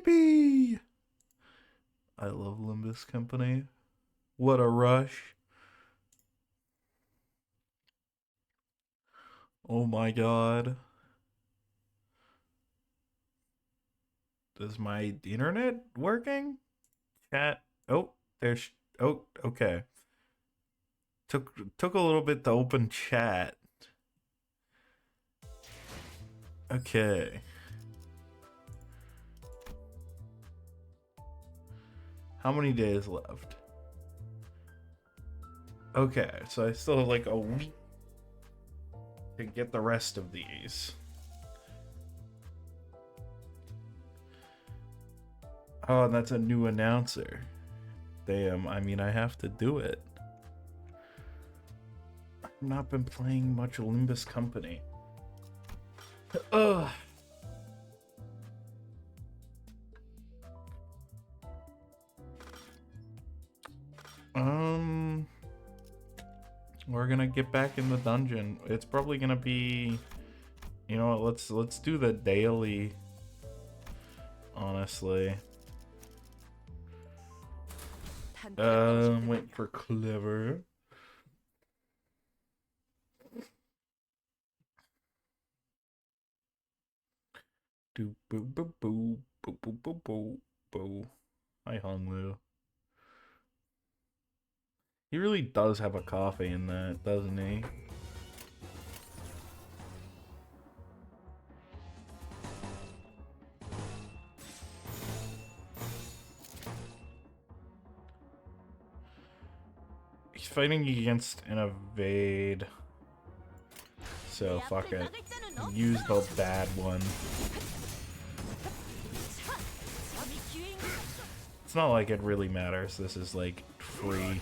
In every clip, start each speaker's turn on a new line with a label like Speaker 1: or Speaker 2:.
Speaker 1: Yippee! I love Limbus Company. What a rush. Oh my god. Is my internet working? Chat. Oh, there's. Oh, okay. Took a little bit to open chat. Okay. How many days left? Okay, so I still have like a week to get the rest of these. Oh, and that's a new announcer. Damn, I mean, I have to do it. I've not been playing much Limbus Company. Ugh. We're gonna get back in the dungeon. It's probably gonna be, you know what, let's do the daily, honestly. Wait for Clever. Do boo boo boo boo boo boo boo boo. Hi Honglu. He really does have a coffee in that, doesn't he? He's fighting against an evade. So fuck it. Use the bad one. It's not like it really matters. This is like free.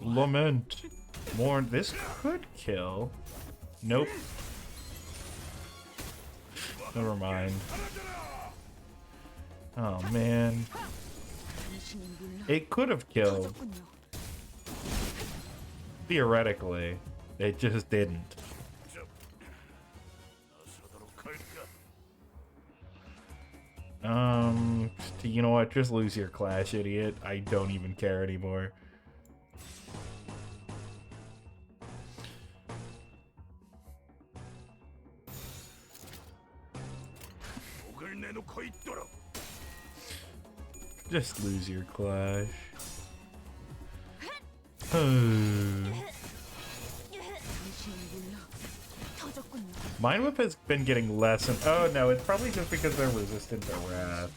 Speaker 1: Lament. More. This could kill. Nope. Never mind. Oh man. It could have killed. Theoretically. It just didn't. You know what? Just lose your clash, idiot. I don't even care anymore. Just lose your clash. Mind Whip has been getting less and oh no, it's probably just because they're resistant to wrath.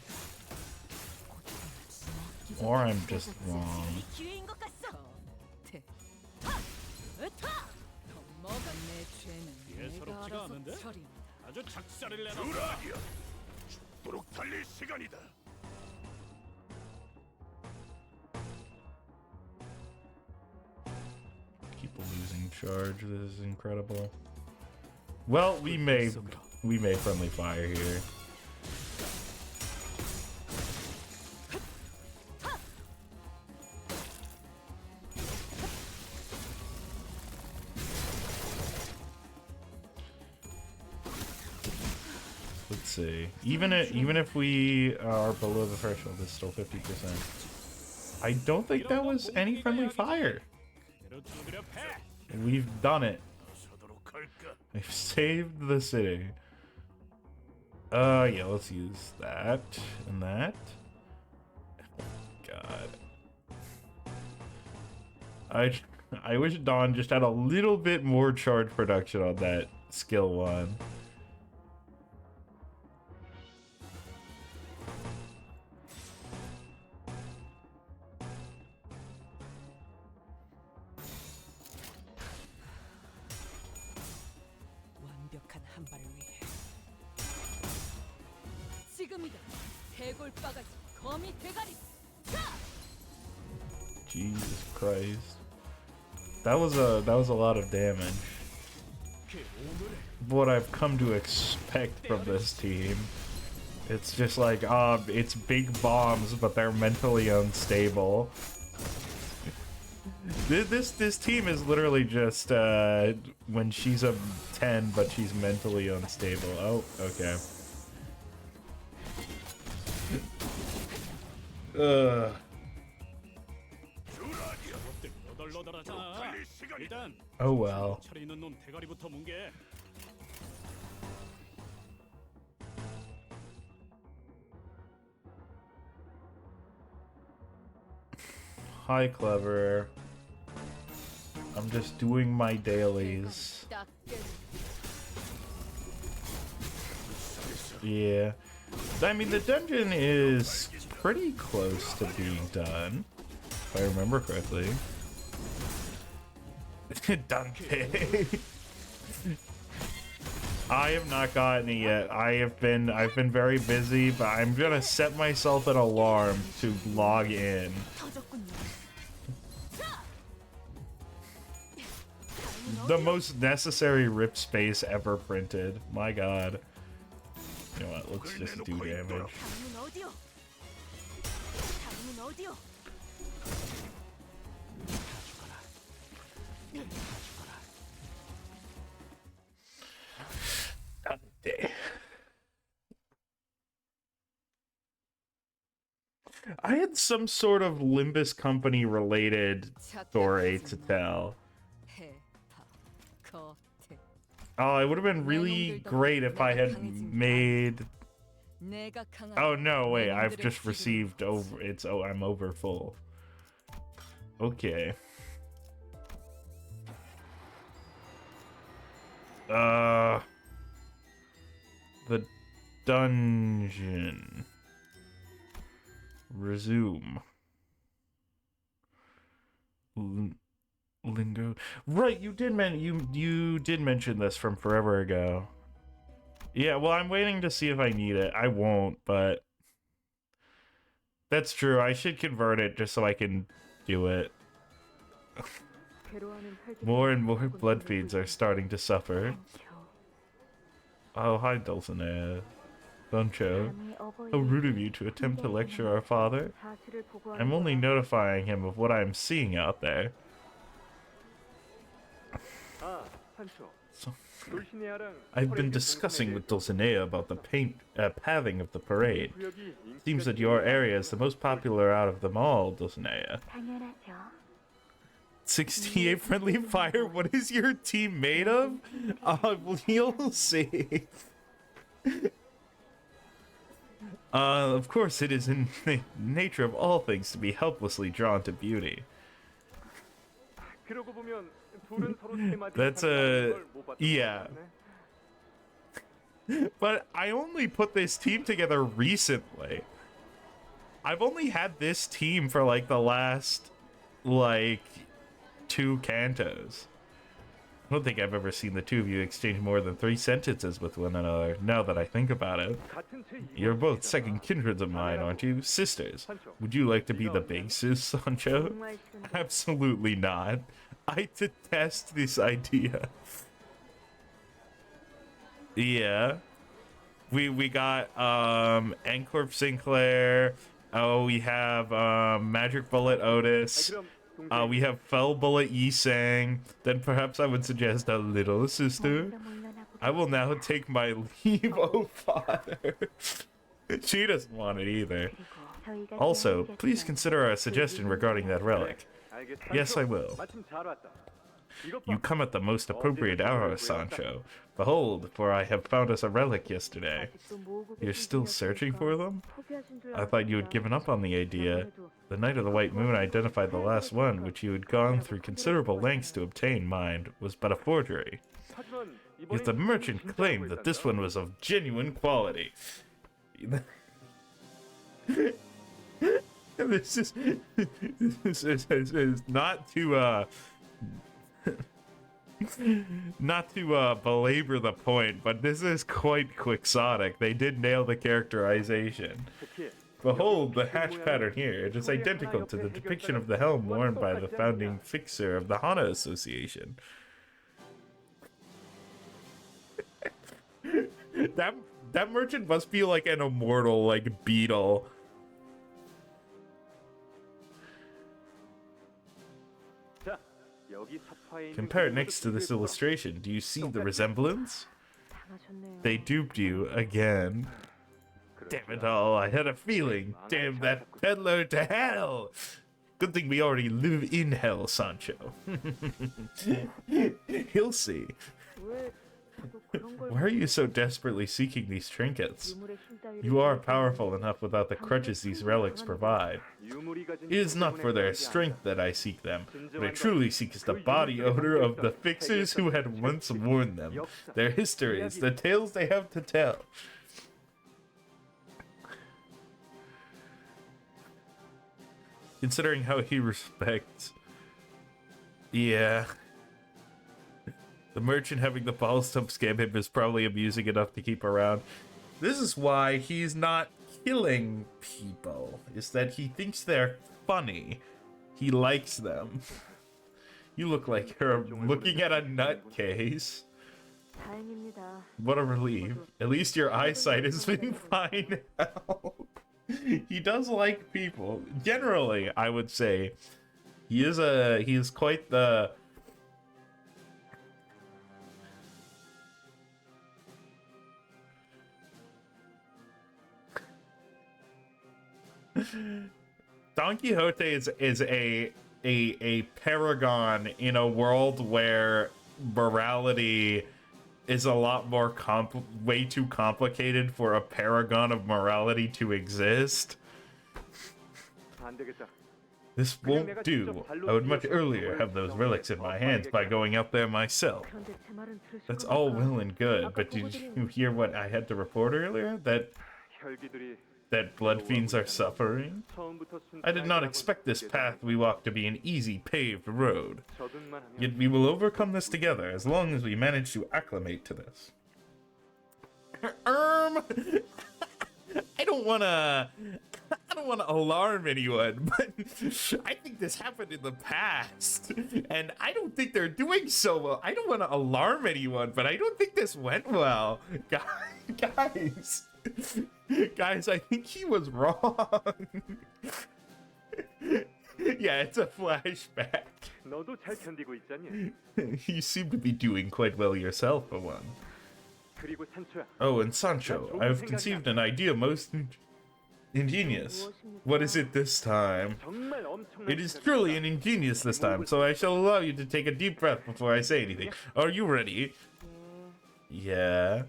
Speaker 1: Or I'm just wrong. Keep losing charge. This is incredible. Well, we may friendly fire here. Let's see. Even if we are below the threshold, it's still 50%. I don't think that was any friendly fire. We've done it. We've saved the city. Yeah, let's use that and that. God. I wish Dawn just had a little bit more charge production on that skill one. Jesus Christ. That was a lot of damage. What I've come to expect from this team It's just like, it's big bombs, but they're mentally unstable. This team is literally just when she's a 10, but she's mentally unstable. Oh, okay. Oh well. Hi, Clever. I'm just doing my dailies. Yeah. I mean, the dungeon is pretty close to being done, if I remember correctly. Dante. I have not gotten it yet. I've been very busy, but I'm gonna set myself an alarm to log in. The most necessary rip space ever printed. My god. You know what? Let's just do damage. I had some sort of Limbus Company related story to tell. Oh, it would have been really great if I had made... Oh no, wait, I've just received over... I'm over full. Okay. The dungeon. Resume. Lingo. Right, you did mention this from forever ago. Yeah, well, I'm waiting to see if I need it. I won't, but that's true. I should convert it just so I can do it. More and more blood feeds are starting to suffer. Oh, hi, Dulcinea. Sancho. How rude of you to attempt to lecture our father. I'm only notifying him of what I'm seeing out there. So, I've been discussing with Dulcinea about the pathing of the parade. Seems that your area is the most popular out of them all, Dulcinea. 68 friendly fire? What is your team made of? You'll see. Of course, it is in the nature of all things to be helplessly drawn to beauty. That's yeah. But I only put this team together recently. I've only had this team for like the last, like, 2 cantos. I don't think I've ever seen the two of you exchange more than 3 sentences with one another, now that I think about it. You're both second kindreds of mine, aren't you? Sisters. Would you like to be the big sis, Sancho? Absolutely not. I detest this idea. Yeah. We got Ancorp Sinclair. Oh, we have Magic Bullet Otis. We have Fell Bullet Yi Sang. Then perhaps I would suggest a little sister. I will now take my leave, oh father. She doesn't want it either. Also, please consider our suggestion regarding that relic. Yes, I will. You come at the most appropriate hour, Sancho. Behold, for I have found us a relic yesterday. You're still searching for them? I thought you had given up on the idea. The Knight of the White Moon identified the last one, which you had gone through considerable lengths to obtain, mind, was but a forgery. Yet the merchant claimed that this one was of genuine quality. This is not to not to belabor the point, but this is quite quixotic. They did nail the characterization. Behold the hatch pattern here. It is identical to the depiction of the helm worn by the founding fixer of the Hana Association. That merchant must be like an immortal, like, beetle. Compare it next to this illustration. Do you see the resemblance? They duped you again. Damn it all, I had a feeling. Damn that peddler to hell! Good thing we already live in hell, Sancho. He'll see. Why are you so desperately seeking these trinkets? You are powerful enough without the crutches these relics provide. It is not for their strength that I seek them. What I truly seek is the body odor of the fixers who had once worn them, their histories, the tales they have to tell. Considering how he respects... Yeah. The merchant having the ball stump scam him is probably amusing enough to keep around. This is why he's not killing people, is that he thinks they're funny. He likes them. You look like you're looking at a nutcase. What a relief. At least your eyesight has been fine now. He does like people. Generally, I would say he is quite the Don Quixote is a paragon in a world where morality is a lot more way too complicated for a paragon of morality to exist. This won't do. I would much earlier have those relics in my hands by going out there myself. That's all well and good, but did you hear what I had to report earlier? That blood fiends are suffering? I did not expect this path we walk to be an easy paved road. Yet we will overcome this together as long as we manage to acclimate to this. I don't wanna alarm anyone, but I think this happened in the past, and I don't think they're doing so well. I don't want to alarm anyone, but I don't think this went well. Guys. Guys, I think he was wrong. Yeah, it's a flashback. You seem to be doing quite well yourself for one. Oh, and Sancho, I have conceived an idea most ingenious. What is it this time? It is truly an ingenious this time, so I shall allow you to take a deep breath before I say anything. Are you ready? Yeah.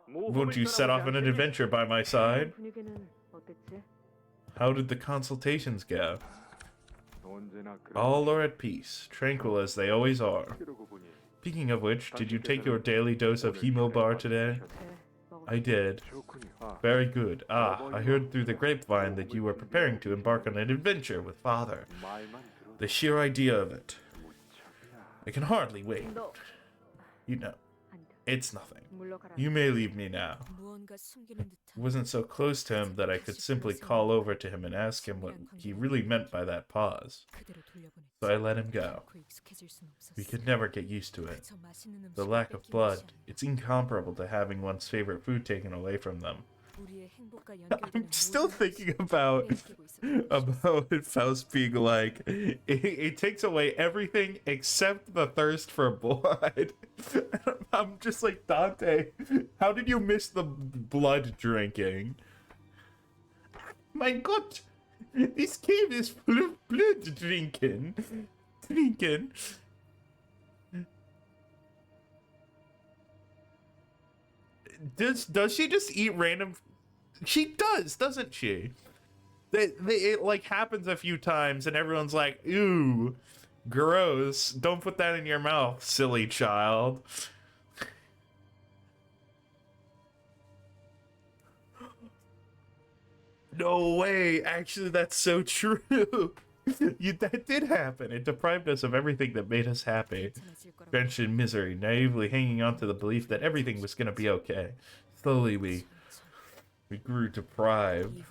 Speaker 1: Won't you set off on an adventure by my side? How did the consultations go? All are at peace, tranquil as they always are. Speaking of which, did you take your daily dose of Hemobar today? I did. Very good. Ah, I heard through the grapevine that you were preparing to embark on an adventure with Father. The sheer idea of it. I can hardly wait. You know, it's nothing. You may leave me now. I wasn't so close to him that I could simply call over to him and ask him what he really meant by that pause. So I let him go. We could never get used to it. The lack of blood, it's incomparable to having one's favorite food taken away from them. I'm still thinking about Faust being like, it takes away everything except the thirst for blood. I'm just like, Dante, how did you miss the blood drinking? My God, this cave is full of blood drinking. Does she just eat random? She does, doesn't she? It like happens a few times, and everyone's like, "Ooh, gross! Don't put that in your mouth, silly child." No way! Actually, that's so true. That did happen. It deprived us of everything that made us happy. Drenched in misery, naively hanging on to the belief that everything was gonna be okay. Slowly, we grew deprived.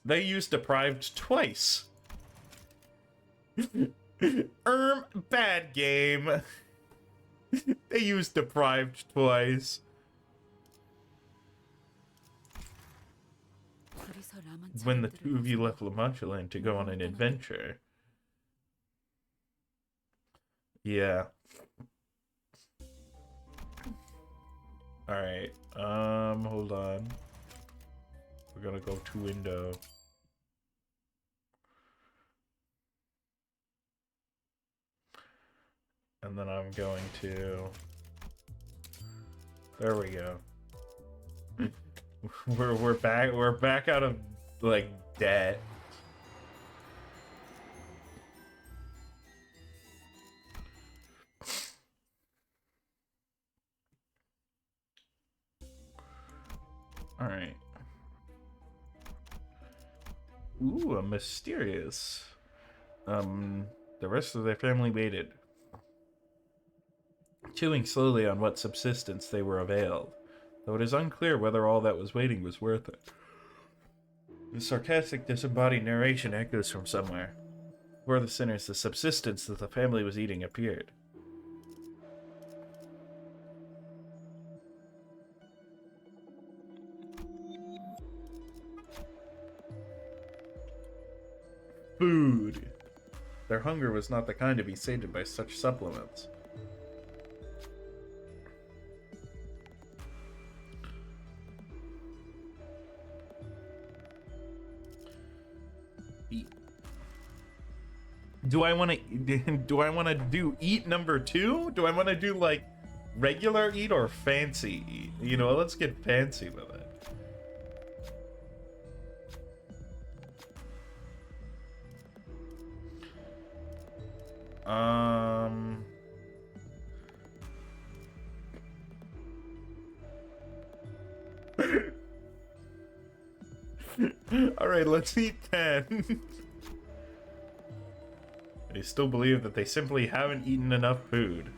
Speaker 1: They used deprived twice. Bad game. They used deprived twice. when the two of you left La Mancha Land to go on an adventure. Yeah. Alright, hold on. We're gonna go to window. And then I'm going to... There we go. we're back out of, like, debt. Alright. Ooh, a mysterious. The rest of their family waited, chewing slowly on what subsistence they were availed, though it is unclear whether all that was waiting was worth it. The sarcastic, disembodied narration echoes from somewhere. For the sinners, the subsistence that the family was eating appeared. Food. Their hunger was not the kind to be sated by such supplements. Eat. Do I want to do eat number 2? Do I want to do like regular eat or fancy eat? You know, let's get fancy with it. Alright, let's eat 10. They still believe that they simply haven't eaten enough food.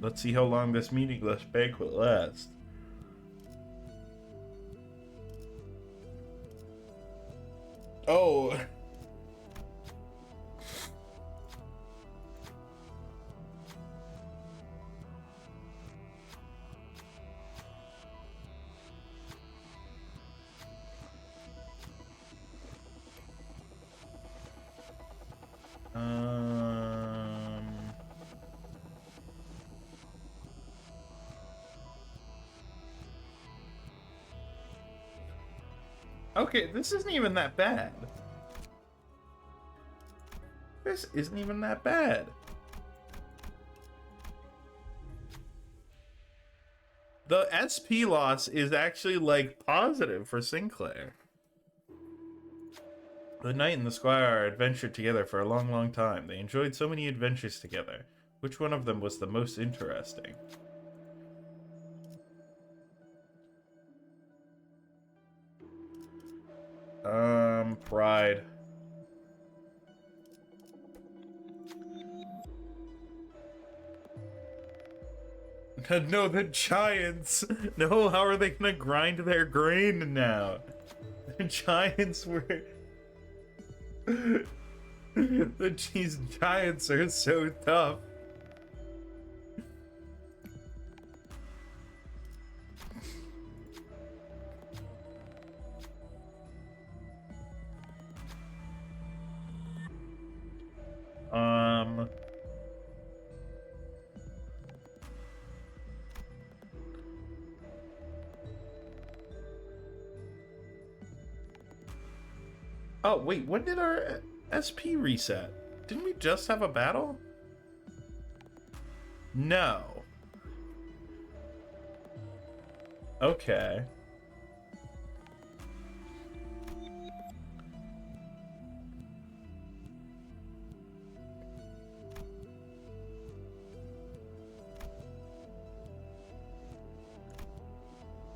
Speaker 1: Let's see how long this meaningless banquet lasts. Oh! Okay, this isn't even that bad. This isn't even that bad. The SP loss is actually, like, positive for Sinclair. The knight and the squire adventured together for a long, long time. They enjoyed so many adventures together. Which one of them was the most interesting? Pride. No, the giants! No, how are they gonna grind their grain now? The giants were... These giants are so tough. Oh, wait, when did our SP reset? Didn't we just have a battle? No. Okay.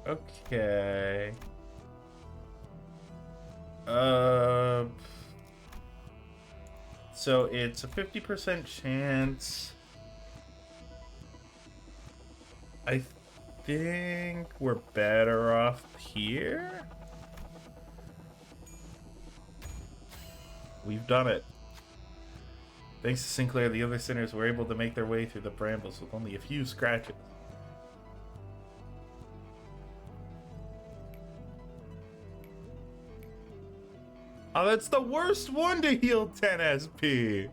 Speaker 1: Okay. So it's a 50% chance. I think we're better off here. We've done it. Thanks to Sinclair, the other sinners were able to make their way through the brambles with only a few scratches. Oh, that's the worst one to heal 10 SP.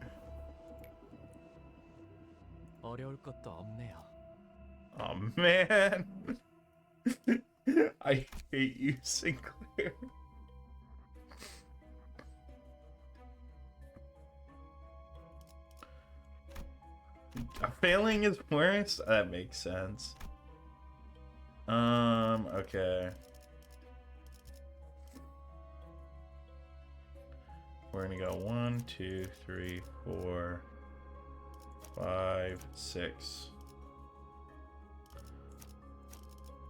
Speaker 2: 어려울 것도 없네요.
Speaker 1: Oh, man. I hate you, Sinclair. Failing is worse? That makes sense. Okay. We're gonna go 1, 2, 3, 4, 5, 6.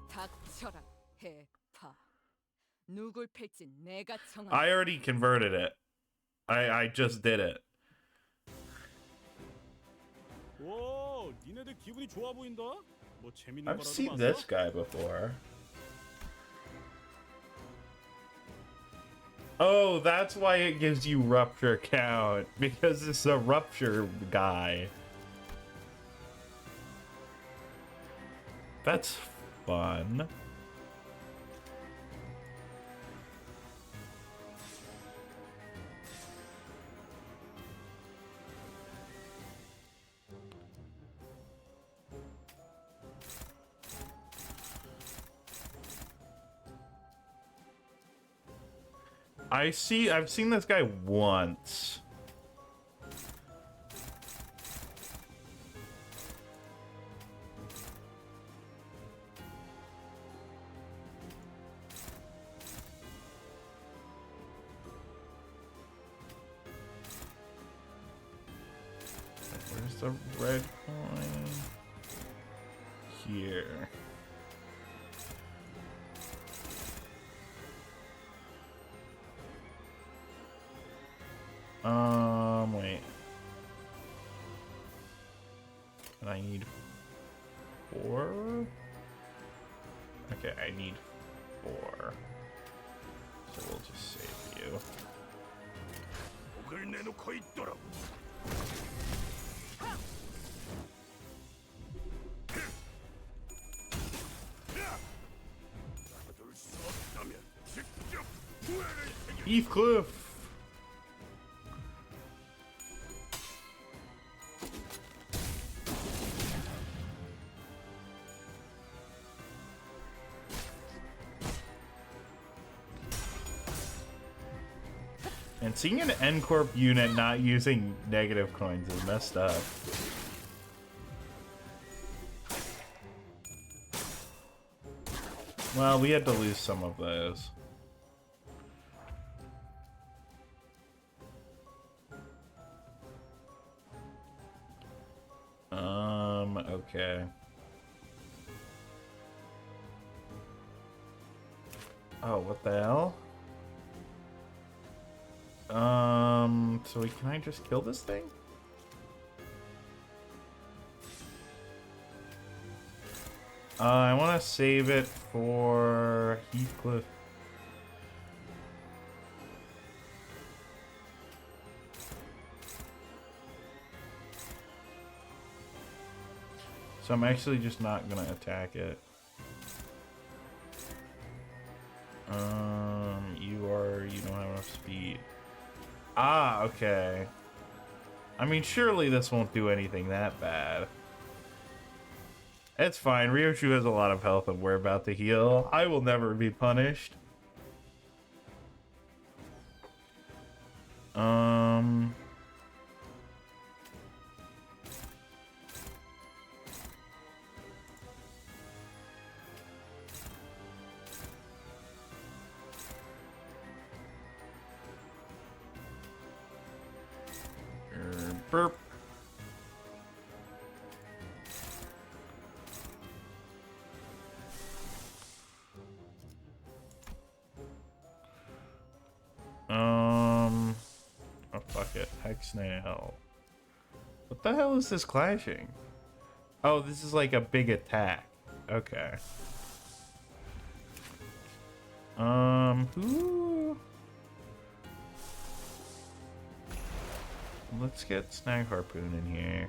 Speaker 3: 닥쳐라, 해파. 누굴 팰지 내가 정한다.
Speaker 1: I already converted it. I just did it.
Speaker 4: 오, 니네들 기분이 좋아 보인다. 뭐 재밌는
Speaker 1: I've
Speaker 4: 거라도
Speaker 1: seen
Speaker 4: 봤어?
Speaker 1: this guy before. Oh, that's why it gives you rupture count, because it's a rupture guy. That's fun. I've seen this guy once. Where's the red coin? Here. Wait. And I need 4? Okay, I need 4. So we'll just save you.
Speaker 4: 목을 내놓고 있더라고. 나둘 수 없다면 직접 후회를 새길.
Speaker 1: Heathcliff! And seeing an N-Corp unit not using negative coins is messed up. Well, we had to lose some of those. Okay. Oh, what the hell? So can I just kill this thing? I want to save it for Heathcliff. So I'm actually just not gonna attack it. You don't have enough speed. Ah, okay. I mean, surely this won't do anything that bad. It's fine. Ryochu has a lot of health and we're about to heal. I will never be punished. Burp. Oh, fuck it. Hex nail. What the hell is this clashing? Oh, this is like a big attack. Okay. Who? Let's get Snag Harpoon in here.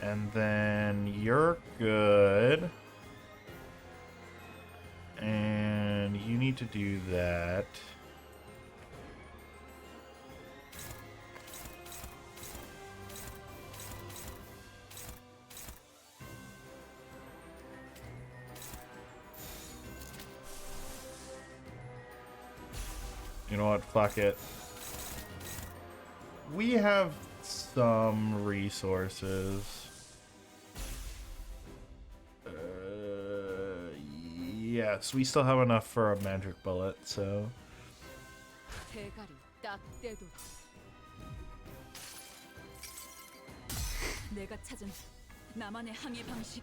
Speaker 1: And then you're good. need to do that. You know what? Fuck it. We have some resources. Yes, we still have enough for a magic bullet, so.
Speaker 3: 대가리 딱 떼도 내가 찾은 나만의 항해 방식.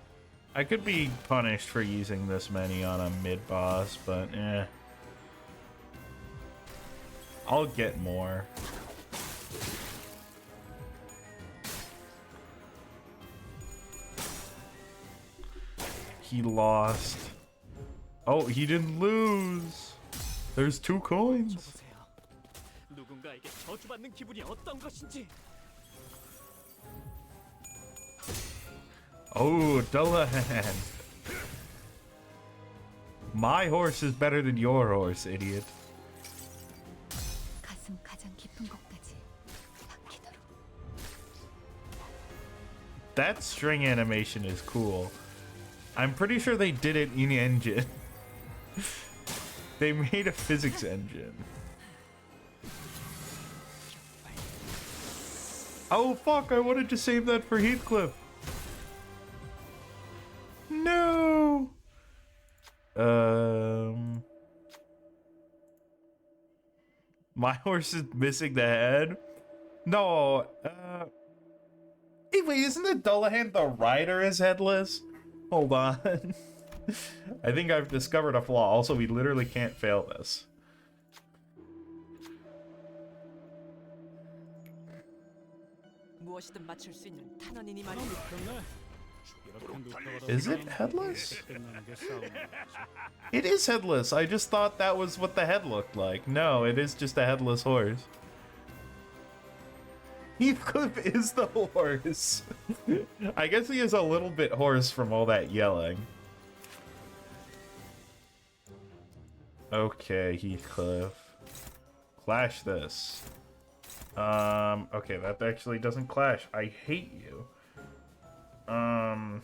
Speaker 1: I could be punished for using this many on a mid boss, but eh. I'll get more. He lost. Oh, he didn't lose. There's 2 coins.
Speaker 2: 보세요. 누군가에게 저주받는 기분이 어떤 것인지.
Speaker 1: Oh, Dullahan. My horse is better than your horse, idiot.
Speaker 3: 가슴 가장 깊은 곳까지 박히도록.
Speaker 1: That string animation is cool. I'm pretty sure they did it in engine. They made a physics engine. Oh fuck, I wanted to save that for Heathcliff. No. My horse is missing the head. No. Hey, wait, isn't it Dullahan the rider is headless? Hold on. I think I've discovered a flaw. Also, we literally can't fail this.
Speaker 5: 무엇이든 맞출 수 있는 탄원이니
Speaker 4: 하나
Speaker 5: 말이야.
Speaker 4: 눕혔네. 이렇게 눕혀가다
Speaker 1: Is it
Speaker 4: 보면
Speaker 1: headless?
Speaker 4: 끝나는 게 싸움인 거지.
Speaker 1: It is headless. I just thought that was what the head looked like. No, it is just a headless horse. Heathcliff is the horse. I guess he is a little bit hoarse from all that yelling. Okay, Heathcliff. Clash this. Okay, that actually doesn't clash. I hate you. Fine,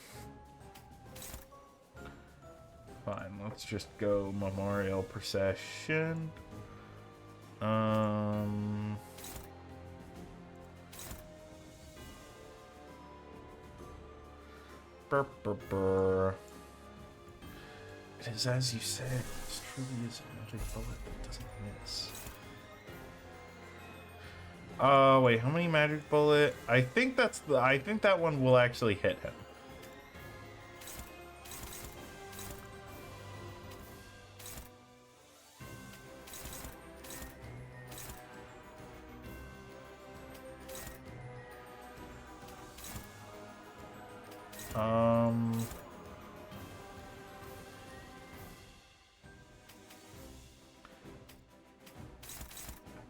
Speaker 1: let's just go Memorial Procession. Burr, burr, burr. It is as you say. This truly is a magic bullet that doesn't miss. Wait, how many magic bullet? I think that's the. I think that one will actually hit him.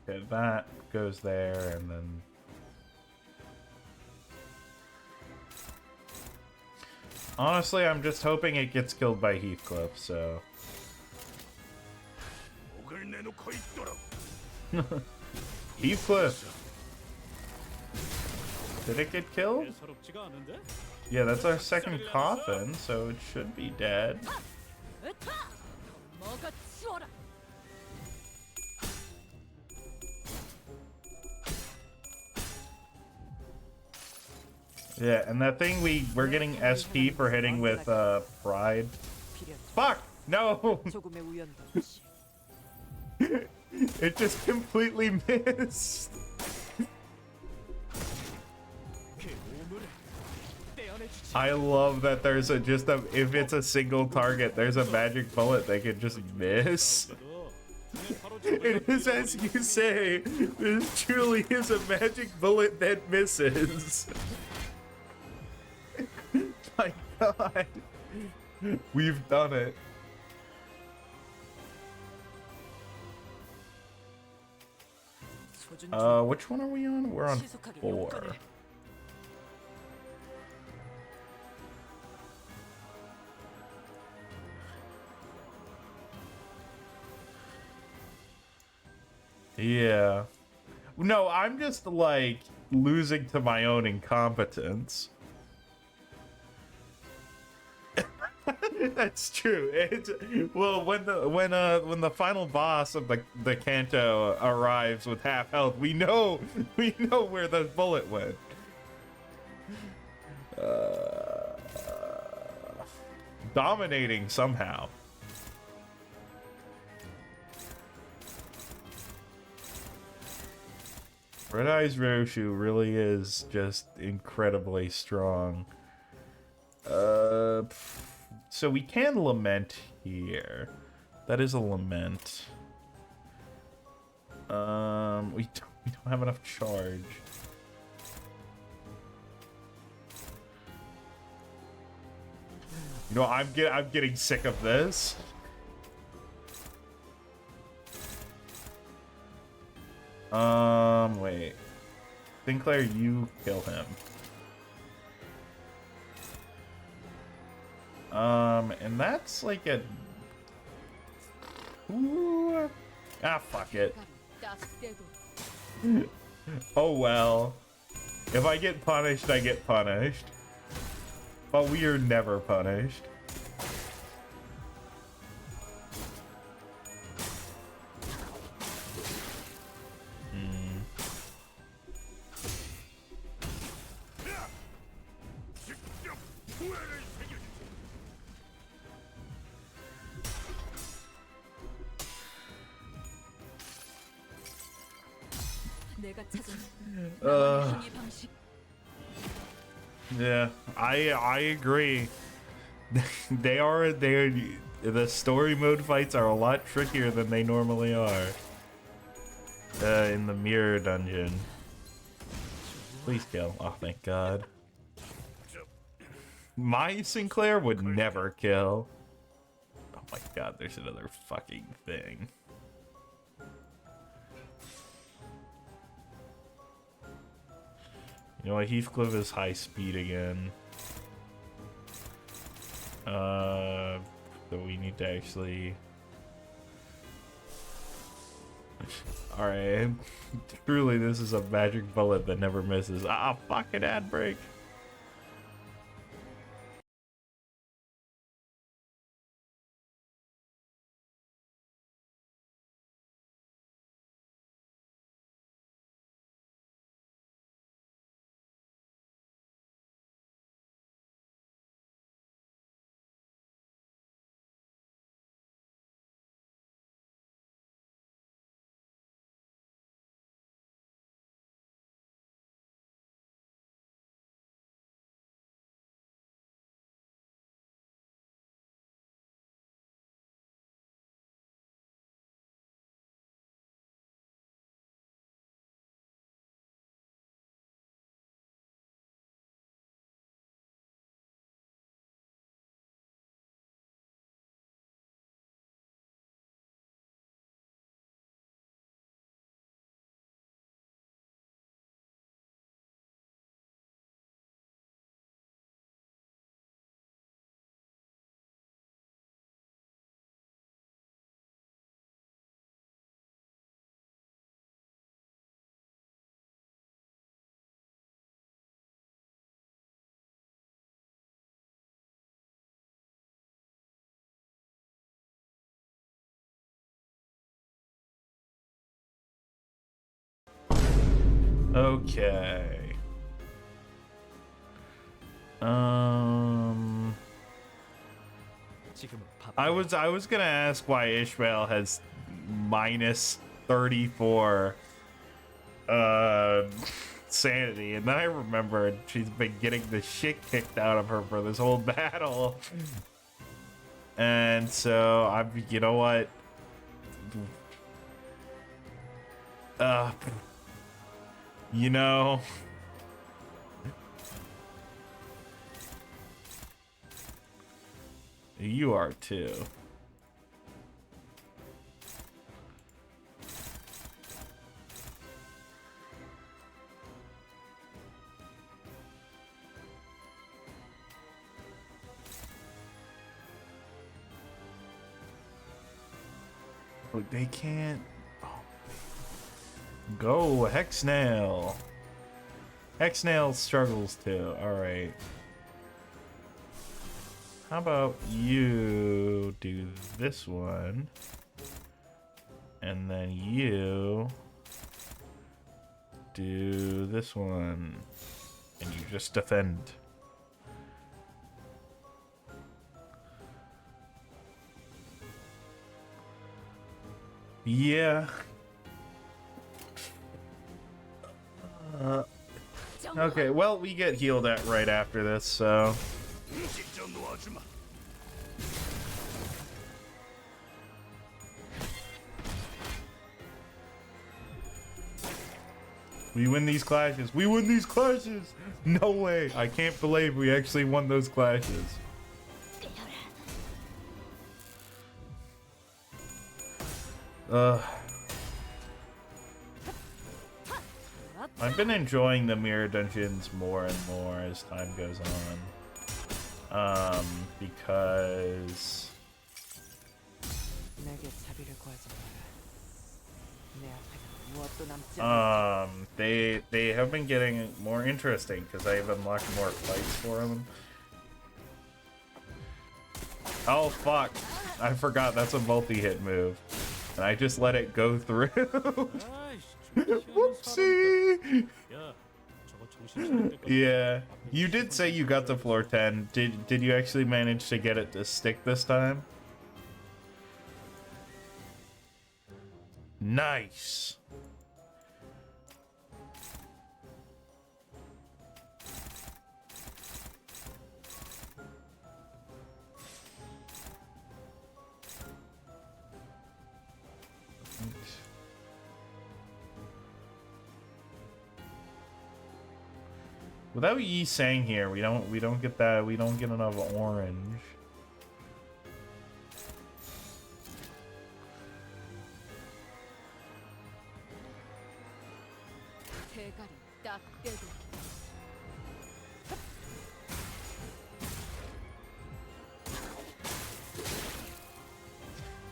Speaker 1: Okay, that goes there, and then honestly, I'm just hoping it gets killed by Heathcliff, so Heathcliff. Did it get killed?
Speaker 4: 예사롭지가 않은데?
Speaker 1: Yeah, that's our second coffin, so it should be dead.
Speaker 3: 으타! 먹어 치워라.
Speaker 1: Yeah, and that thing we're getting SP for hitting with pride.
Speaker 5: 필요
Speaker 1: Fuck! No!
Speaker 5: 조금의 우연도 없이.
Speaker 1: It just completely missed.
Speaker 2: 그 오물을 떼어내주지.
Speaker 1: I love that there's a just a if it's a single target, there's a magic bullet they can just miss. It is as you say. This truly is a magic bullet that misses. My God, we've done it.
Speaker 5: 소준
Speaker 1: Which one are we on? We're on
Speaker 5: 시속하게
Speaker 1: 4.
Speaker 5: 용건을
Speaker 1: Yeah. No, I'm just like losing to my own incompetence. That's true. It's, well, when the final boss of the Kanto arrives with half health, we know where the bullet went. Dominating somehow. Red Eyes Roshu really is just incredibly strong. So we can lament here. That is a lament. We don't have enough charge. You know, I'm getting sick of this. Wait. Sinclair, you kill him. And that's like a... Ooh. Ah, fuck it. Oh well. If I get punished, I get punished. But we are never punished.
Speaker 3: 내가 찾은 나만의 항해 방식.
Speaker 1: Yeah, I agree. They're the story mode fights are a lot trickier than they normally are. In the mirror dungeon. Please kill. Oh, thank God. My Sinclair would never kill. Oh my God, there's another fucking thing. You know what, Heathcliff is high speed again. So we need to actually... Alright. Truly, this is a magic bullet that never misses. Ah, fucking ad break. Okay.
Speaker 2: 지금은 바빠.
Speaker 1: I was gonna ask why Ishmael has minus 34 sanity, and then I remembered she's been getting the shit kicked out of her for this whole battle. And so you know what? You know, you are too. Look, they can't. Oh. Go, Hexnail. Hexnail struggles too. Alright. How about you do this one? And then you do this one. And you just defend. Yeah. Okay, well, we get healed at right after this, so... We win these clashes. We win these clashes! No way! I can't believe we actually won those clashes. I've been enjoying the mirror dungeons more and more as time goes on. Because...
Speaker 5: 내게 자비를 구하지 마라. 내 앞에는 무엇도 남지 않아.
Speaker 1: they have been getting more interesting because I've unlocked more fights for them. Oh fuck! I forgot that's a multi-hit move, and I just let it go through. Whoopsie!
Speaker 4: 야, 저거 정신 차릴 때까지
Speaker 1: Yeah, you did say you got to floor 10. Did you actually manage to get it to stick this time? Nice. Without Yi Sang here, we don't get that, we don't get enough orange.
Speaker 3: 대가리 딱 떼고.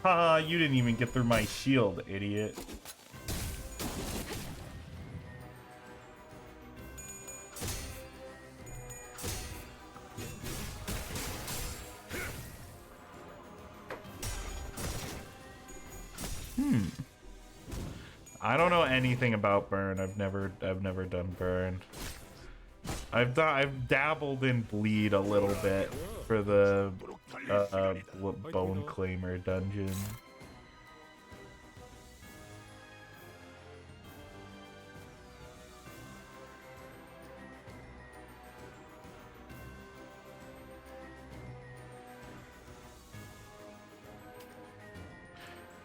Speaker 1: Haha, you didn't even get through my shield, idiot. I don't know anything about burn. I've never done burn. I've dabbled in bleed a little bit for the bone claimer dungeon.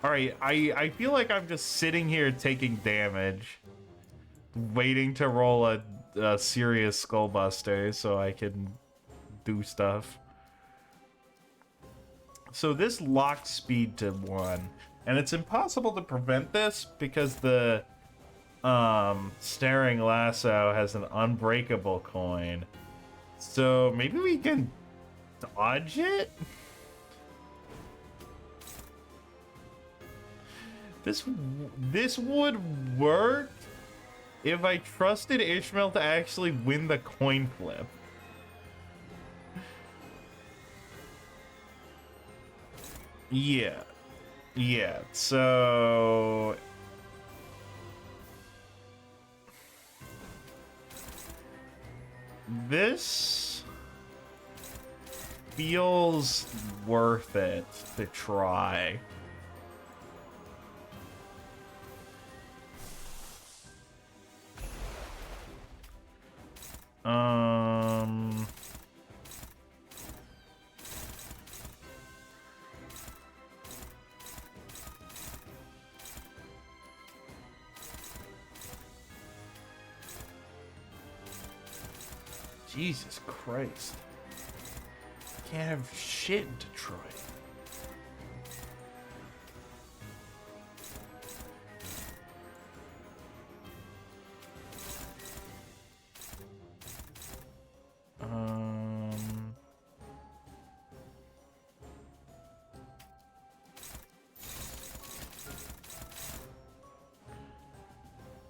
Speaker 1: Alright, I feel like I'm just sitting here taking damage, waiting to roll a serious skullbuster so I can do stuff. So this locks speed to 1, and it's impossible to prevent this because the Staring Lasso has an unbreakable coin. So maybe we can dodge it? This would work if I trusted Ishmael to actually win the coin flip. Yeah. Yeah, so... This feels worth it to try. Jesus Christ. Can't have shit in Detroit.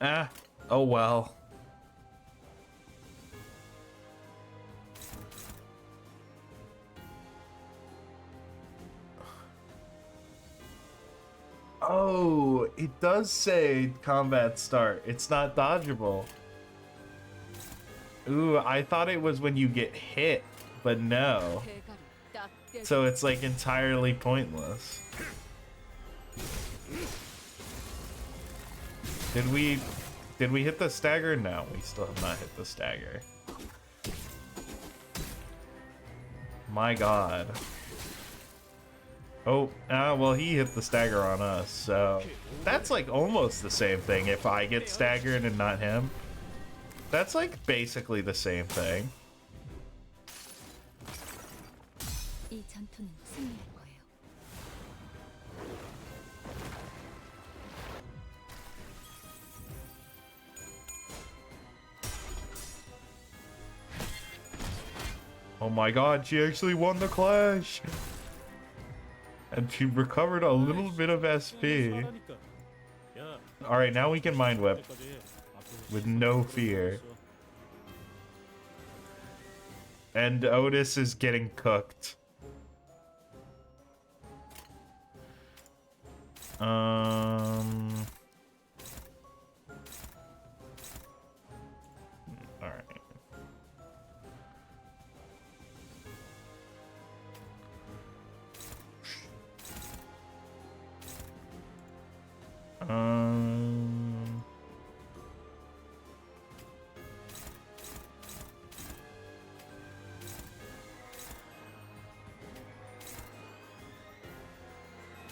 Speaker 1: Ah, oh well. Oh, it does say combat start. It's not dodgeable. Ooh, I thought it was when you get hit, but no.
Speaker 3: 대가리 딱 떼.
Speaker 1: So it's like entirely pointless. Did we hit the stagger? No, we still have not hit the stagger. My god. Oh, well, he hit the stagger on us, so that's like almost the same thing if I get staggered and not him. That's like basically the same thing.
Speaker 3: 이 전투는 승리할 거예요.
Speaker 1: Oh my god, she actually won the clash! And she recovered a little bit of SP.
Speaker 4: 하라니까. 야,
Speaker 1: Alright, now we can mind whip
Speaker 4: 때까지 앞에서
Speaker 1: with no fear. And Otis is getting cooked. Alright.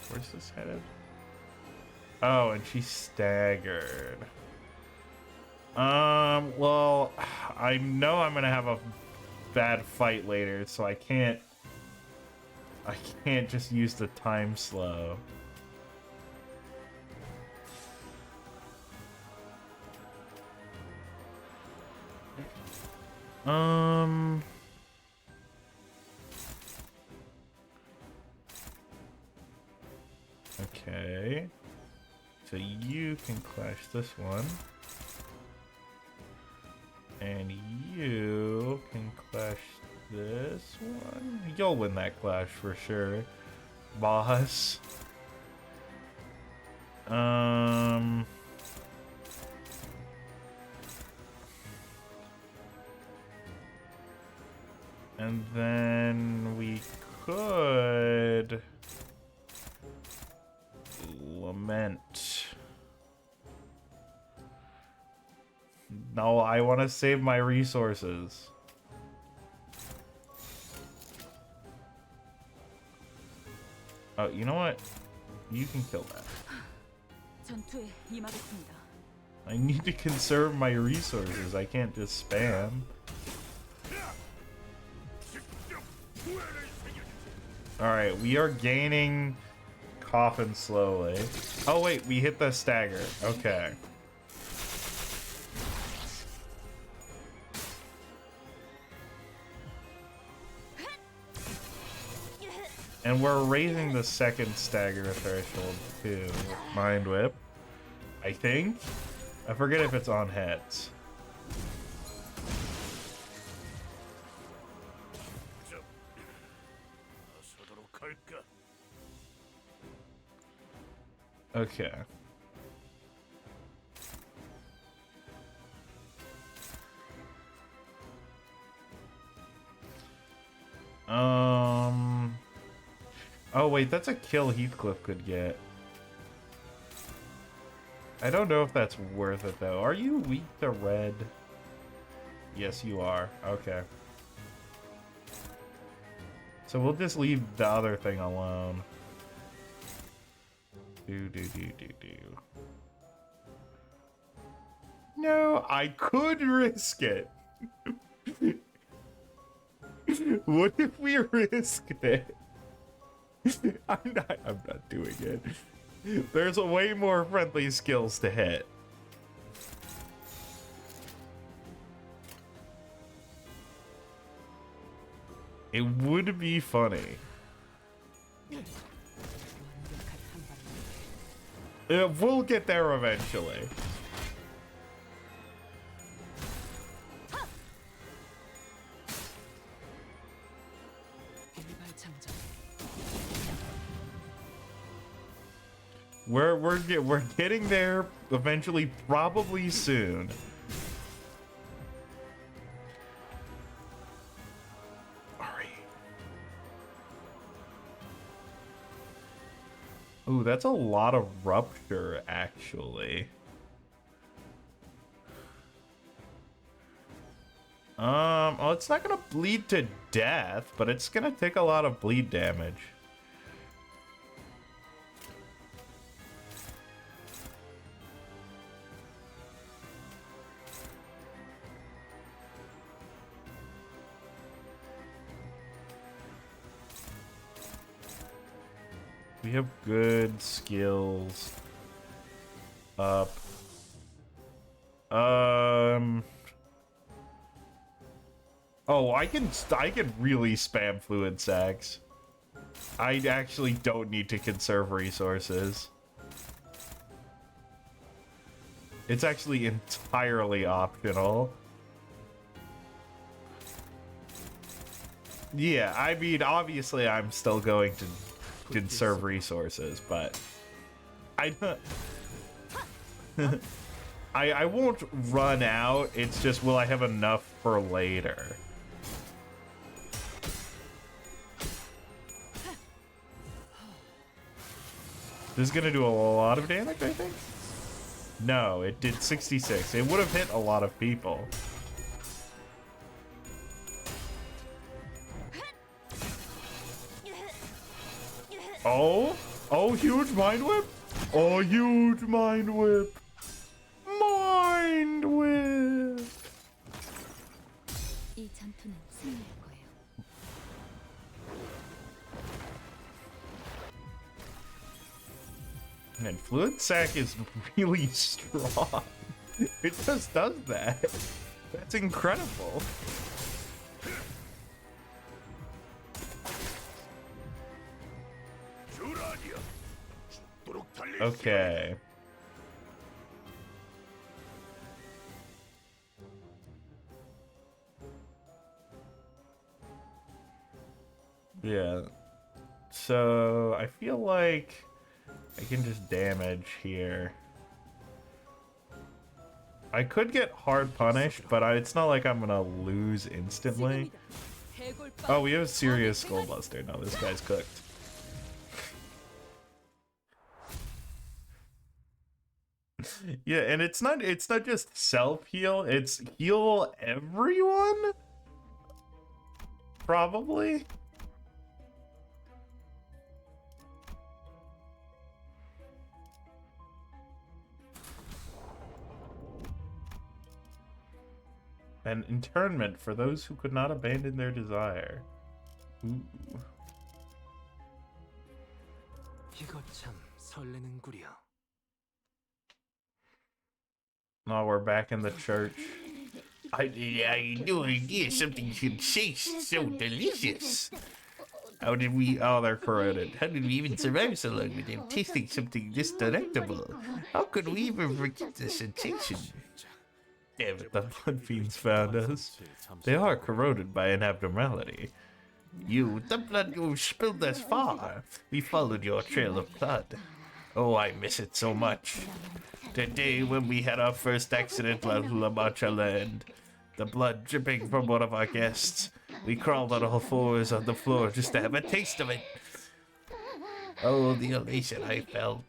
Speaker 1: Where's this headed? Oh, and she staggered. Well, I know I'm gonna have a bad fight later, so I can't just use the time slow. Okay. So you can clash this one. And you can clash this one. You'll win that clash for sure, boss. And then we could lament. No, I want to save my resources. Oh, you know what? You can kill that.
Speaker 3: 전투에 임하겠습니다.
Speaker 1: I need to conserve my resources. I can't just spam. Alright, we are gaining coffin slowly. Oh wait, we hit the stagger. Okay. And we're raising the second stagger threshold too with Mind Whip. I think. I forget if it's on heads. Okay. Oh wait, that's a kill Heathcliff could get. I don't know if that's worth it though. Are you weak to red? Yes, you are. Okay. So we'll just leave the other thing alone. Do. No, I could risk it. What if we risked it? I'm not doing it. There's a way more friendly skills to hit. It would be funny. We'll get there eventually. We're getting there eventually, probably soon. Alright. Ooh, that's a lot of rupture, actually. Well, it's not gonna bleed to death, but it's gonna take a lot of bleed damage. We have good skills up. Oh, I can really spam fluid sacks. I actually don't need to conserve resources. It's actually entirely optional. Yeah, I mean, obviously I'm still going to conserve resources, but I I won't run out. It's just, will I have enough for later? This is gonna do a lot of damage, I think. No, it did 66. It would have hit a lot of people. Oh, huge mind whip. Oh, huge mind whip. Mind whip.
Speaker 3: 이 전투는 승리할 거예요.
Speaker 1: Man, fluid sac is really strong. It just does that. That's incredible. Okay. Yeah. So I feel like I can just damage here. I could get hard punished, but it's not like I'm gonna lose instantly. Oh, we have a serious skullbuster. No, this guy's cooked. Yeah, and it's not just self-heal, it's heal everyone? Probably. An internment for those who could not abandon their desire. Ooh.
Speaker 2: 이거 참 설레는구려.
Speaker 1: Oh, we're back in the church.
Speaker 6: I no idea something could taste so delicious. How did we? Oh, they're corroded. How did we even survive so long without tasting something this delectable? How could we even forget the sensation?
Speaker 1: Damn it, the blood fiends found us. They are corroded by an abnormality.
Speaker 6: You, the blood you spilled thus far. We followed your trail of blood. Oh, I miss it so much. The day when we had our first accident on La Mancha land. The blood dripping from one of our guests. We crawled on all fours on the floor just to have a taste of it. Oh, the elation I felt.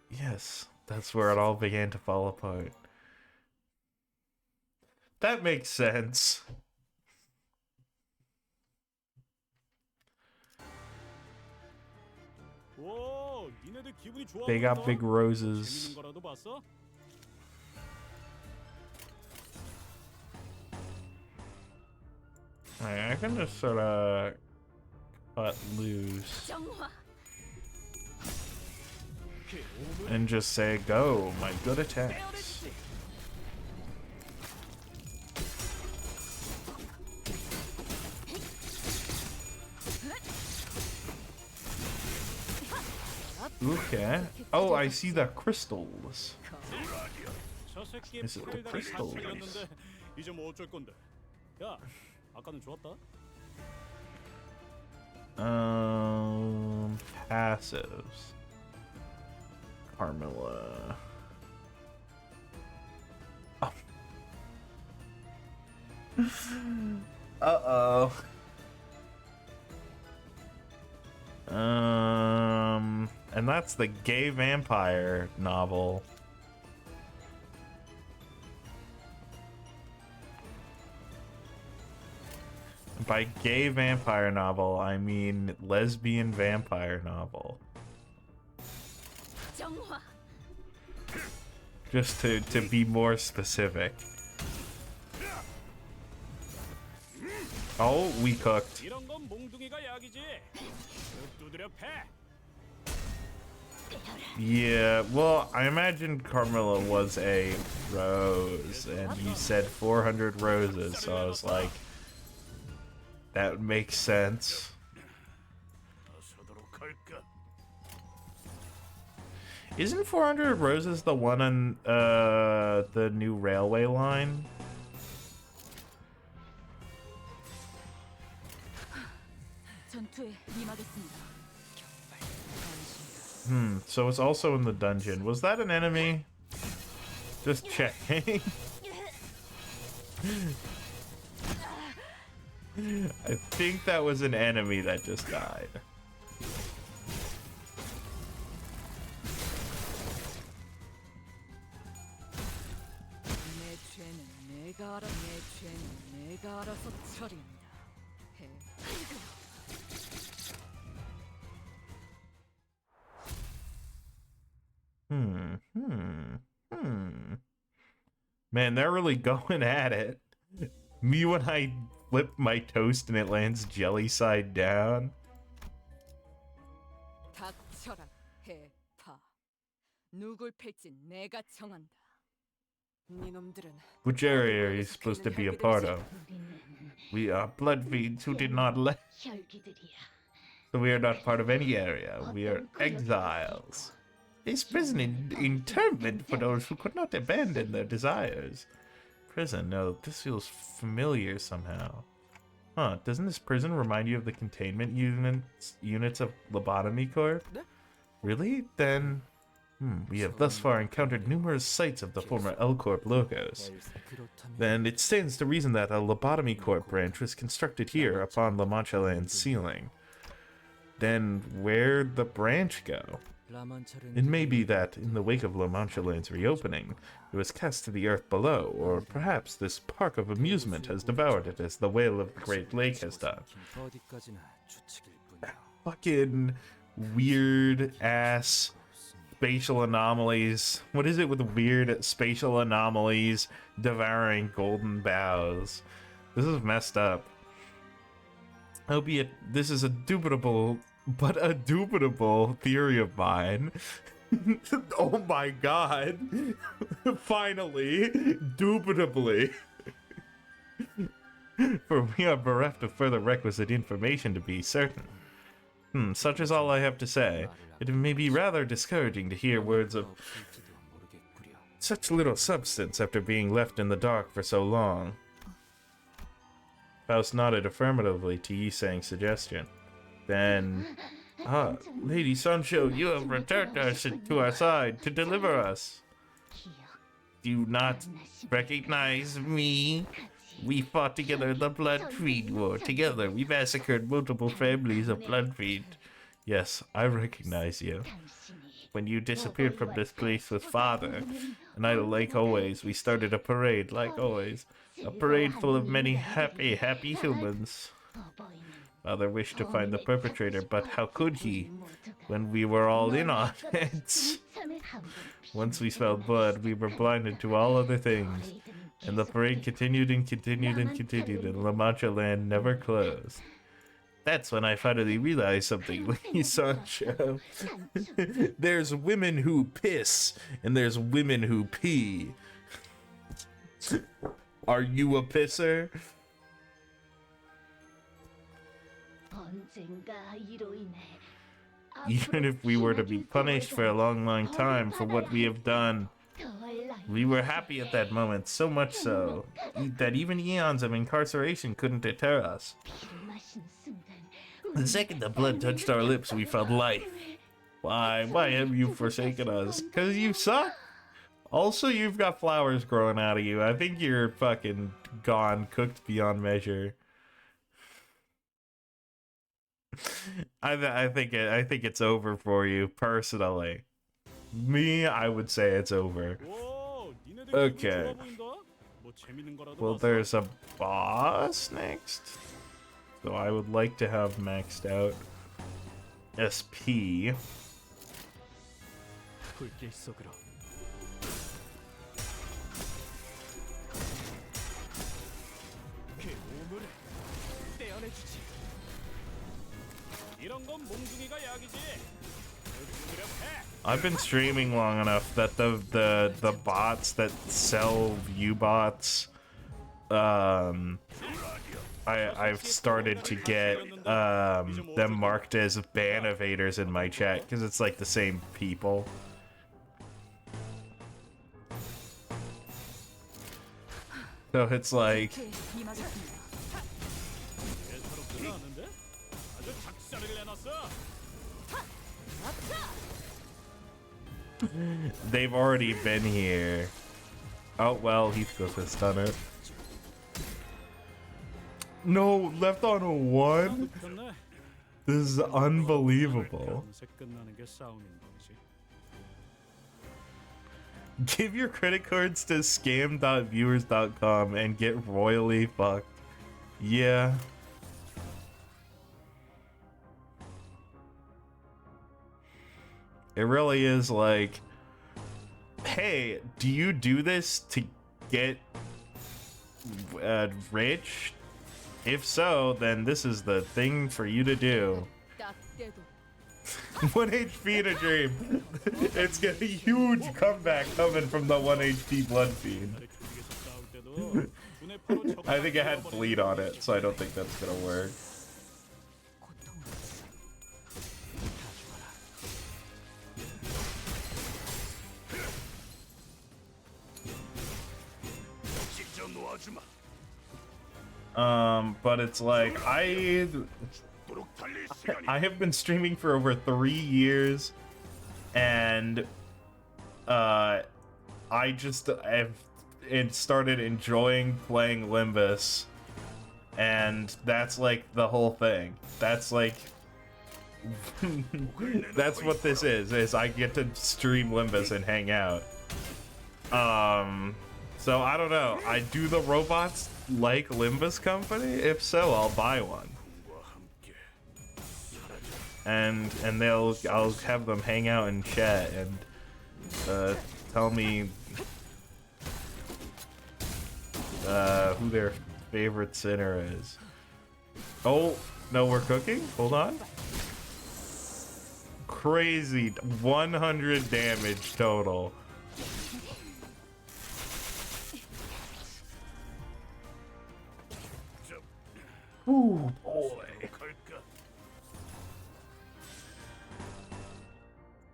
Speaker 1: Yes, that's where it all began to fall apart. That makes sense.
Speaker 4: 오, 니네들 기분이 좋아
Speaker 1: They got
Speaker 4: 보인다.
Speaker 1: big roses.
Speaker 4: 재밌는 거라도 봤어?
Speaker 1: Alright, I can just sort of cut loose
Speaker 3: 정화.
Speaker 1: and just say, go, my good attacks. Okay. Oh, I see the crystals.
Speaker 4: 저 새끼의
Speaker 1: This is the
Speaker 4: 프라이드를 다
Speaker 1: crystals.
Speaker 4: 살렸는데 이제 뭐 어쩔 건데? 야, 아까는 좋았다.
Speaker 1: Passives. Carmilla. Oh. Uh-oh. And that's the gay vampire novel. By gay vampire novel, I mean lesbian vampire novel.
Speaker 3: 정화.
Speaker 1: Just to be more specific. Oh, we cooked.
Speaker 4: 이런 건 몽둥이가 약이지. 두드려 패.
Speaker 1: Yeah, well, I imagined Carmilla was a rose, and you said 400 roses, so I was like, that makes sense. Isn't 400 roses the one on the new railway line?
Speaker 3: 전투에 임하겠습니다.
Speaker 1: So it's also in the dungeon. Was that an enemy? Just checking. I think that was an enemy that just died.
Speaker 3: 내 죄는 내가 알아서 처리한다. 해.
Speaker 1: Man, they're really going at it. Me when I flip my toast and it lands jelly side down.
Speaker 3: 닥쳐라, 해파. 누굴 팰지 내가 정한다. 니놈들은
Speaker 1: Which area are you supposed to be a part of? We are blood fiends who did not let. So we are not part of any area. We are exiles. Is prison internment for those who could not abandon their desires? Prison? No, this feels familiar somehow. Huh, doesn't this prison remind you of the containment units of Lobotomy Corp? Really? Then, we have thus far encountered numerous sites of the former L Corp logos. Then it stands to reason that a Lobotomy Corp branch was constructed here upon La Mancha Land's ceiling. Then where'd the branch go? It may be that, in the wake of La Mancha Land's reopening, it was cast to the earth below, or perhaps this park of amusement has devoured it as the whale of the Great Lake has done. Fucking weird-ass spatial anomalies. What is it with weird spatial anomalies devouring golden boughs? This is messed up. Albeit, this is a dubitable theory of mine. Oh my god. Finally, dubitably. For we are bereft of further requisite information to be certain. Such is all I have to say. It may be rather discouraging to hear words of such little substance after being left in the dark for so long. Faust nodded affirmatively to Yisang's suggestion. Then, Lady Sancho, you have returned us to our side to deliver us. Do you not recognize me? We fought together in the Bloodfiend War. Together, we massacred multiple families of Bloodfiend. Yes, I recognize you. When you disappeared from this place with Father, and I, like always, we started a parade, like always. A parade full of many happy humans. Father wished to find the perpetrator, but how could he, when we were all in on it? Once we smelled blood, we were blinded to all other things, and the parade continued and continued and continued, and La Mancha Land never closed. That's when I finally realized something, Lady Sancho. There's women who piss, and there's women who pee. Are you a pisser? Even if we were to be punished for a long time for what we have done, we were happy at that moment, so much so that even eons of incarceration couldn't deter us. The second the blood touched our lips, we felt life. Why? Why have you forsaken us? Because you suck. Also, you've got flowers growing out of you. I think you're fucking gone, cooked beyond measure. I think it's over for you personally. Me, I would say it's over.
Speaker 4: 오, 니네들
Speaker 1: Okay.
Speaker 4: 기분이 좋아 보인다. 뭐 재밌는 거라도
Speaker 1: Well,
Speaker 4: 봤어?
Speaker 1: there's a boss next. So I would like to have maxed out SP.
Speaker 2: 불길 속으로. 그 오물을 떼어내주지.
Speaker 4: 이런 건 몽둥이가 약이지. 해.
Speaker 1: I've been streaming long enough that the bots that sell view bots, I've started to get them marked as ban evaders in my chat because it's like the same people. So it's like
Speaker 3: 이렇게 임하셨습니다.
Speaker 4: 예사롭지는 않은데? 아주 작사를 내놨어.
Speaker 1: they've already been here. Oh well, Heathcliff has done it. No, left on a 1?
Speaker 4: 좋네.
Speaker 1: This is unbelievable.
Speaker 4: 금세 끝나는 게 싸움인 거지.
Speaker 1: Give your credit cards to scam.viewers.com and get royally fucked. Yeah. It really is like, hey, do you do this to get rich? If so, then this is the thing for you to do.
Speaker 3: 딱 때도
Speaker 1: 1 HP in a dream. It's got a huge comeback coming from the 1 HP blood fiend.
Speaker 4: 아래쪽에서 싸울 때도 눈에 바로 적.
Speaker 1: I think it had bleed on it, so I don't think that's gonna work.
Speaker 5: 고통을
Speaker 4: 직접 놓아주마.
Speaker 1: But it's like I
Speaker 4: 달릴 시간이.
Speaker 1: have been streaming for over 3 years, and I just have started enjoying playing Limbus, and that's like the whole thing. That's like that's what this is I get to stream Limbus and hang out. So I don't know. Do the robots like Limbus Company? If so, I'll buy one. And I'll have them hang out and chat and tell me who their favorite sinner is. Oh no, we're cooking. Hold on. Crazy 100 damage total. Ooh boy.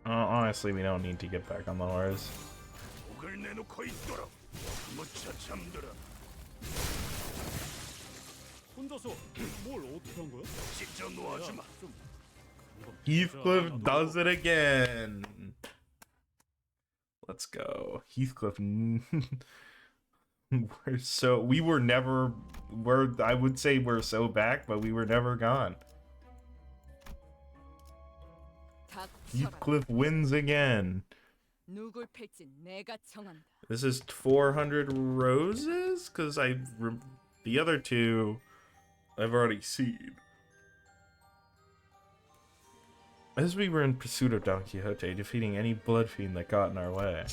Speaker 1: Honestly, we don't need to get back on the horse.
Speaker 4: 목을 내놓고 있도록 무차 잠들어. 혼자서 뭘 어떻게 한 거야? 직접 놓아주마.
Speaker 1: Heathcliff does it again. Let's go. Heathcliff. I would say we're so back, but we were never gone.
Speaker 3: 닥쳐라.
Speaker 1: Heathcliff wins again.
Speaker 3: 누굴 팰지 내가 정한다.
Speaker 1: This is 400 roses? Because the other two I've already seen. As we were in pursuit of Don Quixote, defeating any blood fiend that got in our way,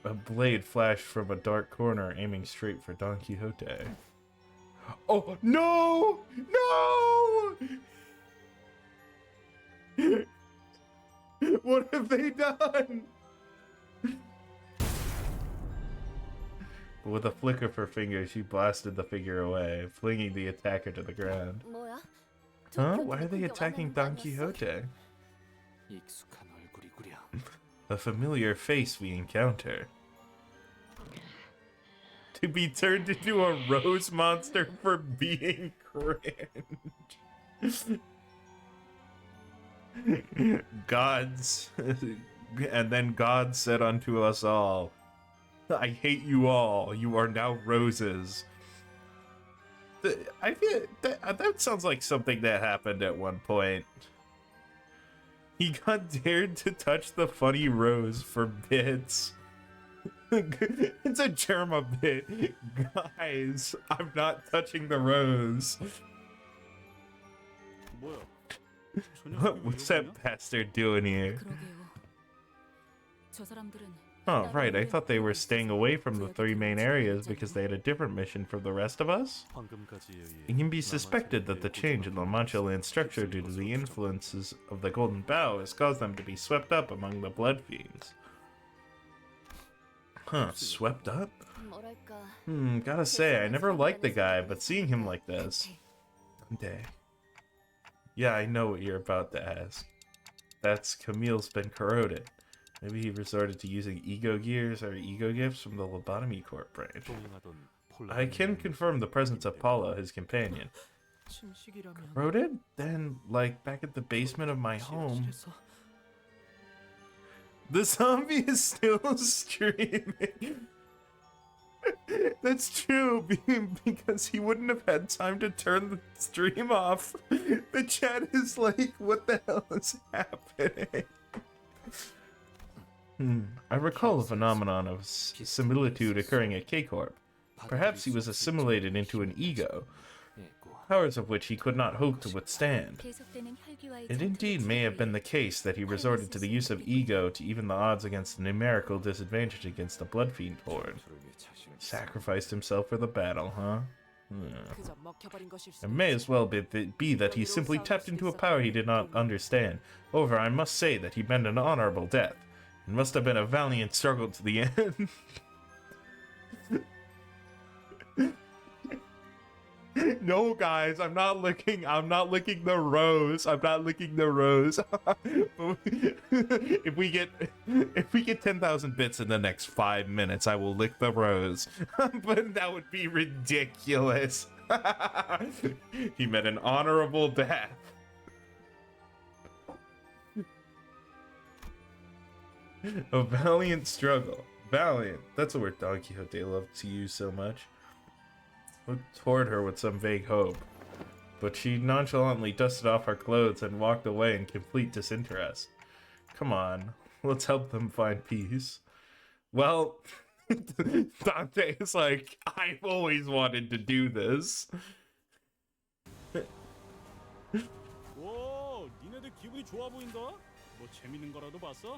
Speaker 1: a blade flashed from a dark corner, aiming straight for Don Quixote. Oh, no! No! What have they done? With a flick of her finger, she blasted the figure away, flinging the attacker to the ground.
Speaker 3: 뭐야?
Speaker 1: Huh? Why are they attacking Don Quixote?
Speaker 2: 익숙한 얼굴이구려.
Speaker 1: A familiar face we encounter. To be turned into a rose monster for being cringe. Gods, and then God said unto us all, I hate you all. You are now roses. I feel that sounds like something that happened at one point. He got dared to touch the funny rose for bits. It's a Germa bit. Guys, I'm not touching the rose.
Speaker 4: 뭐야? 저 녀석이
Speaker 1: What's
Speaker 4: 왜
Speaker 1: that
Speaker 4: 이러냐?
Speaker 1: bastard doing here?
Speaker 3: 그러게요. 저 사람들은
Speaker 1: Oh, right. I thought they were staying away from the three main areas because they had a different mission from the rest of us. It can be suspected that the change in La Mancha land structure due to the influences of the Golden Bough has caused them to be swept up among the Blood Fiends. Huh, swept up?
Speaker 3: 뭐랄까.
Speaker 1: Gotta say, I never liked the guy, but seeing him like this... Dang. Yeah, I know what you're about to ask. That's Camille's been corroded. Maybe he resorted to using ego gears or ego gifts from the Lobotomy Corp branch. I can confirm the presence of Paula, his companion.
Speaker 5: 침식이라면
Speaker 1: Corroded? Then, like, back at the basement of my home.
Speaker 5: 지하실에서
Speaker 1: The zombie is still streaming. That's true, because he wouldn't have had time to turn the stream off. The chat is like, what the hell is happening? I recall a phenomenon of similitude occurring at K-Corp. Perhaps he was assimilated into an ego, powers of which he could not hope to withstand. It indeed may have been the case that he resorted to the use of ego to even the odds against a numerical disadvantage against the Blood Fiend horde. Sacrificed himself for the battle, huh?
Speaker 5: 그저 먹혀버린 것일 수
Speaker 1: It may as well be that he simply tapped into a power he did not understand. However, I must say that he met an honorable death. It must have been a valiant struggle to the end. No, guys, I'm not licking the rose. I'm not licking the rose. if we get 10,000 bits in the next 5 minutes, I will lick the rose. But that would be ridiculous. He met an honorable death. A valiant struggle. Valiant. That's a word Don Quixote loved to use so much. Looked toward her with some vague hope, but she nonchalantly dusted off her clothes and walked away in complete disinterest. Come on, let's help them find peace. Well, Dante is like, I've always wanted to do this.
Speaker 4: 오, 니네들 기분이 좋아 보인다. 뭐 재밌는 거라도 봤어?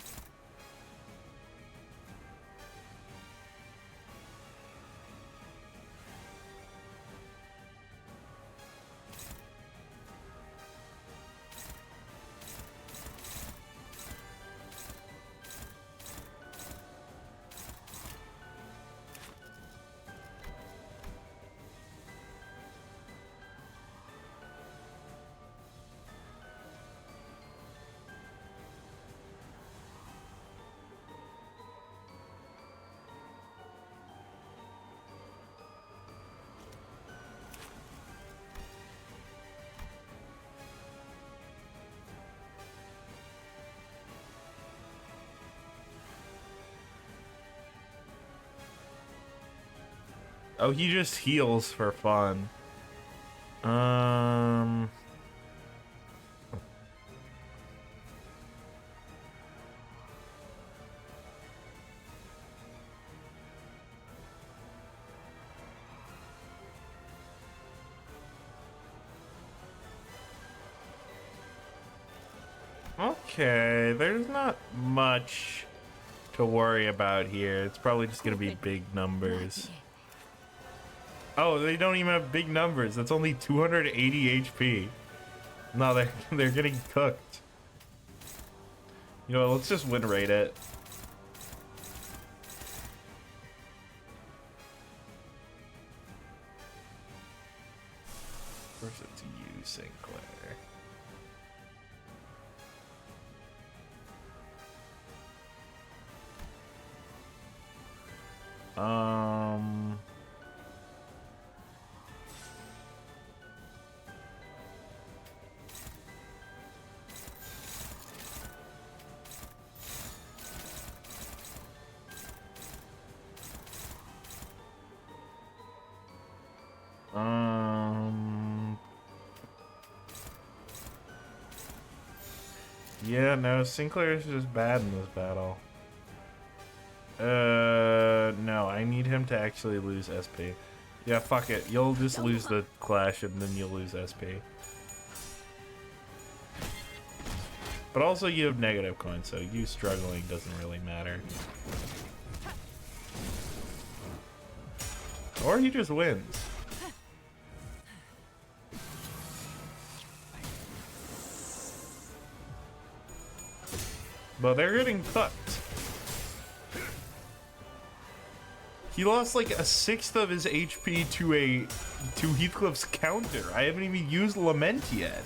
Speaker 1: Oh, he just heals for fun. Okay, there's not much to worry about here. It's probably just gonna be big numbers. Oh, they don't even have big numbers. That's only 280 HP. No, they're getting cooked. You know, let's just win rate it. Of course it's you, Sinclair. Yeah, no, Sinclair is just bad in this battle. No, I need him to actually lose SP. Yeah, fuck it. You'll just lose the clash and then you'll lose SP. But also you have negative coins, so you struggling doesn't really matter. Or he just wins. But they're getting fucked. He lost like a sixth of his HP to Heathcliff's counter. I haven't even used Lament yet.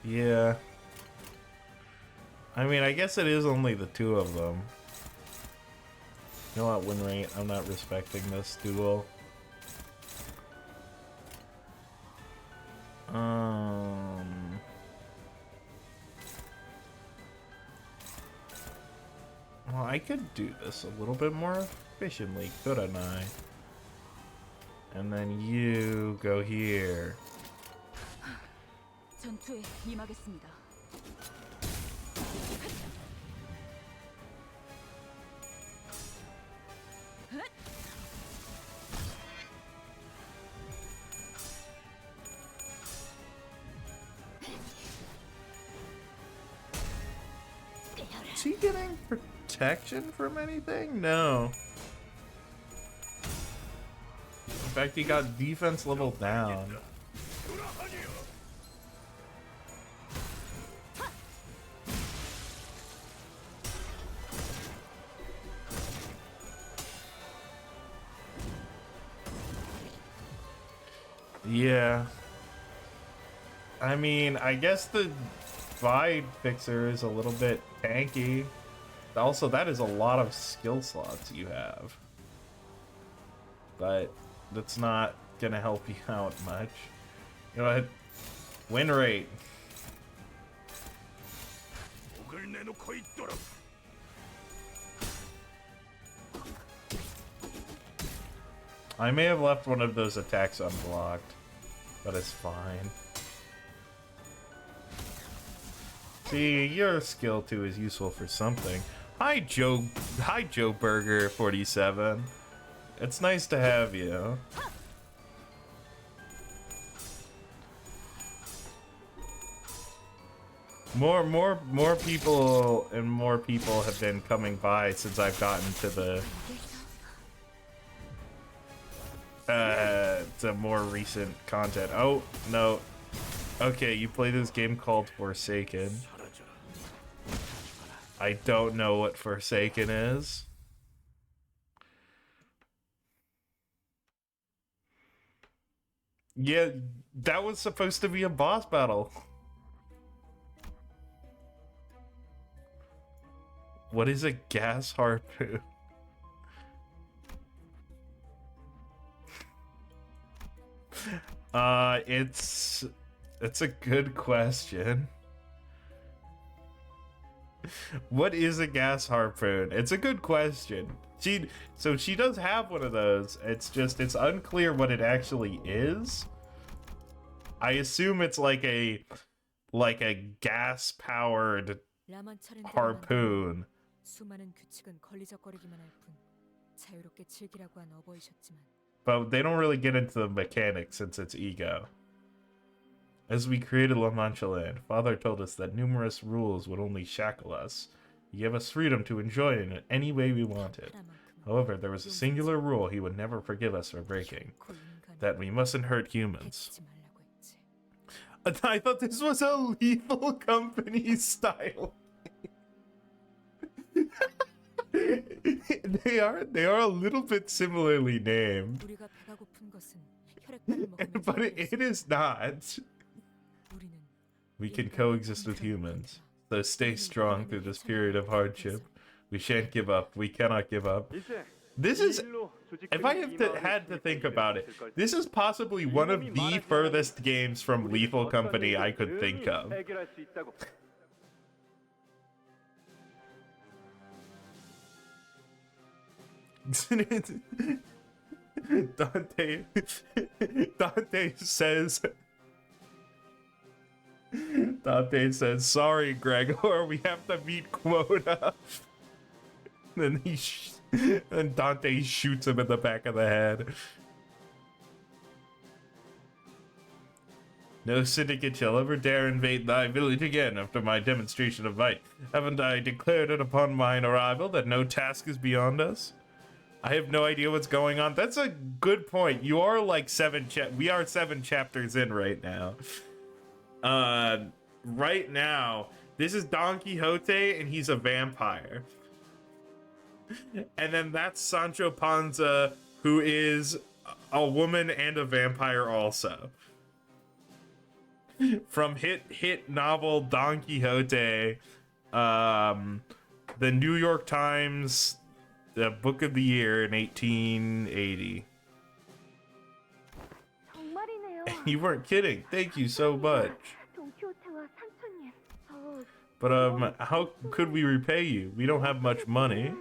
Speaker 1: Yeah. I mean, I guess it is only the two of them. You know what, win rate? I'm not respecting this duel. Well, I could do this a little bit more efficiently, couldn't I? And then you go here.
Speaker 3: 전투에 임하겠습니다.
Speaker 1: Is he getting protection from anything? No. In fact, he got defense level down. Yeah. I mean, I guess the Vide Fixer is a little bit tanky. Also, that is a lot of skill slots you have. But that's not gonna help you out much. You know what? Win rate. I may have left one of those attacks unblocked, but it's fine. See, your skill 2 is useful for something. Hi, Joe Burger 47. It's nice to have you. More people and more people have been coming by since I've gotten to the to more recent content. Oh, no. Okay, you play this game called Forsaken. I don't know what Forsaken is. Yeah, that was supposed to be a boss battle. What is a gas harpoon? It's a good question. What is a gas harpoon? It's a good question. So she does have one of those. It's just it's unclear what it actually is. I assume it's like a gas powered harpoon.
Speaker 3: 수많은 규칙은 걸리적거리기만 할 뿐 자유롭게 즐기라고 한 어버이셨지만
Speaker 1: But they don't really get into the mechanics since it's ego. As we created La Mancha Land, Father told us that numerous rules would only shackle us. He gave us freedom to enjoy it in any way we wanted. However, there was a singular rule he would never forgive us for breaking. That we mustn't hurt humans. I thought this was a Lethal Company style. They are a little bit similarly named.
Speaker 3: 우리가 배가 고픈 것은 혈액발을 먹으면
Speaker 1: But it is not.
Speaker 3: 우리는
Speaker 1: We can coexist with humans. So stay strong through this period of hardship. We shan't give up. We cannot give up. This is, if I had to think about it, this is possibly one of the furthest games from Lethal Company I could think of. Dante says, sorry, Gregor, we have to meet quota. Then and Dante shoots him in the back of the head. No syndicate shall ever dare invade thy village again after my demonstration of might. Haven't I declared it upon mine arrival that no task is beyond us? I have no idea what's going on. That's a good point. You are like we are 7 chapters in right now. Right now, this is Don Quixote and he's a vampire. And then that's Sancho Panza, who is a woman and a vampire also. From hit novel Don Quixote, the New York Times, the book of the year in 1880. You weren't kidding. Thank you so much. But how could we repay you? We don't have much money.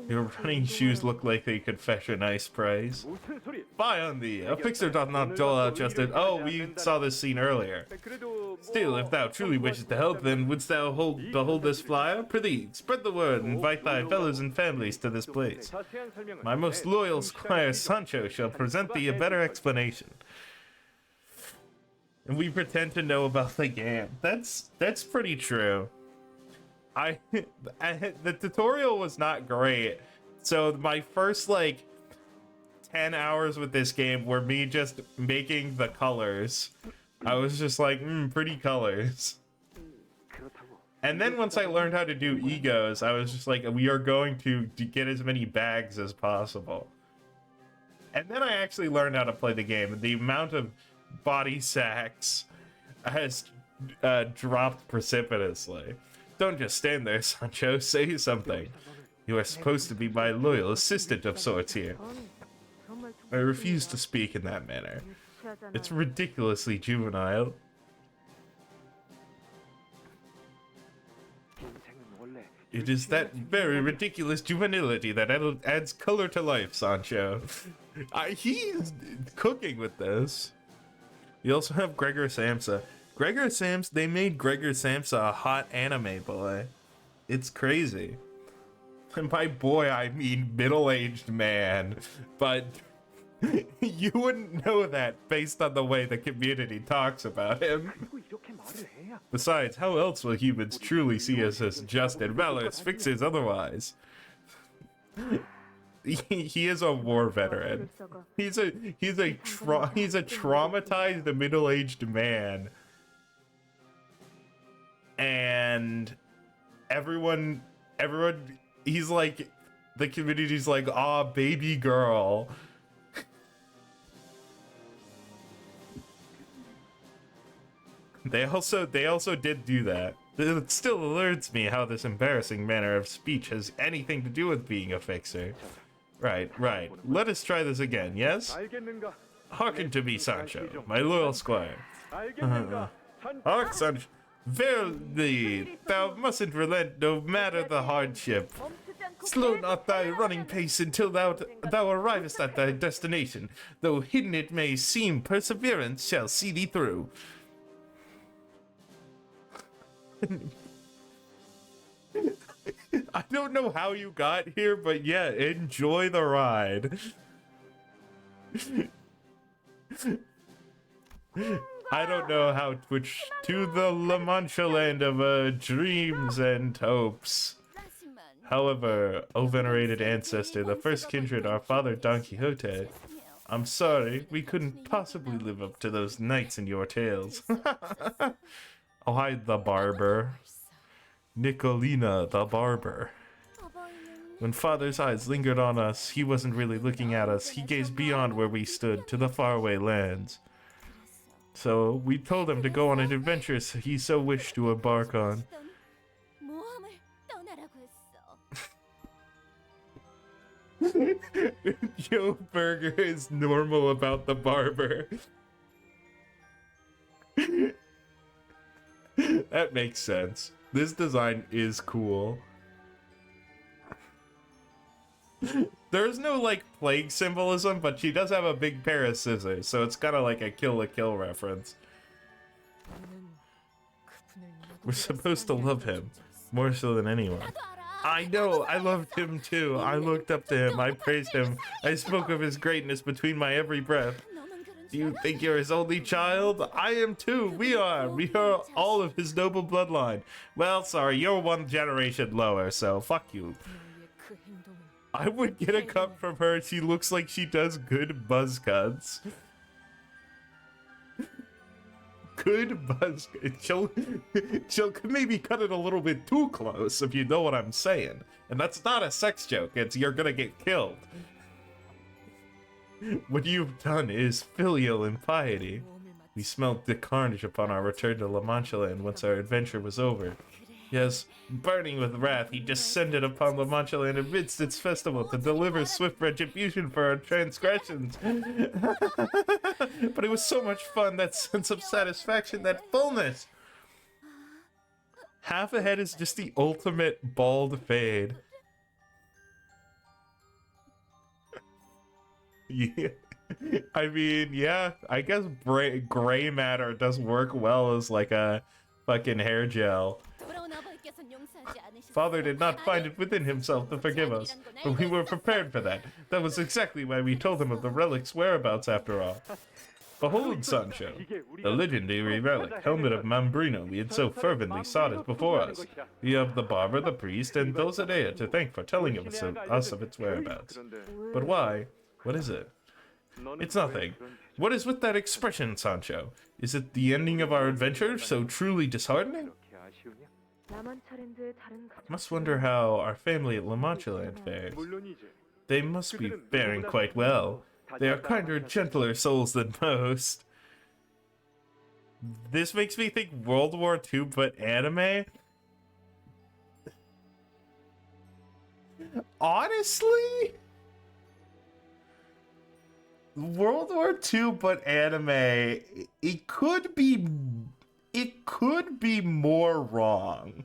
Speaker 1: Your running shoes look like they could fetch a nice price. Fie on thee! A fixer doth not dole out justice. Oh, we saw this scene earlier. Still, if thou truly wishest to help, then wouldst thou behold this flyer? Prithee, spread the word and invite thy fellows and families to this place. My most loyal squire Sancho shall present thee a better explanation. And we pretend to know about the game. That's pretty true. The tutorial was not great. So my first like 10 hours with this game were me just making the colors. I was just like, pretty colors. And then once I learned how to do egos, I was just like, we are going to get as many bags as possible. And then I actually learned how to play the game. And the amount of body sacks has dropped precipitously. Don't just stand there, Sancho. Say something. You are supposed to be my loyal assistant of sorts here. I refuse to speak in that manner. It's ridiculously juvenile. It is that very ridiculous juvenility that adds color to life, Sancho. He's cooking with this. You also have Gregor Samsa. They made Gregor Samsa a hot anime boy. It's crazy. And by boy, I mean middle-aged man. But you wouldn't know that based on the way the community talks about him. Besides, how else will humans truly see us as just and valorous fixers otherwise? He is a war veteran. He's a traumatized middle-aged man. And everyone, he's like, the community's like, baby girl. They also did do that. It still alerts me how this embarrassing manner of speech has anything to do with being a fixer. Right. Let us try this again, yes? Hearken to me, Sancho, my loyal squire. Hark, Sancho. Verily, thou mustn't relent no matter the hardship. Slow not thy running pace until thou arrivest at thy destination. Though hidden it may seem, perseverance shall see thee through. I don't know how you got here, but yeah, enjoy the ride. I don't know how to the La Mancha land of dreams and hopes. However, O venerated ancestor, the first kindred, our father Don Quixote, I'm sorry, we couldn't possibly live up to those knights in your tales. Oh, hi, the barber. Nicolina, the barber. When father's eyes lingered on us, he wasn't really looking at us. He gazed beyond where we stood, to the faraway lands. So, we told him to go on an adventure he so wished to embark on. Joe Burger is normal about the barber. That makes sense. This design is cool. There's no like plague symbolism, but she does have a big pair of scissors, so it's kind of like a Kill la Kill reference. We're supposed to love him more so than anyone. I know, I loved him too. I looked up to him, I praised him, I spoke of his greatness between my every breath. Do you think you're his only child? I am too. We are all of his noble bloodline. Well, sorry, you're one generation lower, so fuck you.
Speaker 3: 그 행동은
Speaker 1: I would get a cut from her. She looks like she does good buzz cuts. Good buzz. She'll maybe cut it a little bit too close, if you know what I'm saying. And that's not a sex joke. It's you're gonna get killed. What you've done is filial impiety. We smelled the carnage upon our return to La Mancha Land once our adventure was over. Yes, burning with wrath, he descended upon La Mancha Land amidst its festival to deliver swift retribution for our transgressions. But it was so much fun, that sense of satisfaction, that fullness. Half a head is just the ultimate bald fade. Yeah. I mean, yeah, I guess gray matter does work well as like a fucking hair gel. Father did not find it within himself to forgive us, but we were prepared for that. That was exactly why we told him of the relic's whereabouts after all. Behold, Sancho, the legendary relic, helmet of Mambrino we had so fervently sought is before us. We have the barber, the priest, and Dulcinea to thank for telling us of its whereabouts. But why? What is it? It's nothing. What is with that expression, Sancho? Is it the ending of our adventure so truly disheartening? Must wonder how our family at La Mancha Land fares. They must be faring quite well. They are kinder, gentler souls than most. This makes me think World War II, but anime? Honestly? World War II, but anime, it could be more wrong.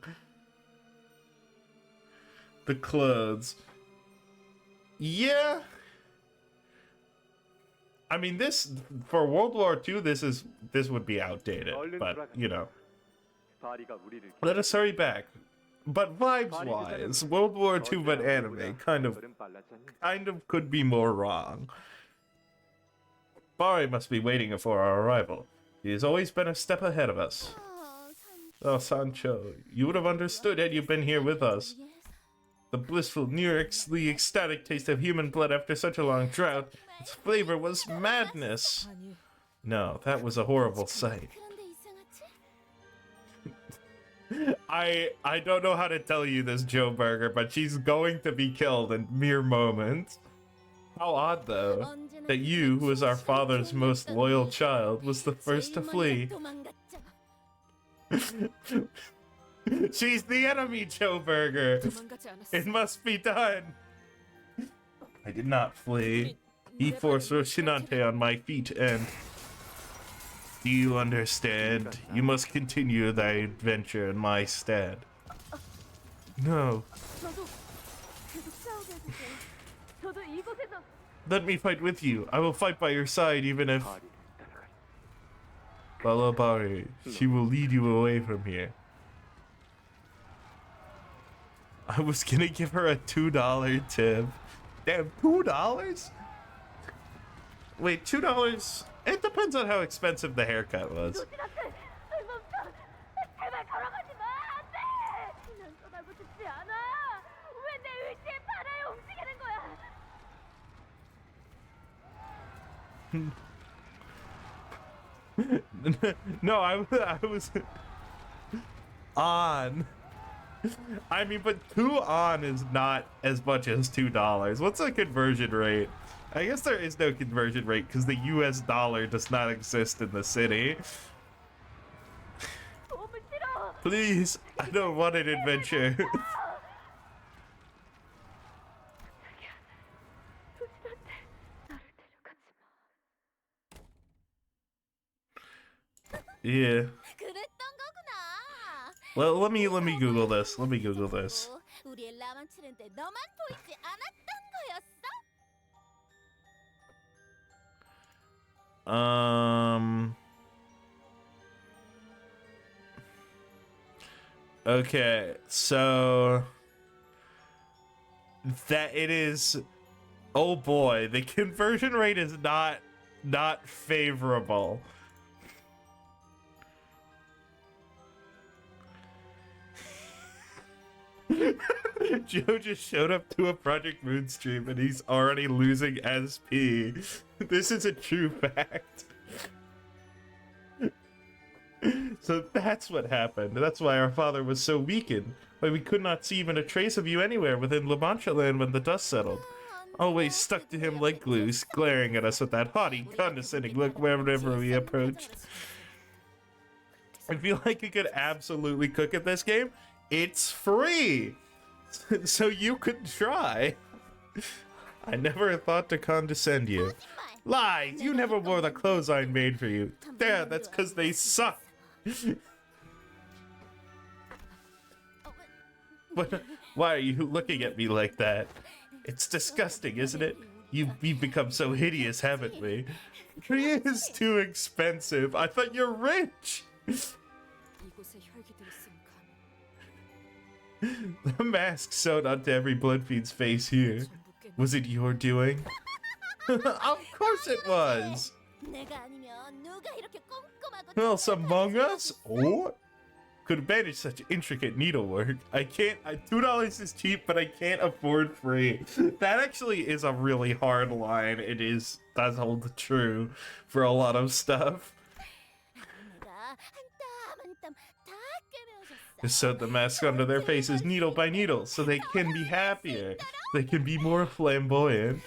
Speaker 1: The clothes. Yeah. I mean, this, for World War II, this would be outdated, but, you know. Let us hurry back. But vibes-wise, World War II, but anime, kind of could be more wrong. Bari must be waiting for our arrival. He has always been a step ahead of us. Oh, Sancho, you would have understood had you been here with us. The blissful, nearly ecstatic taste of human blood after such a long drought, its flavor was madness.
Speaker 3: 아니
Speaker 1: No, that was a horrible sight. I don't know how to tell you this, Joe Burger, but she's going to be killed in mere moments. How odd, though, that you, who is our father's most loyal child, was the first to flee. She's the enemy, Joe Burger.
Speaker 3: 도망가지 않았어.
Speaker 1: It must be done. I did not flee. He forced Rocinante on my feet and... Do you understand? You must continue thy adventure in my stead. No.
Speaker 7: 저도 계속 싸우게 해주세요. 저도 이곳에서
Speaker 1: Let me fight with you. I will fight by your side even if... Balabari, she will lead you away from here. I was gonna give her a $2 tip. Damn, $2? Wait, $2? It depends on how expensive the haircut was.
Speaker 7: 로진한테 쓸모없어. 제발 걸어가지 마. 안 돼. 난 떠나고 싶지 않아. 왜 내 의지에 반하여 움직이는 거야?
Speaker 1: No, I was on. I mean, but 2 on is not as much as $2. What's the conversion rate? I guess there is no conversion rate because the US dollar does not exist in the city.
Speaker 7: 도움을 싫어.
Speaker 1: Please, I don't want an adventure. Yeah.
Speaker 7: 그랬던 거구나.
Speaker 1: Well, let me Google this. Let me Google this.
Speaker 7: 우리의 라만치는 때 너만 보이지 않았던 거였어?
Speaker 1: Okay, so that it is. Oh boy, the conversion rate is not favorable. Joe just showed up to a Project Moon stream and he's already losing SP. This is a true fact. So that's what happened. That's why our father was so weakened. Why we could not see even a trace of you anywhere within La Mancha land when the dust settled. Always stuck to him like glue, glaring at us with that haughty, condescending look whenever we approached. I feel like you could absolutely cook at this game. It's free! So you could try. I never thought to condescend you. Lies! You never wore the clothes I made for you. There, that's because they suck. What? Why are you looking at me like that? It's disgusting, isn't it? We've become so hideous, haven't we? Tree is too expensive. I thought you're rich.
Speaker 3: 이곳에 혈기들이 쓴 감.
Speaker 1: The mask sewed onto every Bloodfiend's face here. Was it your doing? Of course it was.
Speaker 7: 내가 아니면 누가 이렇게 꼼꼼하고
Speaker 1: Who else among us? Or could manage such intricate needlework? I can't. $2 is cheap, but I can't afford free. That actually is a really hard line. It is. Does hold true for a lot of stuff.
Speaker 7: 내가 한 땀 한 땀 다 꿰매어줬어.
Speaker 1: Just sewed the mask onto their faces needle by needle, so they can be happier. They can be more flamboyant.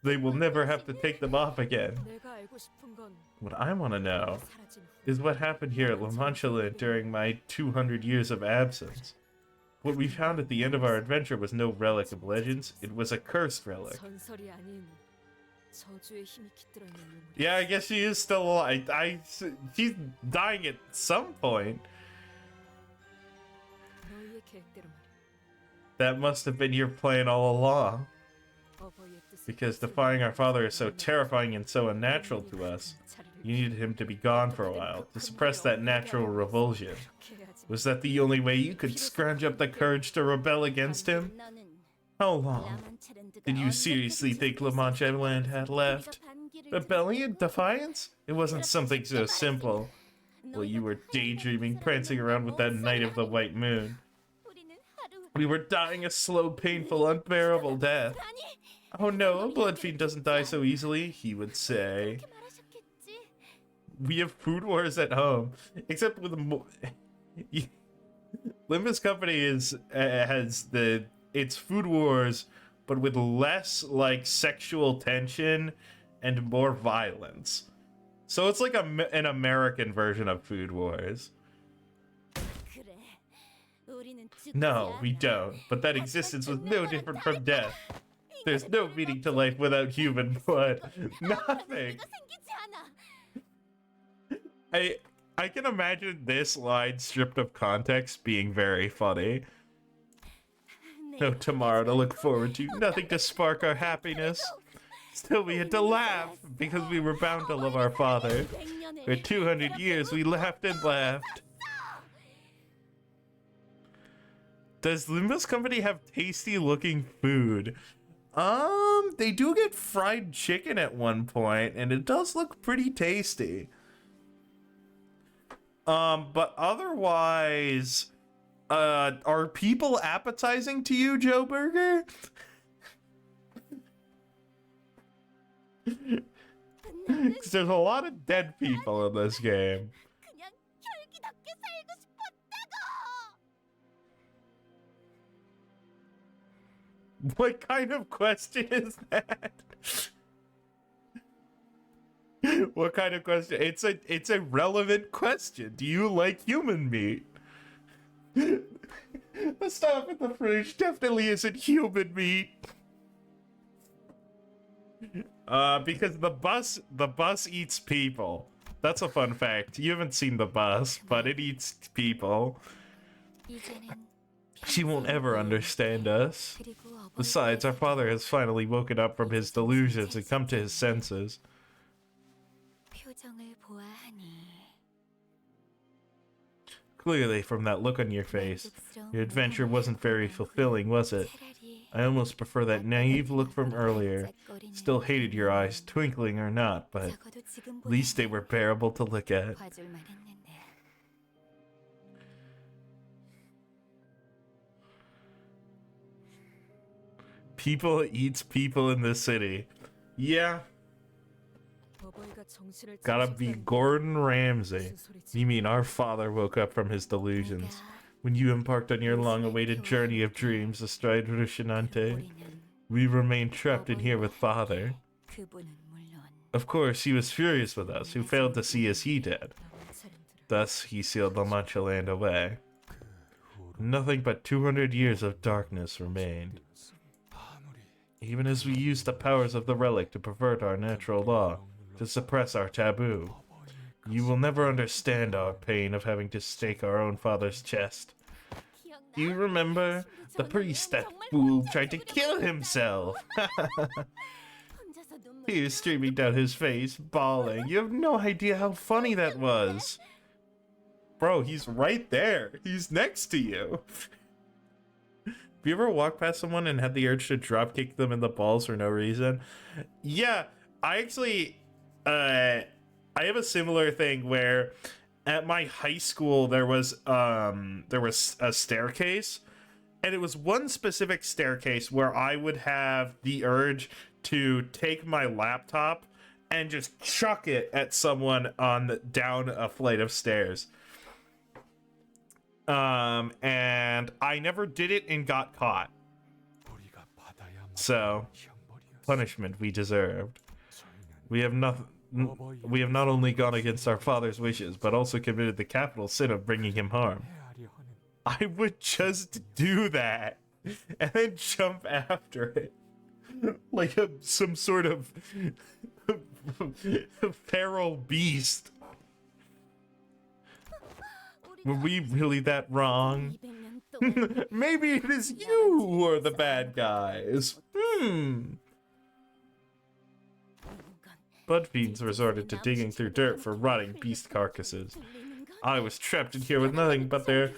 Speaker 1: They will never have to take them off again.
Speaker 3: 내가 알고 싶은 건
Speaker 1: What I want to know
Speaker 3: 사라진 후
Speaker 1: is what happened here at La Mancha Land during my 200 years of absence. What we found at the end of our adventure was no relic of legends, it was a cursed relic.
Speaker 3: 전설이 아닌 저주의 힘이 깃들어 있는 유물.
Speaker 1: Yeah, I guess she is still alive. She's dying at some point.
Speaker 3: 너희의 계획대로 말이야.
Speaker 1: That must have been your plan all along.
Speaker 3: 어버이의 뜻을
Speaker 1: Because defying our father is so terrifying and so unnatural to us. You needed him to be gone for a while, to suppress that natural revulsion. Was that the only way you could scrounge up the courage to rebel against him?
Speaker 7: 너는
Speaker 1: How long did you seriously think La Mancha Land had left? Rebellion? Defiance? It wasn't something so simple. Well, you were daydreaming, prancing around with that night of the white moon. We were dying a slow, painful, unbearable death. Oh no, a blood fiend doesn't die so easily, he would say. We have food wars at home, except with Limbus Company has its food wars, but with less like sexual tension and more violence. So it's like an American version of Food Wars. No, we don't. But that existence was no different from death. There's no meaning to life without human blood. Nothing. I can imagine this line stripped of context being very funny. No tomorrow to look forward to, nothing to spark our happiness. Still, we had to laugh because we were bound to love our father. For 200 years, we laughed and laughed. Does Limbus Company have tasty looking food? They do get fried chicken at one point, and it does look pretty tasty. But otherwise, are people appetizing to you, Joe Burger? Because there's a lot of dead people in this game.
Speaker 7: 그냥 혈기답게 살고 싶었다고.
Speaker 1: What kind of question is that? What kind of question? It's a relevant question. Do you like human meat? The stuff in the fridge definitely isn't human meat. Because the bus eats people. That's a fun fact. You haven't seen the bus, but it eats people. She won't ever understand us. Besides, our father has finally woken up from his delusions and come to his senses. Clearly, from that look on your face, your adventure wasn't very fulfilling, was it? I almost prefer that naive look from earlier. Still hated your eyes, twinkling or not, but at least they were bearable to look at. People eats people in this city. Yeah, gotta be Gordon Ramsay. You mean our father woke up from his delusions when you embarked on your long-awaited journey of dreams astride Rocinante? We remained trapped in here with father. Of course, he was furious with us, who failed to see as he did. Thus, he sealed La Mancha land away. Nothing but 200 years of darkness remained. Even as we used the powers of the relic to pervert our natural law, to suppress our taboo. You will never understand our pain of having to stake our own father's chest. Do you remember? The priest, that fool, tried to kill himself! Tears streaming down his face, bawling. You have no idea how funny that was. Bro, he's right there. He's next to you. Have you ever walked past someone and had the urge to dropkick them in the balls for no reason? Yeah, I actually... I have a similar thing where at my high school there was a staircase, and it was one specific staircase where I would have the urge to take my laptop and just chuck it at someone down a flight of stairs. And I never did it and got caught. So, punishment we deserved. We have not only gone against our father's wishes, but also committed the capital sin of bringing him harm. I would just do that and then jump after it like some sort of feral beast. Were we really that wrong? Maybe it is you who are the bad guys. Blood fiends resorted to digging through dirt for rotting beast carcasses. I was trapped in here with nothing but their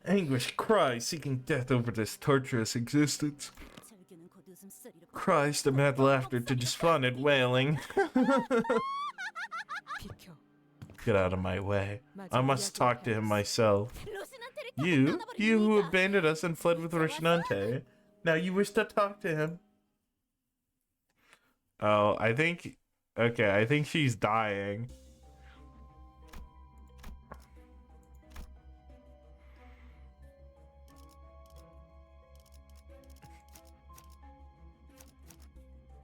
Speaker 1: anguished cries, seeking death over this torturous existence. Cries to mad laughter to despondent wailing. Get out of my way. I must talk to him myself. You who abandoned us and fled with Rocinante. Now you wish to talk to him. Oh, I think she's dying.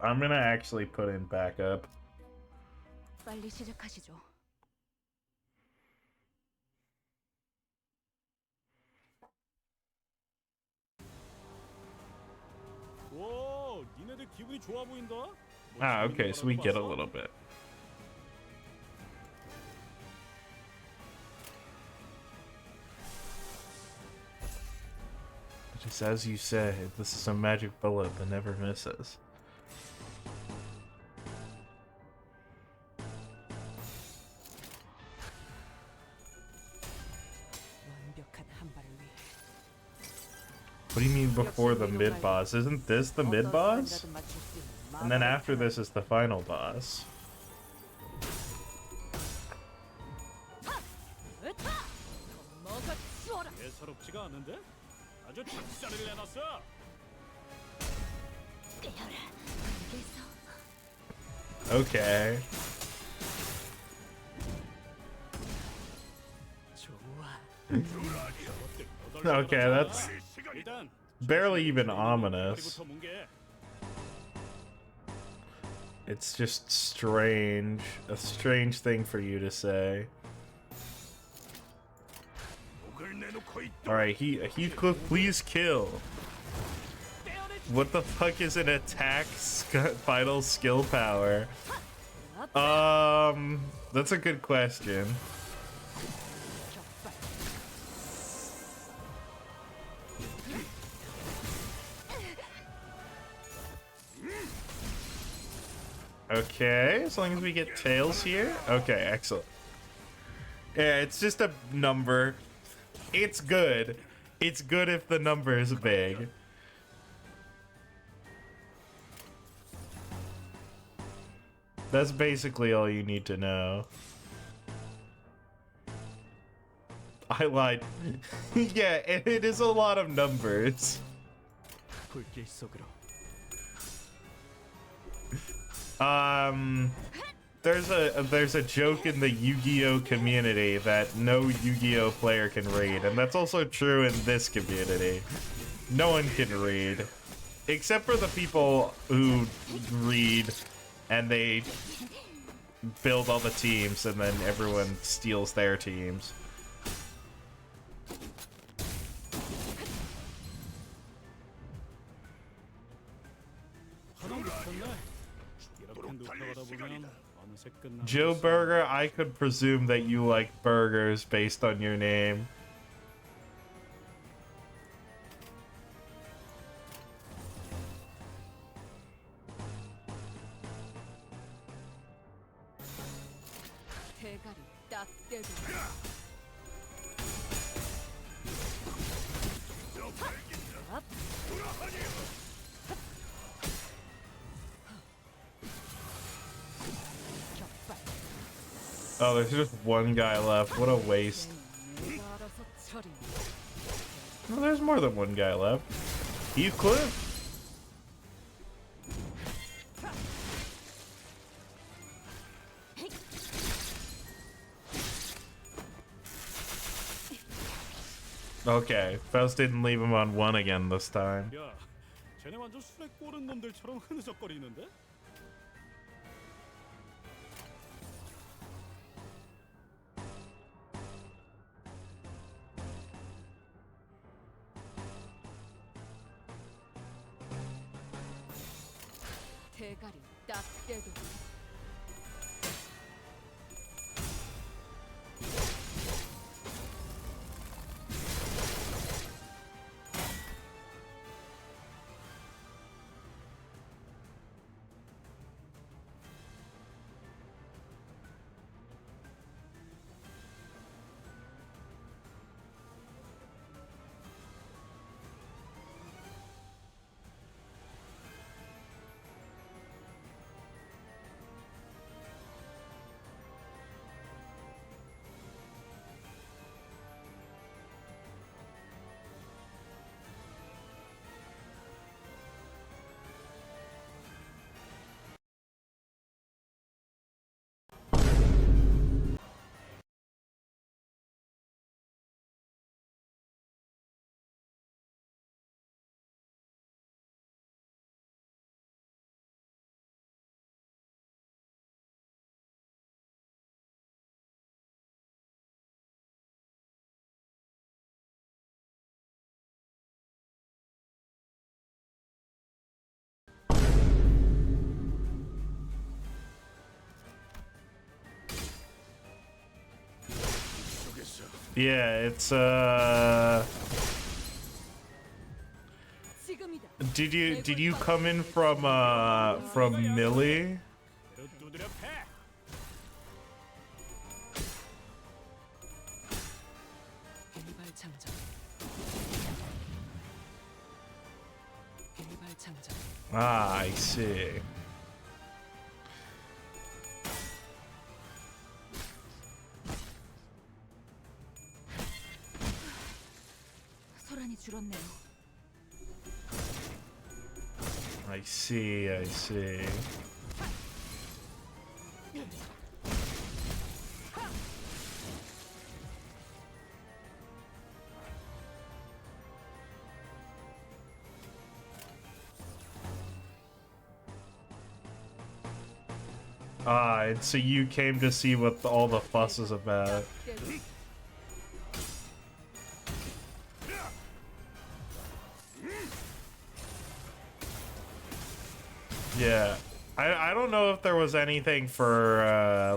Speaker 1: I'm gonna actually put in backup.
Speaker 7: 빨리 시작하시죠.
Speaker 4: 오, 니네들 기분이 좋아 보인다.
Speaker 1: Ah, okay, so we get a little bit. Just as you say, this is a magic bullet that never misses. What do you mean before the mid-boss? Isn't this the mid-boss? And then after this is the final boss.
Speaker 4: 예사롭지가 않은데? 아주 작살을 내놨어.
Speaker 1: Okay. Okay, that's barely even ominous. It's just strange. A strange thing for you to say. Alright, Heathcliff, please kill. What the fuck is an attack vital skill power? That's a good question. Okay, as long as we get tails here. Okay, excellent. Yeah, it's just a number. It's good. It's good if the number is big. That's basically all you need to know. I lied. Yeah, it is a lot of numbers.
Speaker 2: 불길 속으로.
Speaker 1: There's a joke in the Yu-Gi-Oh community that no Yu-Gi-Oh player can read, and that's also true in this community. No one can read, except for the people who read and they build all the teams and then everyone steals their teams.
Speaker 4: 하나 못했네. 이렇게 눕혀가다 보면 어느새 끝나.
Speaker 1: Joe Burger, I could presume that you like burgers based on your name.
Speaker 3: 대가리 딱 떼도
Speaker 1: Oh, there's just one guy left. What a waste.
Speaker 3: 내가 알아서 처리.
Speaker 1: Well, there's more than one guy left. Heathcliff? Okay, Faust didn't leave him on one again this time.
Speaker 4: 야, 쟤네 완전 술에 꼬른 놈들처럼 흐느적거리는데?
Speaker 3: 대가리 딱 떼도
Speaker 1: Yeah, it's
Speaker 3: 지금이다.
Speaker 1: Did you come in from Millie?
Speaker 4: 배로 두드려 패!
Speaker 5: 개발 장전. 개발 장전.
Speaker 1: Ah, I see.
Speaker 3: 소란이 줄었네요.
Speaker 1: I see, I see. Ah, and so you came to see what all the fuss is about.
Speaker 3: 떼도
Speaker 1: Yeah. I don't know if there was anything for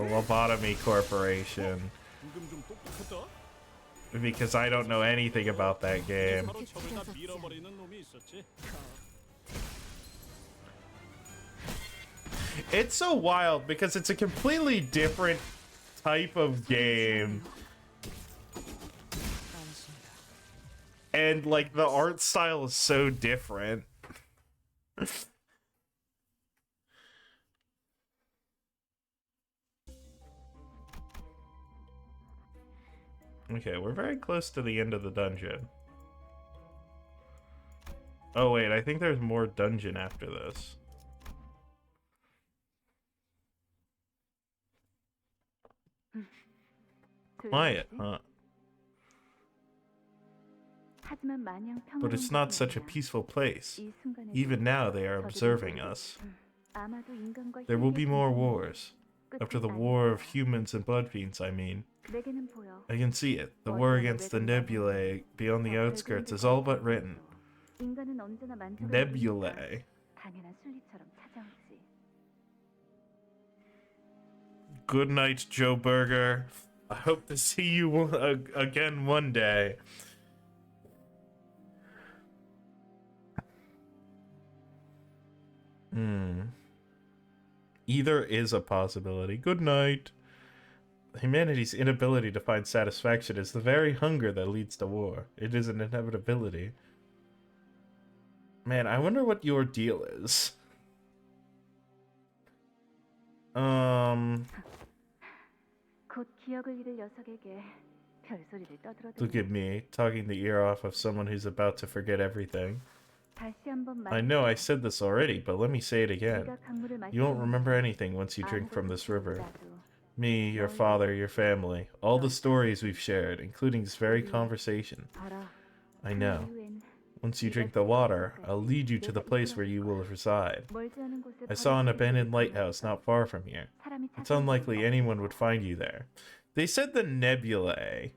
Speaker 1: Lobotomy Corporation
Speaker 4: 방금 좀 똑똑했다.
Speaker 1: because I don't know anything about that game.
Speaker 4: 바로 적을 다 밀어버리는 놈이 있었지.
Speaker 1: It's so wild because it's a completely different type of game. And like the art style is so different. Okay, we're very close to the end of the dungeon. Oh wait, I think there's more dungeon after this. Quiet, huh? But it's not such a peaceful place. Even now they are observing us. There will be more wars. After the war of humans and blood fiends, I mean. I can see it. The war against the nebulae beyond the outskirts is all but written. Nebulae. Good night, Joe Berger. I hope to see you again one day. Either is a possibility. Good night. Humanity's inability to find satisfaction is the very hunger that leads to war. It is an inevitability. Man, I wonder what your deal is. Look at me, talking the ear off of someone who's about to forget everything. I know I said this already, but let me say it again. You won't remember anything once you drink from this river. Me, your father, your family, all the stories we've shared, including this very conversation. I know. Once you drink the water, I'll lead you to the place where you will reside. I saw an abandoned lighthouse not far from here. It's unlikely anyone would find you there. They said the nebulae,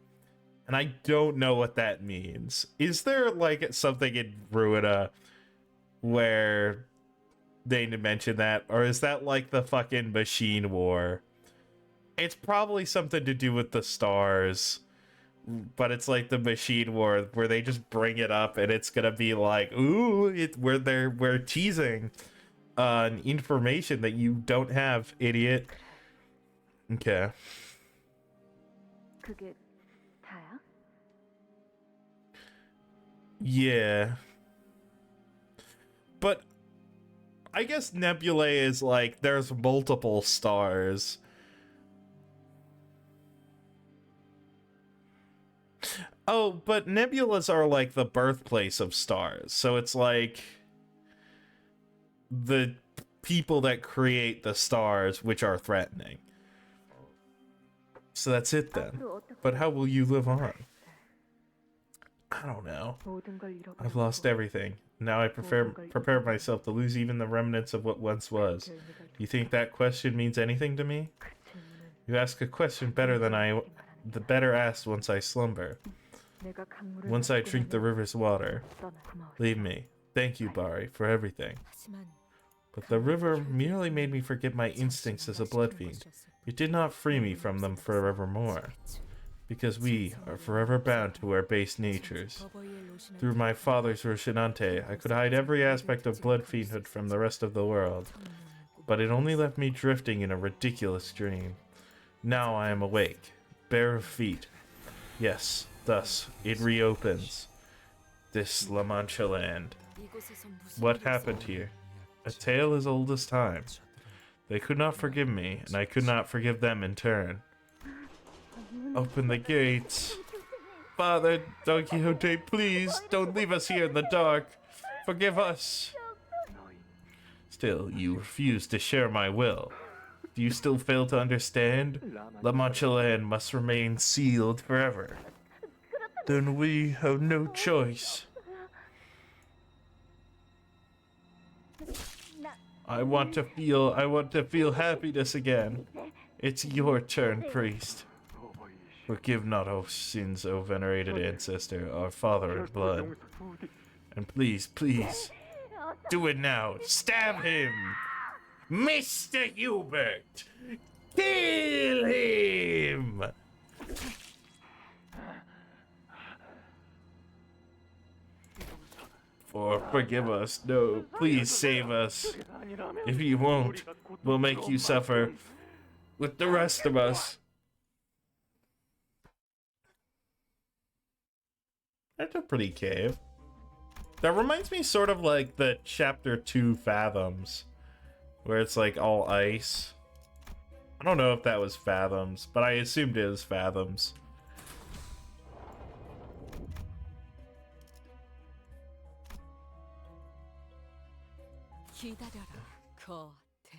Speaker 1: and I don't know what that means. Is there, like, something in Ruina where they mention that? Or is that, like, the fucking machine war? It's probably something to do with the stars. But it's like the machine war where they just bring it up and it's gonna be like, ooh, we're teasing information that you don't have, idiot. Okay. Yeah. But I guess nebulae is like there's multiple stars. Oh, but nebulas are like the birthplace of stars. So it's like the people that create the stars which are threatening. So that's it then. But how will you live on? I don't know. I've lost everything. Now I prepare myself to lose even the remnants of what once was. Do you think that question means anything to me? You ask a question better than the better asked once I slumber. Once I drink the river's water. Leave me. Thank you, Bari, for everything. But the river merely made me forget my instincts as a blood fiend. It did not free me from them forevermore. Because we are forever bound to our base natures. Through my father's Rocinante, I could hide every aspect of blood fiendhood from the rest of the world. But it only left me drifting in a ridiculous dream. Now I am awake, bare of feet. Yes, thus it reopens. This La Mancha land. What happened here? A tale as old as time. They could not forgive me, and I could not forgive them in turn. Open the gates. Father Don Quixote, please, don't leave us here in the dark. Forgive us. Still, you refuse to share my will. Do you still fail to understand? La Mancha land must remain sealed forever. Then we have no choice. I want to feel happiness again. It's your turn, priest. Forgive not our sins, O venerated ancestor, our father in blood. And please, please, do it now. Stab him!
Speaker 6: Mr. Hubert! Kill him! Forgive us. No, please save us. If you won't, we'll make you suffer with the rest of us. That's a pretty cave. That reminds me sort of like the chapter 2 Fathoms, where it's like all ice. I don't know if that was Fathoms, but I assumed it was Fathoms.
Speaker 3: 기다려라, 거태.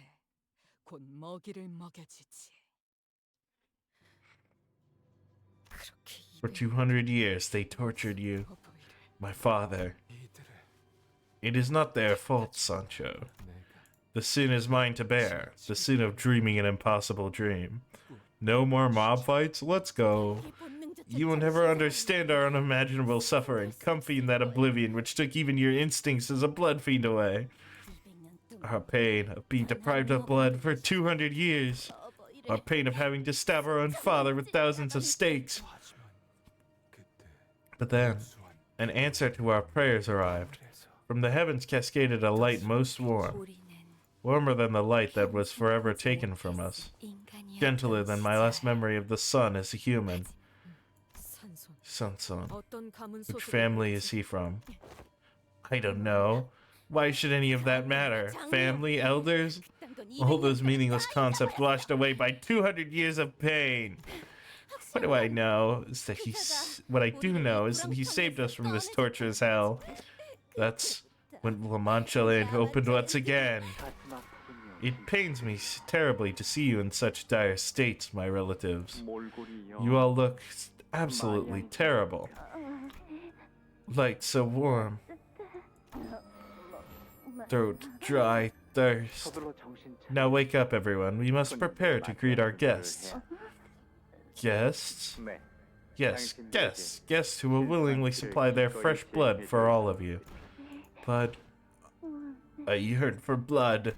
Speaker 3: 곧 먹이를 먹여주지. 그렇게
Speaker 6: For 200 years they tortured you, my father. It is not their fault, Sancho. The sin is mine to bear, the sin of dreaming an impossible dream. No more mob fights? Let's go. You will never understand our unimaginable suffering, comfy in that oblivion which took even your instincts as a blood fiend away. Our pain of being deprived of blood for 200 years. Our pain of having to stab our own father with thousands of stakes. But then, an answer to our prayers arrived. From the heavens cascaded a light most warm, warmer than the light that was forever taken from us, gentler than my last memory of the sun as a human. Sanson. Which family is he from? I don't know. Why should any of that matter? Family, elders? All those meaningless concepts washed away by 200 years of pain. What do I know? What I do know is that he saved us from this torturous hell. That's when La Mancha Land opened once again. It pains me terribly to see you in such dire states, my relatives. You all look absolutely terrible. Light so warm. Throat dry, thirst. Now wake up, everyone. We must prepare to greet our guests. Guests? Yes, guests. Guests who will willingly supply their fresh blood for all of you. Blood? I yearn for blood.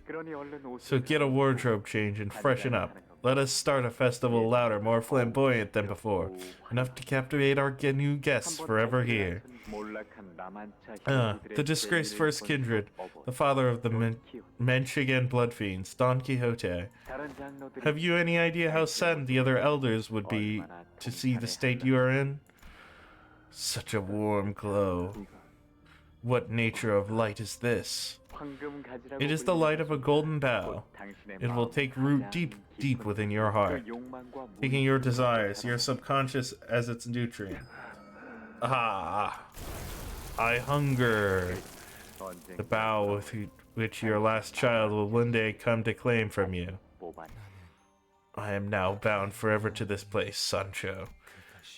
Speaker 6: So get a wardrobe change and freshen up. Let us start a festival louder, more flamboyant than before. Enough to captivate our new guests forever here. The disgraced first kindred, the father of the Manchegan blood fiends, Don Quixote. Have you any idea how saddened the other elders would be to see the state you are in? Such a warm glow. What nature of light is this? It is the light of a golden bough. It will take root deep, deep within your heart, taking your desires, your subconscious as its nutrient. Ah, I hunger. The bough with which your last child will one day come to claim from you. I am now bound forever to this place, Sancho.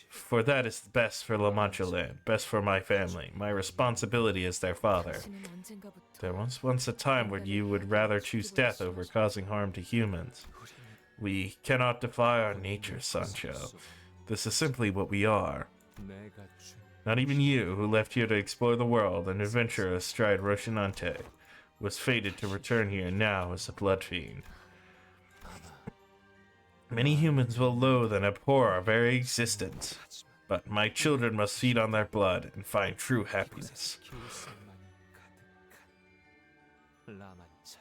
Speaker 6: For that is best for La Mancha Land, best for my family, my responsibility as their father. There was once a time when you would rather choose death over causing harm to humans. We cannot defy our nature, Sancho. This is simply what we are. Not even you, who left here to explore the world and adventure astride Rocinante, was fated to return here now as a blood fiend. Many humans will loathe and abhor our very existence, but my children must feed on their blood and find true happiness.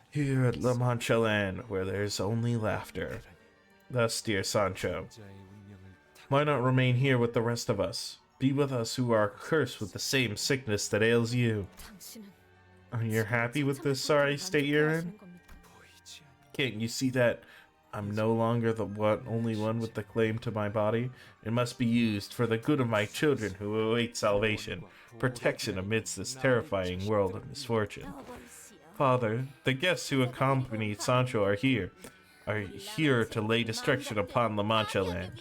Speaker 6: Here at La Mancha Land, where there's only laughter. Thus, dear Sancho, why not remain here with the rest of us? Be with us who are cursed with the same sickness that ails you. Are you happy with this sorry state you're in? Can't you see that I'm no longer the only one with the claim to my body? It must be used for the good of my children who await salvation, protection amidst this terrifying world of misfortune. Father, the guests who accompanied Sancho are here to lay destruction upon La Mancha Land.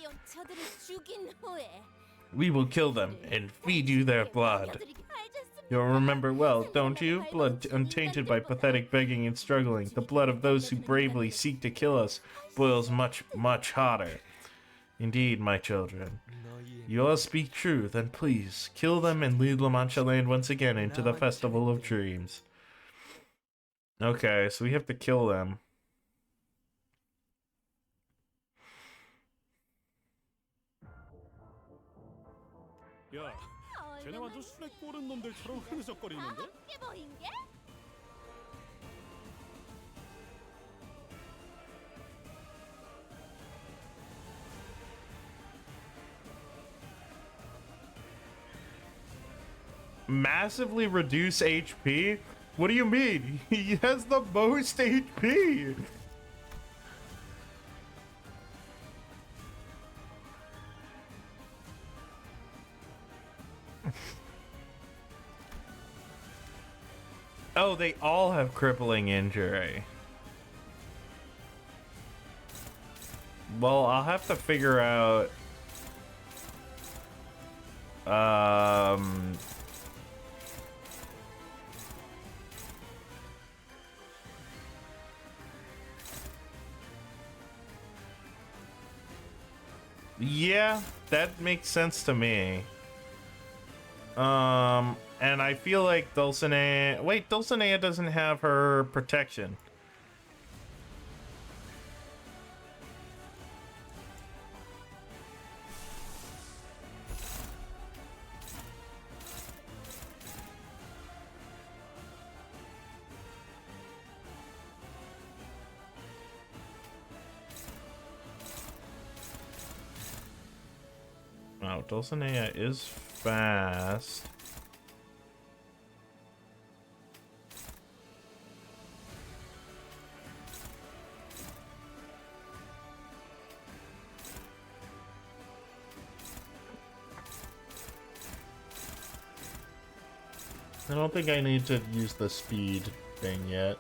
Speaker 6: We will kill them and feed you their blood. You'll remember well, don't you? Blood untainted by pathetic begging and struggling. The blood of those who bravely seek to kill us boils much, much hotter. Indeed, my children. You all speak true, then please, kill them and lead La Mancha Land once again into the Festival of Dreams. Okay, so we have to kill them.
Speaker 4: 쟤네 완전 술에 꼬른 놈들처럼 흐느적거리는데?
Speaker 7: 함께 보인 게?
Speaker 1: Massively reduce HP? What do you mean? He has the most HP. Oh, they all have crippling injury. Well, I'll have to figure out yeah, that makes sense to me. And I feel like Dulcinea... Wait, Dulcinea doesn't have her protection. Oh, Dulcinea is fast. I don't think I need to use the speed thing yet.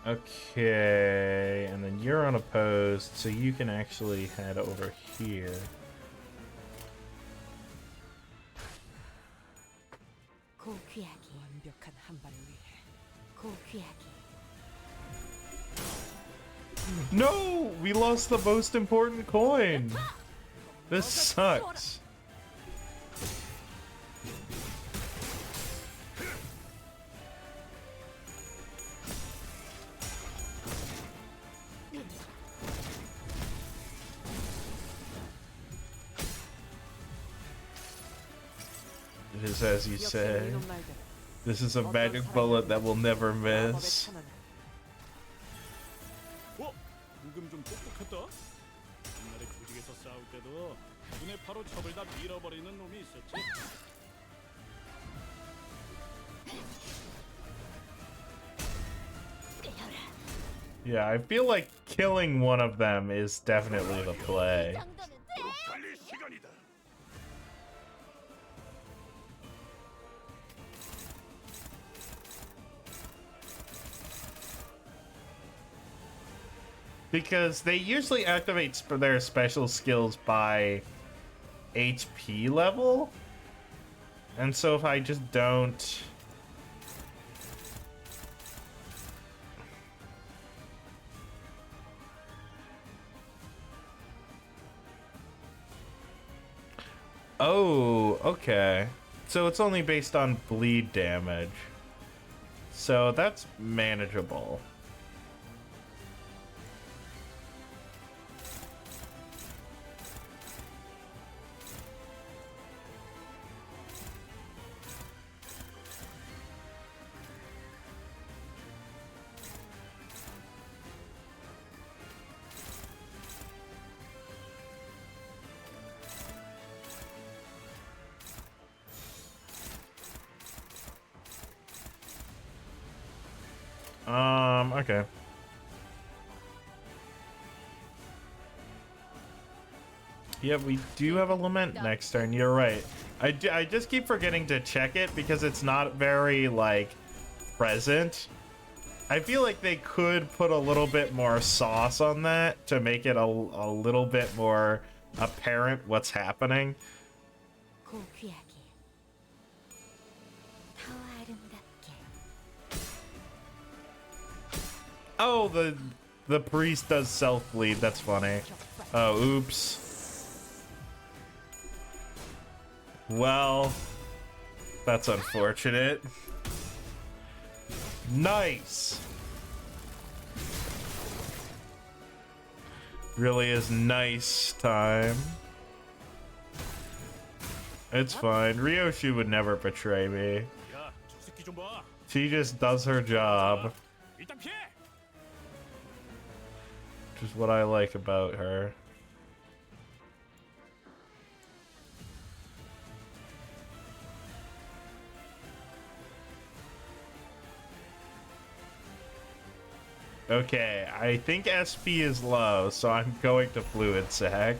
Speaker 1: Okay, and then you're unopposed, so you can actually head over here.
Speaker 5: 고귀하기 완벽한 한 발을 위해 고귀하기.
Speaker 1: No! We lost the most important coin! This sucks. It is as you say.
Speaker 5: 이런 말들.
Speaker 1: This is a magic bullet that will never miss.
Speaker 4: 어? 방금 좀 똑똑했다? 옛날에 조직에서 싸울 때도 눈에 바로 첩을 다 밀어버리는 놈이 있었지.
Speaker 1: Yeah, I feel like killing one of them is definitely the play.
Speaker 7: 이 정도면 돼?
Speaker 4: 달릴 시간이다.
Speaker 1: Because they usually activate their special skills by HP level. And so if I just don't... Oh, okay. So it's only based on bleed damage. So that's manageable. Okay. Yeah, we do have a lament next turn. You're right. I just keep forgetting to check it because it's not very, like, present. I feel like they could put a little bit more sauce on that to make it a little bit more apparent what's happening.
Speaker 3: 고귀하기. 더 아름답게.
Speaker 1: Oh, the priest does self-bleed. That's funny. Oh, oops. Well, That's unfortunate. Nice. Really is nice time. It's fine. Ryoshi would never betray me.
Speaker 4: 야, 저 새끼 좀 봐.
Speaker 1: She just does her job,
Speaker 4: 일단 피해.
Speaker 1: which is what I like about her. Okay, I think SP is low, so I'm going to Fluid Sac.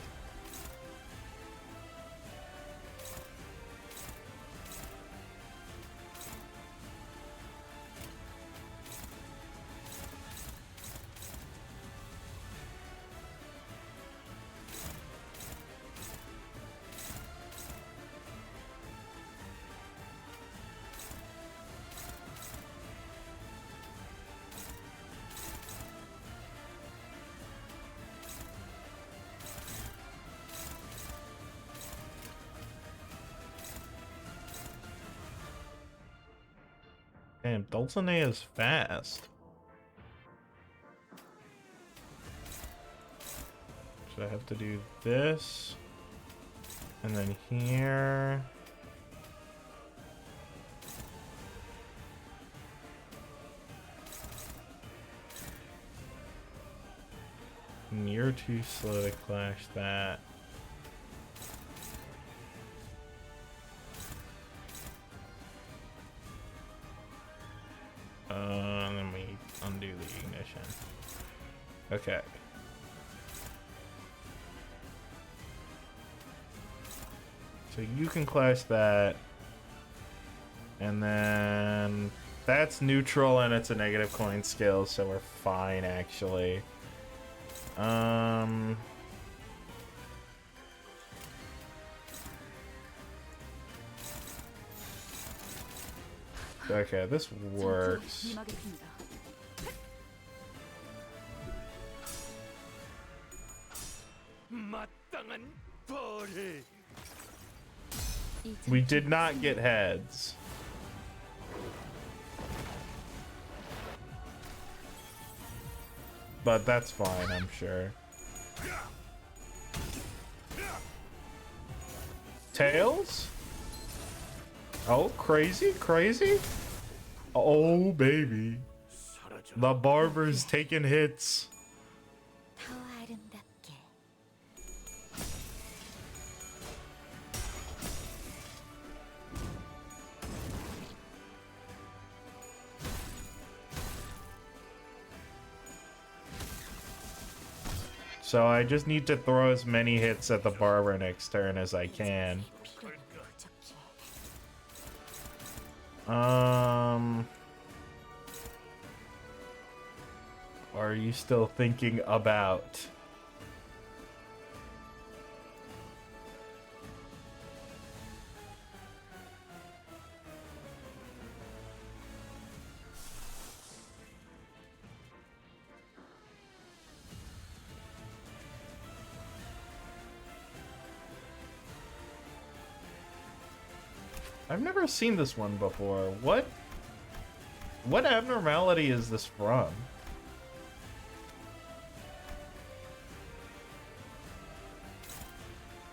Speaker 1: Damn, Dulcinea is fast. So I have to do this. And then here. And you're too slow to clash that. Let me undo the ignition. Okay. So you can clash that. And then that's neutral and it's a negative coin skill, so we're fine actually. Okay, this works.
Speaker 4: 마땅한 벌을.
Speaker 1: We did not get heads. But that's fine, I'm sure. Tails? Oh, crazy, crazy? Oh, baby. The barber's taking hits.
Speaker 7: 더 아름답게.
Speaker 1: So I just need to throw as many hits at the barber next turn as I can.
Speaker 7: 피로는 부족해.
Speaker 1: Are you still thinking about? I've never seen this one before. What abnormality is this from?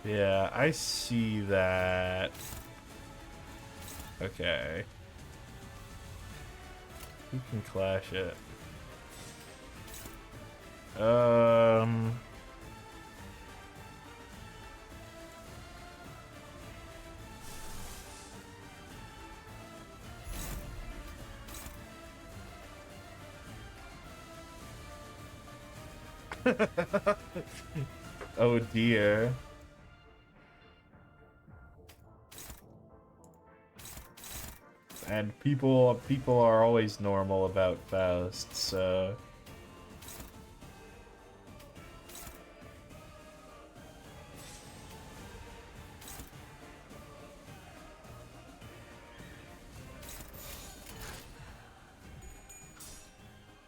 Speaker 1: Yeah, I see that. Okay. Who can clash it? Oh dear. And people are always normal about Faust, so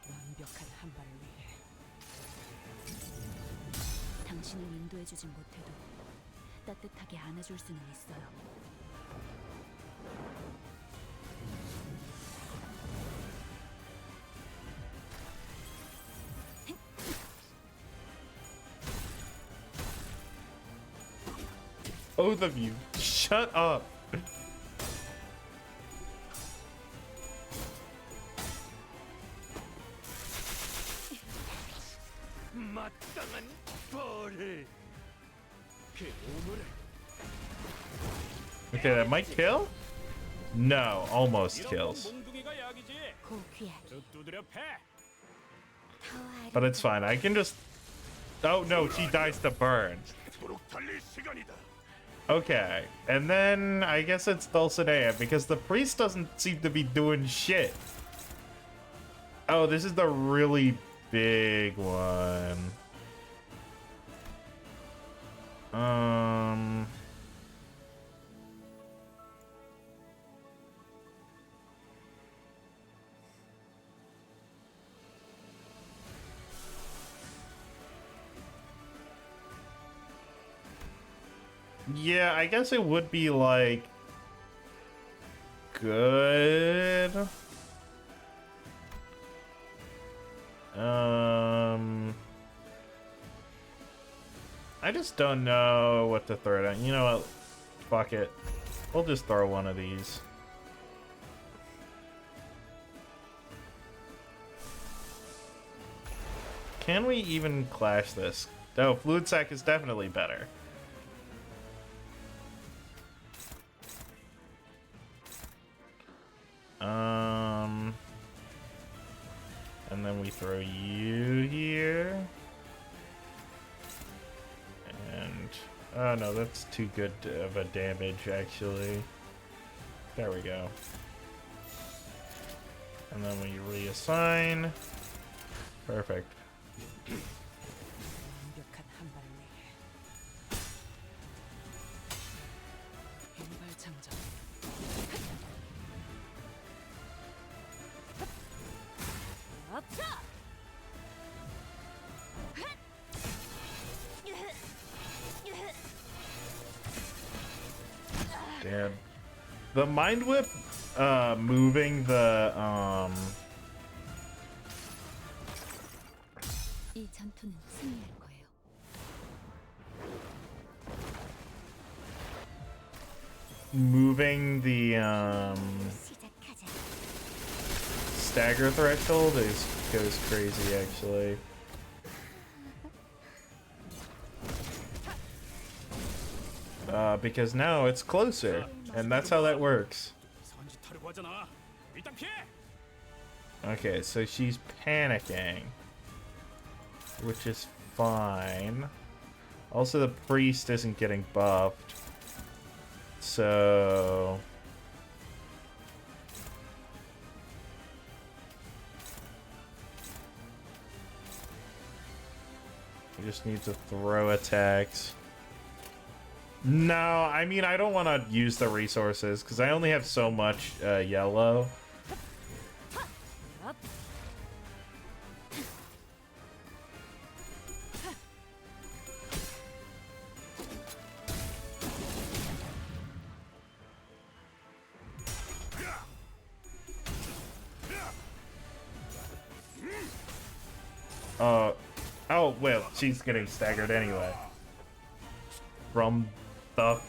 Speaker 5: 완벽한 한 발을 위해
Speaker 7: 당신을 인도해주진 못해도 따뜻하게 안아줄 수는 있어요.
Speaker 1: Both of you, shut up.
Speaker 2: 마땅한 벌을. 그 오물을
Speaker 1: Okay, that might kill? No, almost
Speaker 4: 이런
Speaker 1: kills.
Speaker 4: 몽둥이가 약이지.
Speaker 7: 고귀하게
Speaker 4: 두드려 패.
Speaker 7: 더
Speaker 1: But it's fine. I can just. Oh no, she dies to burn.
Speaker 4: 도록 달릴 시간이다.
Speaker 1: Okay, and then I guess it's Dulcinea because the priest doesn't seem to be doing shit. Oh, this is the really big one. Yeah, I guess it would be like good. I just don't know what to throw down. You know what? Fuck it. We'll just throw one of these. Can we even clash this? Oh, Fluid Sac is definitely better. And then we throw you here. And, oh no, that's too good of a damage, actually. There we go. And then we reassign. Perfect.
Speaker 5: 완벽한 한 발을 위해 왼발 장전.
Speaker 7: 없어.
Speaker 1: Damn. The Mind Whip, moving the,
Speaker 7: 이 전투는 승리할 거예요.
Speaker 1: moving the,
Speaker 7: 시작하자.
Speaker 1: stagger threshold goes crazy, actually. Because now it's closer, and that's how that works.
Speaker 4: 선지 타려고 하잖아. 일단 피해.
Speaker 1: Okay, so she's panicking, which is fine. Also, the priest isn't getting buffed, so we just need to throw attacks. No, I mean, I don't want to use the resources because I only have so much yellow. Oh, well, she's getting staggered anyway. From the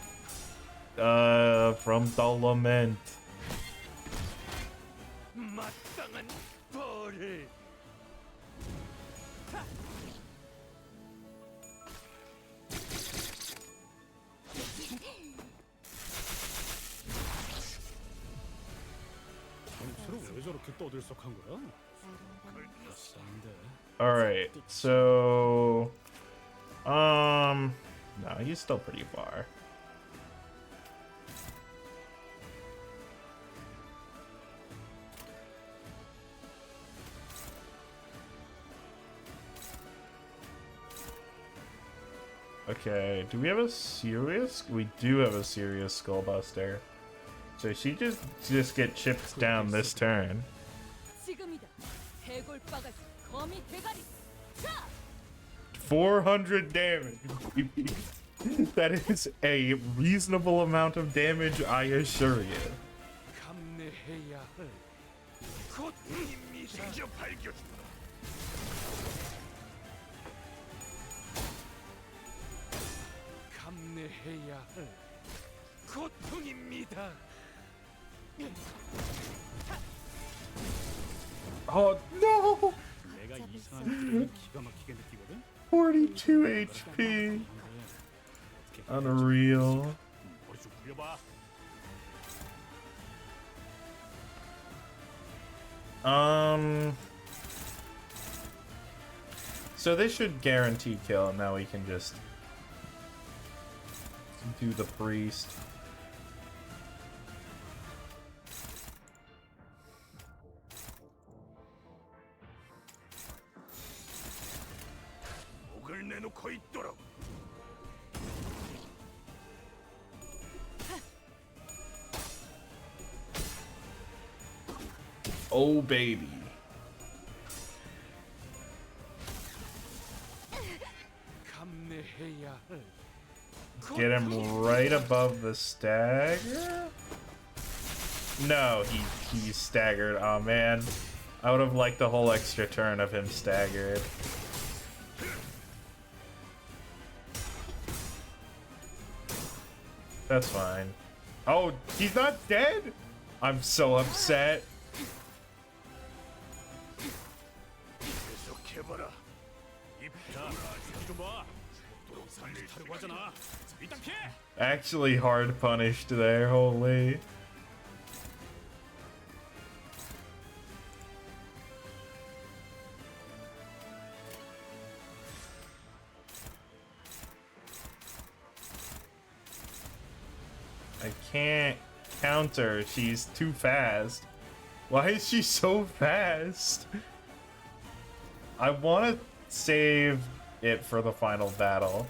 Speaker 1: lament.
Speaker 2: 마땅한 벌을.
Speaker 4: 서로 왜 저렇게 떠들썩한 거야? 비싼데.
Speaker 1: Alright, so no, he's still pretty far. Okay, do we have a serious? We do have a serious Skullbuster. So she just get chipped down this turn.
Speaker 3: 지금이다. 해골바가지 거미 대가리. 자!
Speaker 1: 400 damage. That is a reasonable amount of damage, I assure you.
Speaker 2: 감내해야 할. 곧 미생저 발견.
Speaker 4: 감내해야 할 고통입니다.
Speaker 1: Oh no!
Speaker 4: 내가 이상한 기분을 기가 막히게 느끼거든.
Speaker 1: 42 HP. Unreal.
Speaker 4: 머리 좀 굴려봐.
Speaker 1: So this should guarantee kill, and now we can just do the priest.
Speaker 4: 목을 내놓고 있도록.
Speaker 1: Oh baby.
Speaker 4: 감내해야 할
Speaker 1: Get him right above the stagger. No, he's staggered. Oh man, I would have liked the whole extra turn of him staggered. That's fine. Oh, he's not dead? I'm so upset.
Speaker 4: 계속해봐라. 야, 좀 봐. 살리 타려고 하잖아. 일단 피해.
Speaker 1: Actually hard punished there, holy. I can't counter, she's too fast. Why is she so fast? I want to save it for the final battle.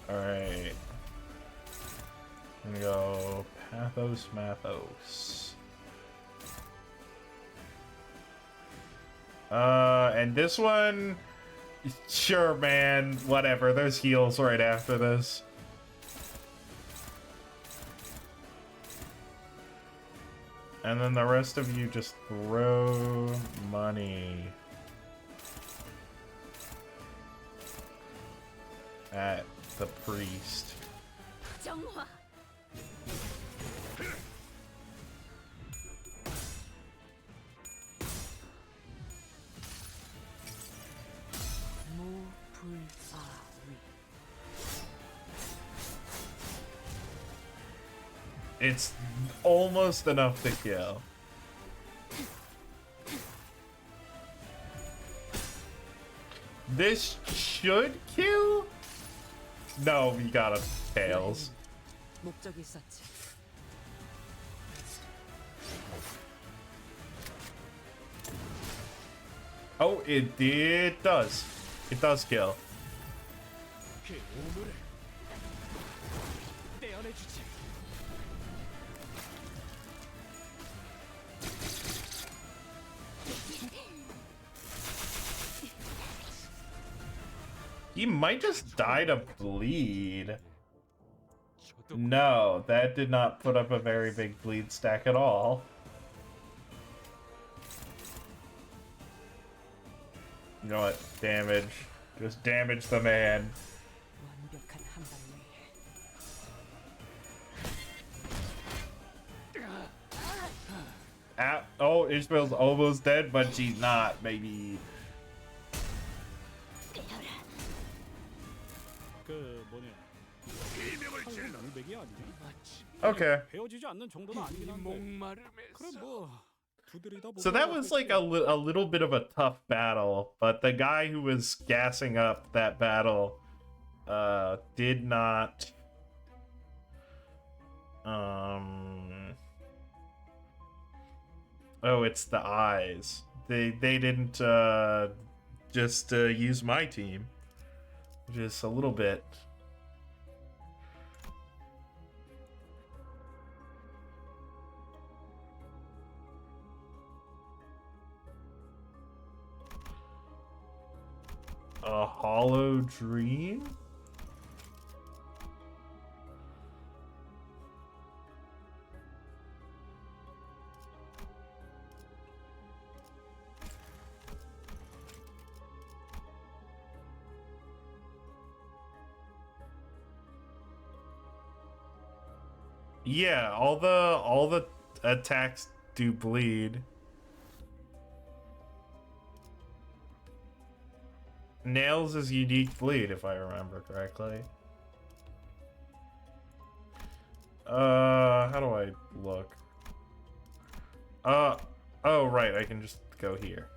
Speaker 1: Alright. I'm gonna go Pathos Mathos. And this one, sure, man, whatever. There's heals right after this. And then the rest of you just throw money at the priest.
Speaker 7: 정화.
Speaker 5: 무불사위.
Speaker 1: It's almost enough to kill. This should kill? No, we got a tails.
Speaker 5: 목적이 있었지.
Speaker 1: Oh, it does. It does kill.
Speaker 4: 그 오물을 떼어내주지.
Speaker 1: He might just die to bleed.
Speaker 4: 저도
Speaker 1: No, that did not put up a very big bleed stack at all. You know what? Damage. Just damage the man.
Speaker 5: 완벽한 한발 위해.
Speaker 1: Oh, Ishmael's almost dead, but she's not, baby.
Speaker 4: 그 뭐냐. 한국 낭백이 아니냐?
Speaker 1: Okay.
Speaker 4: 헤어지지 않는 정도는 아니긴 한데. 그래 뭐 두드리다 보면
Speaker 1: So that was like a little bit of a tough battle, but the guy who was gassing up that battle did not oh, it's the eyes. They didn't just use my team, which is a little bit. A hollow dream? Yeah, all the attacks do bleed. Nails is unique bleed, if I remember correctly. How do I look? Oh, right, I can just go here.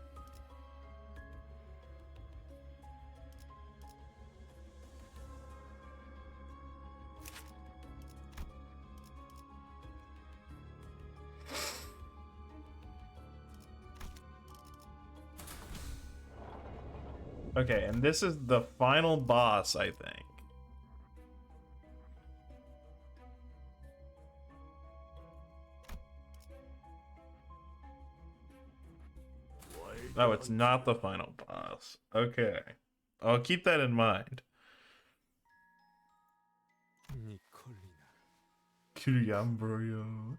Speaker 1: Okay, and this is the final boss, I think. No, it's not the final boss. Okay. I'll keep that in mind. Kyriambroyo,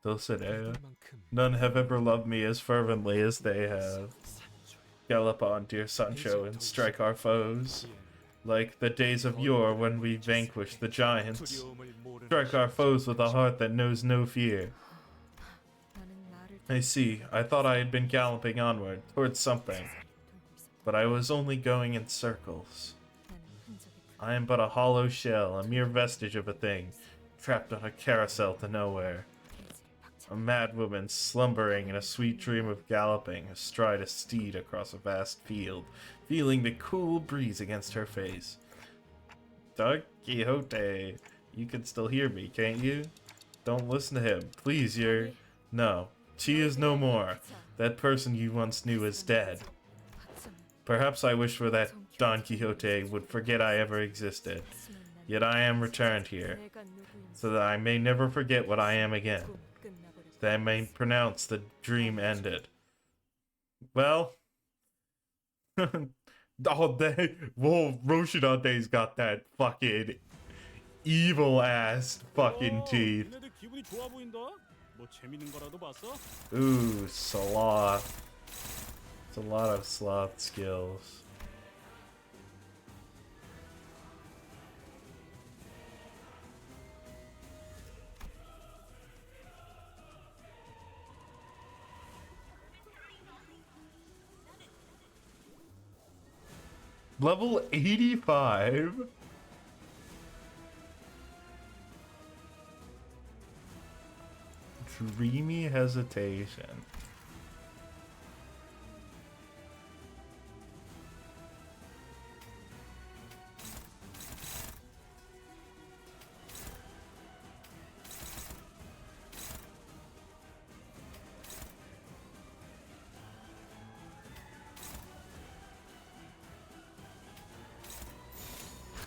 Speaker 1: Dulcinea. None have ever loved me as fervently as they have. Gallop on, dear Sancho, and strike our foes. Like the days of yore when we vanquished the giants. Strike our foes with a heart that knows no fear. I see. I thought I had been galloping onward, towards something. But I was only going in circles. I am but a hollow shell, a mere vestige of a thing, trapped on a carousel to nowhere. A mad woman slumbering in a sweet dream of galloping astride a steed across a vast field, feeling the cool breeze against her face. Don Quixote, you can still hear me, can't you? Don't listen to him. Please, you're... No. She is no more. That person you once knew is dead. Perhaps I wish for that Don Quixote would forget I ever existed. Yet I am returned here, so that I may never forget what I am again. That I may pronounce the dream ended. Well... Whoa, Roshinante's got that fucking evil-ass fucking teeth.
Speaker 4: 얘네들 기분이 좋아 보인다. 뭐 재밌는 거라도 봤어?
Speaker 1: Ooh, sloth. It's a lot of sloth skills. Level 85? Dreamy hesitation.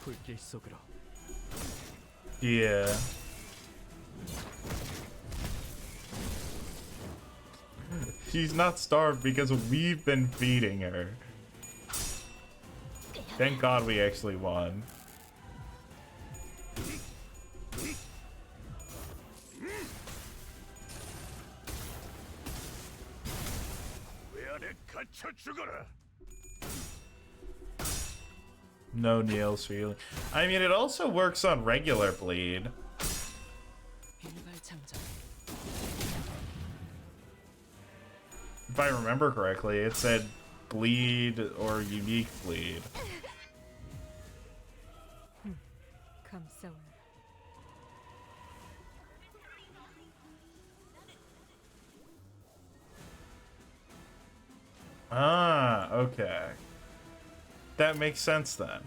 Speaker 2: 불길 속으로.
Speaker 1: Yeah. She's not starved because we've been feeding her. Thank God we actually won.
Speaker 4: 왜 안에 갇혀 죽어라.
Speaker 1: No Neil's feeling. I mean, it also works on regular bleed. If I remember correctly, it said bleed or unique bleed.
Speaker 3: 감싸올라.
Speaker 1: Ah, okay. That makes sense then.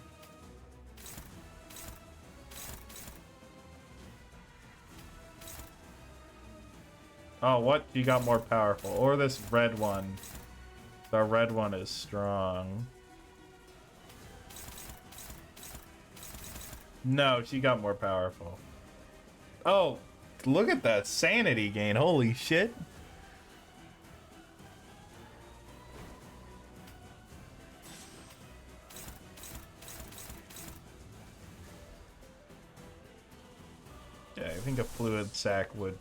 Speaker 1: Oh, what? You got more powerful. Or this red one. The red one is strong. No, she got more powerful. Oh, look at that sanity gain. Holy shit. Yeah, I think a fluid sac would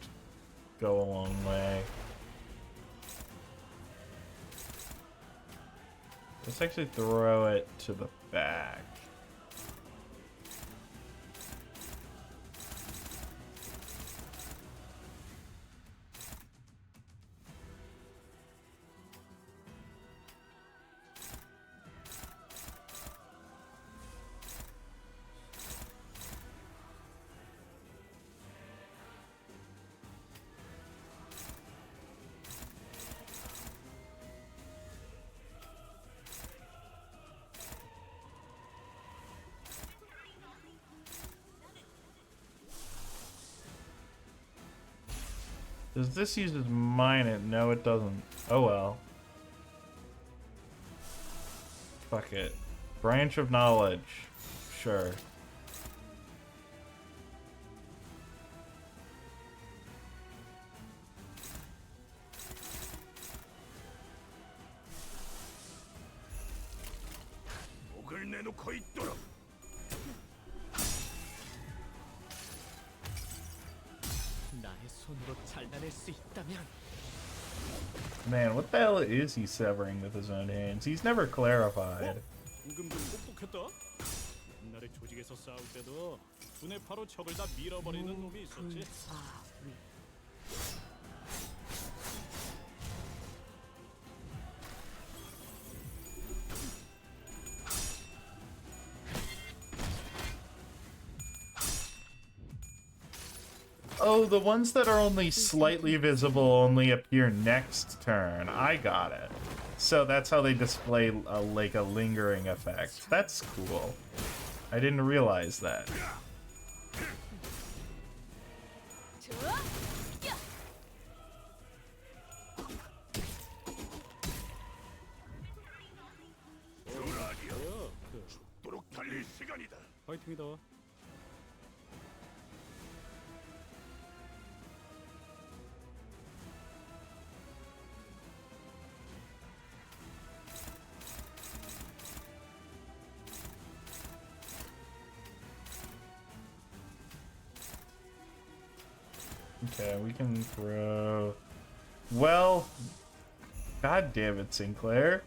Speaker 1: go a long way. Let's actually throw it to the back. Does this use mine it? No, it doesn't. Oh well. Fuck it. Branch of knowledge. Sure.
Speaker 4: 목을 내놓고 있도록.
Speaker 2: 나의 손으로 잘라낼 수 있다면
Speaker 1: Man, what the hell is he severing with his own hands? He's never clarified.
Speaker 4: 방금 좀 똑똑했다. 옛날에 조직에서 싸울 때도 눈에 바로 적을 다 밀어버리는 놈이 있었지.
Speaker 5: 불사위.
Speaker 1: Oh, the ones that are only slightly visible only appear next turn. I got it. So that's how they display like a lingering effect. That's cool. I didn't realize that.
Speaker 7: 좋아. 야.
Speaker 4: 죽도록 달릴 시간이다. 파이팅이다.
Speaker 1: Okay, we can throw... Well... God damn it, Sinclair.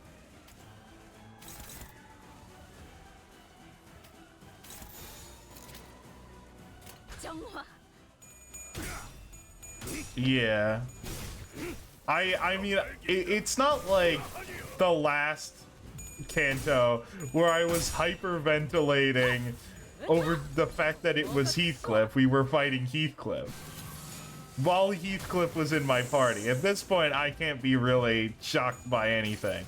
Speaker 7: 정화.
Speaker 1: Yeah. I mean, it's not like the last Kanto where I was hyperventilating over the fact that it was Heathcliff. We were fighting Heathcliff. While Heathcliff was in my party. At this point, I can't be really shocked by anything.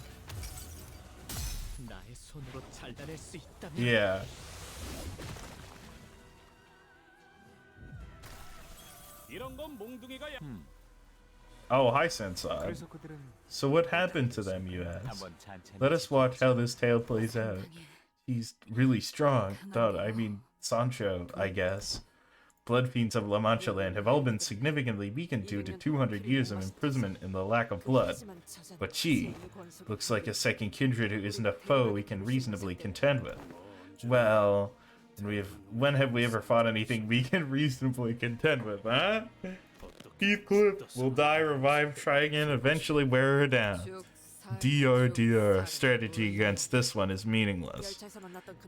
Speaker 2: 나의 손으로 잘라낼 수 있다면
Speaker 1: Yeah.
Speaker 4: 이런 건 몽둥이가 야.
Speaker 1: Oh, hi, Sensei.
Speaker 5: 그래서 그들은
Speaker 1: So what happened to them, you ask?
Speaker 5: 한번 찬찬히
Speaker 1: Let us watch how this tale plays out. He's really strong. I mean, Sancho, I guess. Blood fiends of La Mancha land have all been significantly weakened due to 200 years of imprisonment in the lack of blood. But she looks like a second kindred who isn't a foe we can reasonably contend with. Well, and when have we ever fought anything we can reasonably contend with, huh? Heathcliff will die, revive, try again, eventually wear her down. Dear, strategy against this one is meaningless.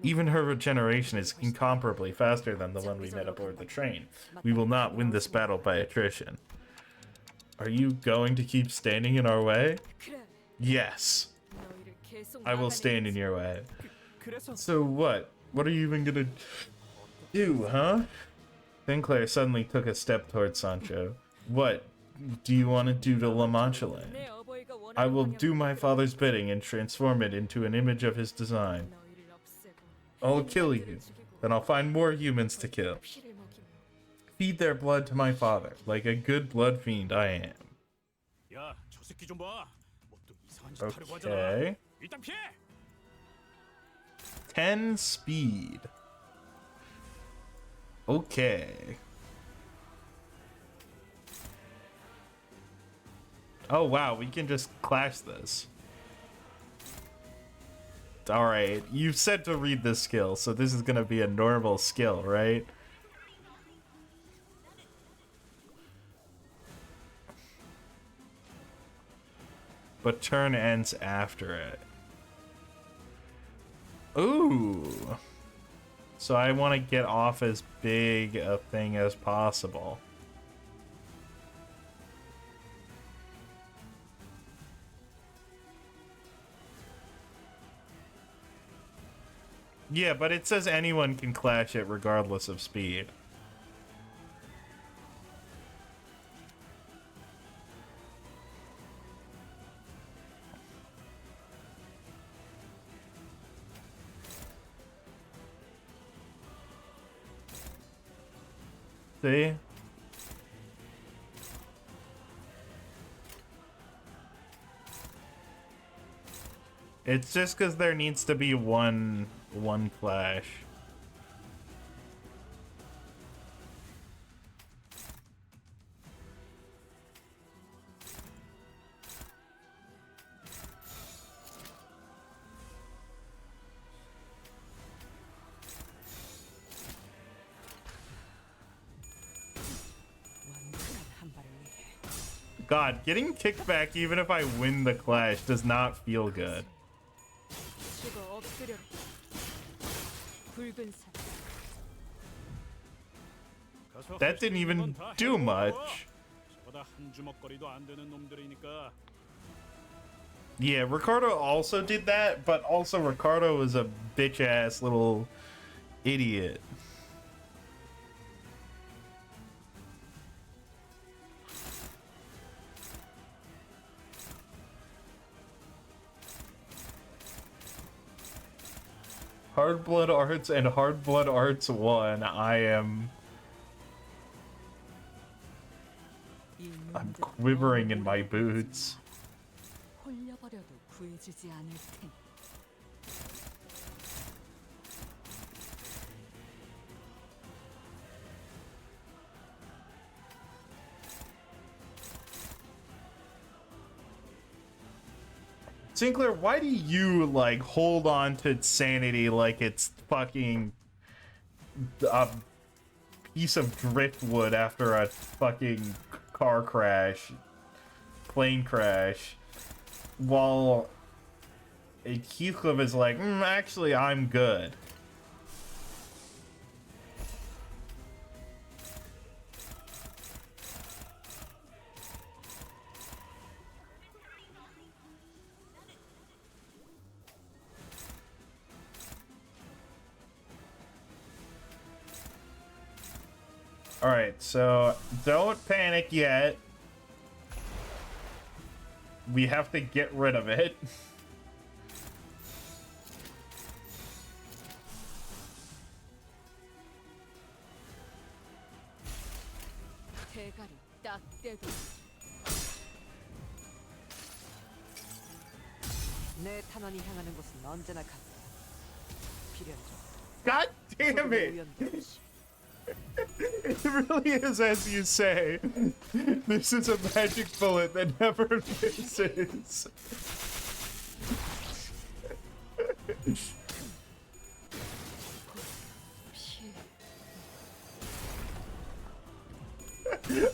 Speaker 1: Even her regeneration is incomparably faster than the one we met aboard the train. We will not win this battle by attrition. Are you going to keep standing in our way?
Speaker 3: 그래.
Speaker 1: Yes,
Speaker 3: 너희를 계속
Speaker 1: I will
Speaker 3: 막아내겠지.
Speaker 1: stand in your way.
Speaker 5: 그래서
Speaker 1: So what? What are you even gonna do, huh? Sinclair suddenly took a step towards Sancho. What do you want to do to La Mancha land?
Speaker 3: 내 어버이가 원하는
Speaker 1: I will
Speaker 3: 방향으로
Speaker 1: do my father's bidding and transform it into an image of his design.
Speaker 3: 너희를 없애고
Speaker 1: I'll kill you. Then I'll find more humans to kill.
Speaker 3: 피를 먹이며
Speaker 1: Feed their blood to my father, like a good blood fiend I am.
Speaker 4: 야, 저 새끼 좀 봐. 뭐 또 이상한 짓 하려고 하잖아.
Speaker 1: Okay.
Speaker 4: 일단 피해.
Speaker 1: 10 speed. Okay. Oh wow, we can just clash this. Alright, you said to read this skill, so this is gonna be a normal skill, right? But turn ends after it. Ooh. So I want to get off as big a thing as possible. Yeah, but it says anyone can clash it regardless of speed. See? It's just because there needs to be one clash.
Speaker 5: 완벽한 한 발을 위해
Speaker 1: God, getting kicked back even if I win the clash does not feel good.
Speaker 3: 죽어 엎드려라. 붉은 산.
Speaker 4: 가서
Speaker 1: That
Speaker 4: 할수
Speaker 1: didn't
Speaker 4: 있는
Speaker 1: even
Speaker 4: 건다
Speaker 1: do
Speaker 4: 해보고.
Speaker 1: much.
Speaker 4: 저보다 한 주먹거리도 안 되는 놈들이니까.
Speaker 1: Yeah, Ricardo also did that, but also Ricardo was a bitch ass little idiot. Hard Blood Arts and Hard Blood Arts 1, I'm quivering in my boots.
Speaker 3: 홀려버려도 구해주지 않을 테니.
Speaker 1: Sinclair, why do you like hold on to sanity like it's fucking a piece of driftwood after a fucking car crash, plane crash, while Heathcliff is like, actually, I'm good. Alright, so don't panic yet. We have to get rid of it.
Speaker 3: 대가리 딱 떼고.
Speaker 5: 내 탄원이 향하는 곳은 언제나 간다. 필요한
Speaker 1: God damn it!
Speaker 5: 우연도 없이.
Speaker 1: It really is as you say. This is a magic bullet that never misses.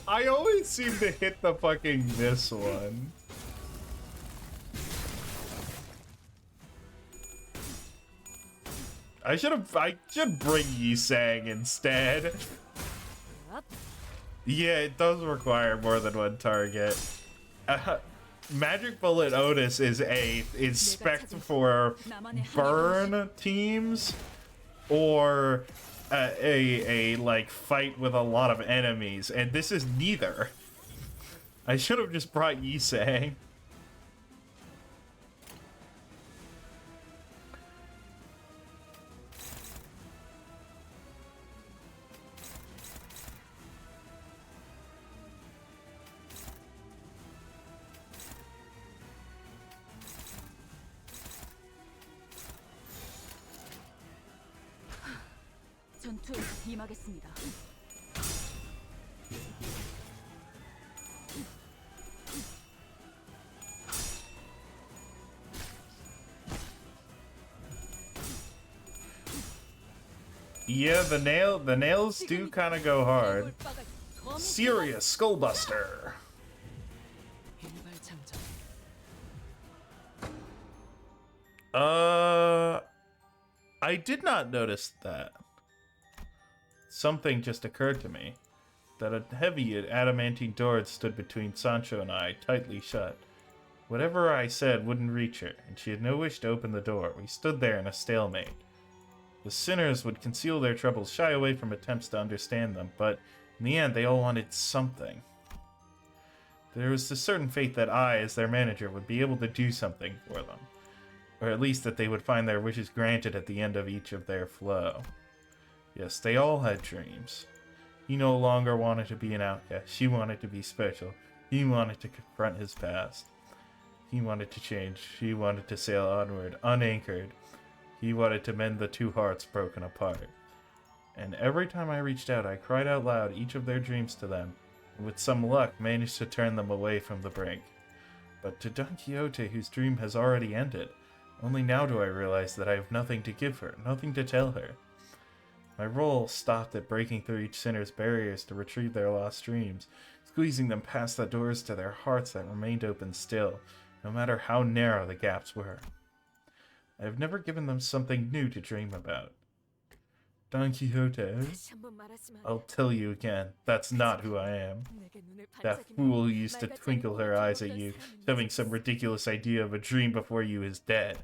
Speaker 1: I always seem to hit the fucking miss one. I should bring Yi-Sang instead. Yeah, it does require more than one target. Magic Bullet Otis is spec for burn teams or a like fight with a lot of enemies, and this is neither. I should have just brought Yi-Sang.
Speaker 3: 전투에 임하겠습니다.
Speaker 1: Yeah, the nails do kind of go hard. Serious Skullbuster.
Speaker 5: 일발장전.
Speaker 1: I did not notice that. Something just occurred to me. That a heavy adamantine door stood between Sancho and I, tightly shut. Whatever I said wouldn't reach her, and she had no wish to open the door. We stood there in a stalemate. The sinners would conceal their troubles, shy away from attempts to understand them, but in the end they all wanted something. There was a certain faith that I, as their manager, would be able to do something for them. Or at least that they would find their wishes granted at the end of each of their flow. Yes, they all had dreams. He no longer wanted to be an outcast. She wanted to be special. He wanted to confront his past. He wanted to change. He wanted to sail onward, unanchored. He wanted to mend the two hearts broken apart. And every time I reached out, I cried out loud each of their dreams to them, and with some luck managed to turn them away from the brink. But to Don Quixote, whose dream has already ended, only now do I realize that I have nothing to give her, nothing to tell her. My role stopped at breaking through each sinner's barriers to retrieve their lost dreams, squeezing them past the doors to their hearts that remained open still, no matter how narrow the gaps were. I have never given them something new to dream about. Don Quixote,
Speaker 3: 다시 한번 말하지만
Speaker 1: I'll tell you again, that's not who I am.
Speaker 3: 내게 눈을
Speaker 1: That
Speaker 3: 반짝이는
Speaker 1: fool who used to
Speaker 3: 맑아지는
Speaker 1: twinkle her eyes at
Speaker 3: 어떤
Speaker 1: you,
Speaker 3: 사람이
Speaker 1: having some
Speaker 3: 있었어.
Speaker 1: ridiculous idea of a dream before you is dead.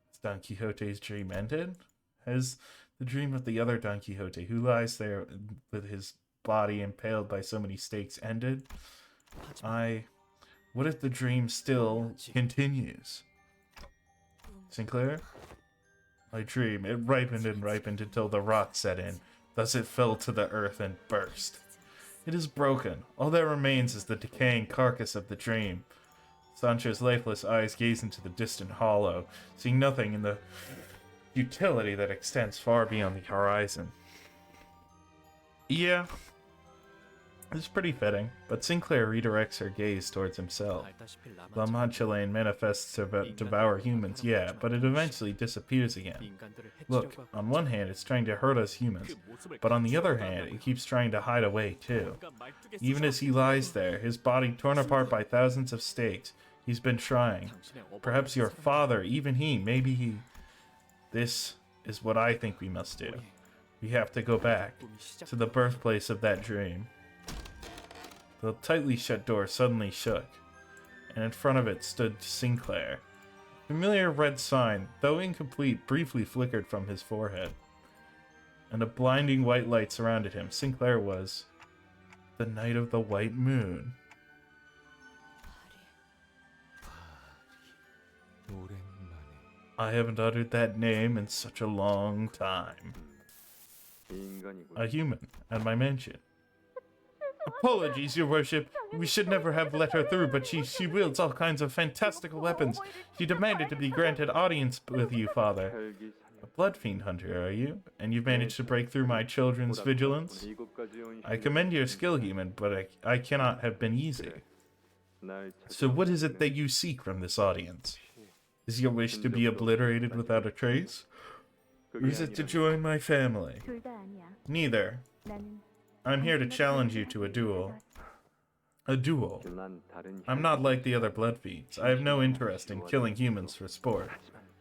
Speaker 1: Has Don Quixote's dream ended? Has the dream of the other Don Quixote, who lies there with his body impaled by so many stakes, ended? What if the dream still continues? Sinclair? My dream, it ripened and ripened until the rot set in. Thus it fell to the earth and burst. It is broken. All that remains is the decaying carcass of the dream. Sancho's lifeless eyes gaze into the distant hollow, seeing nothing in the utility that extends far beyond the horizon. Yeah, it's pretty fitting, but Sinclair redirects her gaze towards himself.
Speaker 2: 알다시피
Speaker 1: La Mancha Lane manifests to devour humans, yeah, but it eventually disappears again.
Speaker 2: 인간들을
Speaker 1: Look,
Speaker 2: 해치려고
Speaker 1: on one hand, it's trying to hurt us humans, but on the other hand, it keeps trying to hide away too. Even as he lies there, his body torn apart by thousands of stakes, he's been trying. Perhaps your father, even he, maybe he. This is what I think we must do. We have to go back to the birthplace of that dream. The tightly shut door suddenly shook, and in front of it stood Sinclair. A familiar red sign, though incomplete, briefly flickered from his forehead, and a blinding white light surrounded him. Sinclair was the Knight of the White Moon. I haven't uttered that name in such a long time. A human at my mansion. Apologies, your worship. We should never have let her through, but she wields all kinds of fantastical weapons. She demanded to be granted audience with you, father. A blood fiend hunter, are you? And you've managed to break through my children's vigilance? I commend your skill, human, but I cannot have been easy. So what is it that you seek from this audience? Is your wish to be obliterated without a trace? Or is it to join my family?
Speaker 7: 둘 다 아니야.
Speaker 1: Neither.
Speaker 7: 나는
Speaker 1: I'm here to challenge you to a duel. A duel? I'm not like the other blood fiends. I have no interest in killing humans for sport.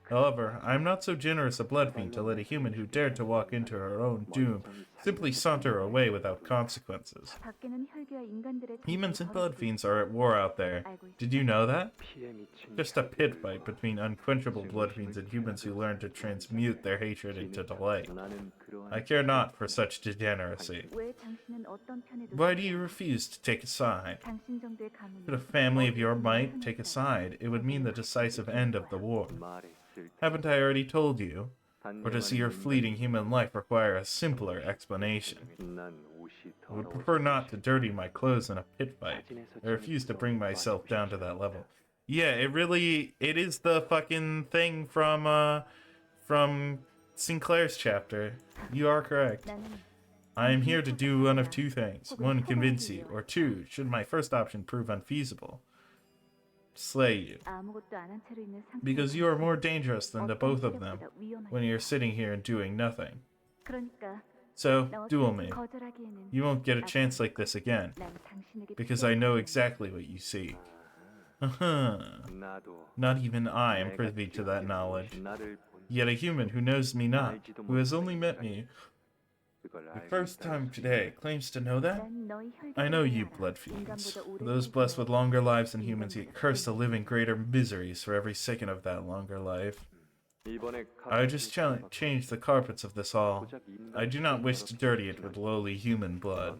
Speaker 1: However, I am not so generous a blood fiend to let a human who dared to walk into her own doom simply saunter away without consequences.
Speaker 7: 밖에는 혈기와 인간들의
Speaker 1: Humans and blood fiends are at war out there. Did you know that? Just a pit fight between unquenchable blood fiends and humans who learn to transmute their hatred into delight. I care not for such degeneracy.
Speaker 7: 왜 당신은 어떤 편에
Speaker 1: Why do you refuse to take a side?
Speaker 7: 당신 정도의 가문이
Speaker 1: Should a family of your might take a side, it would mean the decisive end of the war. Haven't I already told you? Or does your fleeting human life require a simpler explanation? I would prefer not to dirty my clothes in a pit fight. I refuse to bring myself down to that level. Yeah, it is the fucking thing from Sinclair's chapter. You are correct.
Speaker 7: 나는
Speaker 1: I am here to do one of two things. One, convince you. Or two, should my first option prove unfeasible, slay you.
Speaker 7: 아무것도 안 한 채로 있는 상태.
Speaker 1: Because you are more dangerous than the both of them when you're sitting here and doing nothing.
Speaker 7: 그러니까
Speaker 1: So,
Speaker 7: 나
Speaker 1: duel
Speaker 7: 어떻게
Speaker 1: me.
Speaker 7: 거절하기에는
Speaker 1: You won't get a chance like this again,
Speaker 7: 나는 당신에게
Speaker 1: because I know exactly what you seek. Not even I am privy to that knowledge. Yet a human who knows me not, who has only met me the first time today, claims to know that?
Speaker 7: 난 너희 혈기를
Speaker 1: I know you
Speaker 7: 알아.
Speaker 1: blood fiends.
Speaker 7: 인간보다 오래
Speaker 1: Those blessed with longer lives than humans, yet curse to live in greater miseries for every second of that longer life. I just change the carpets of this hall. I do not wish to dirty it with lowly human blood.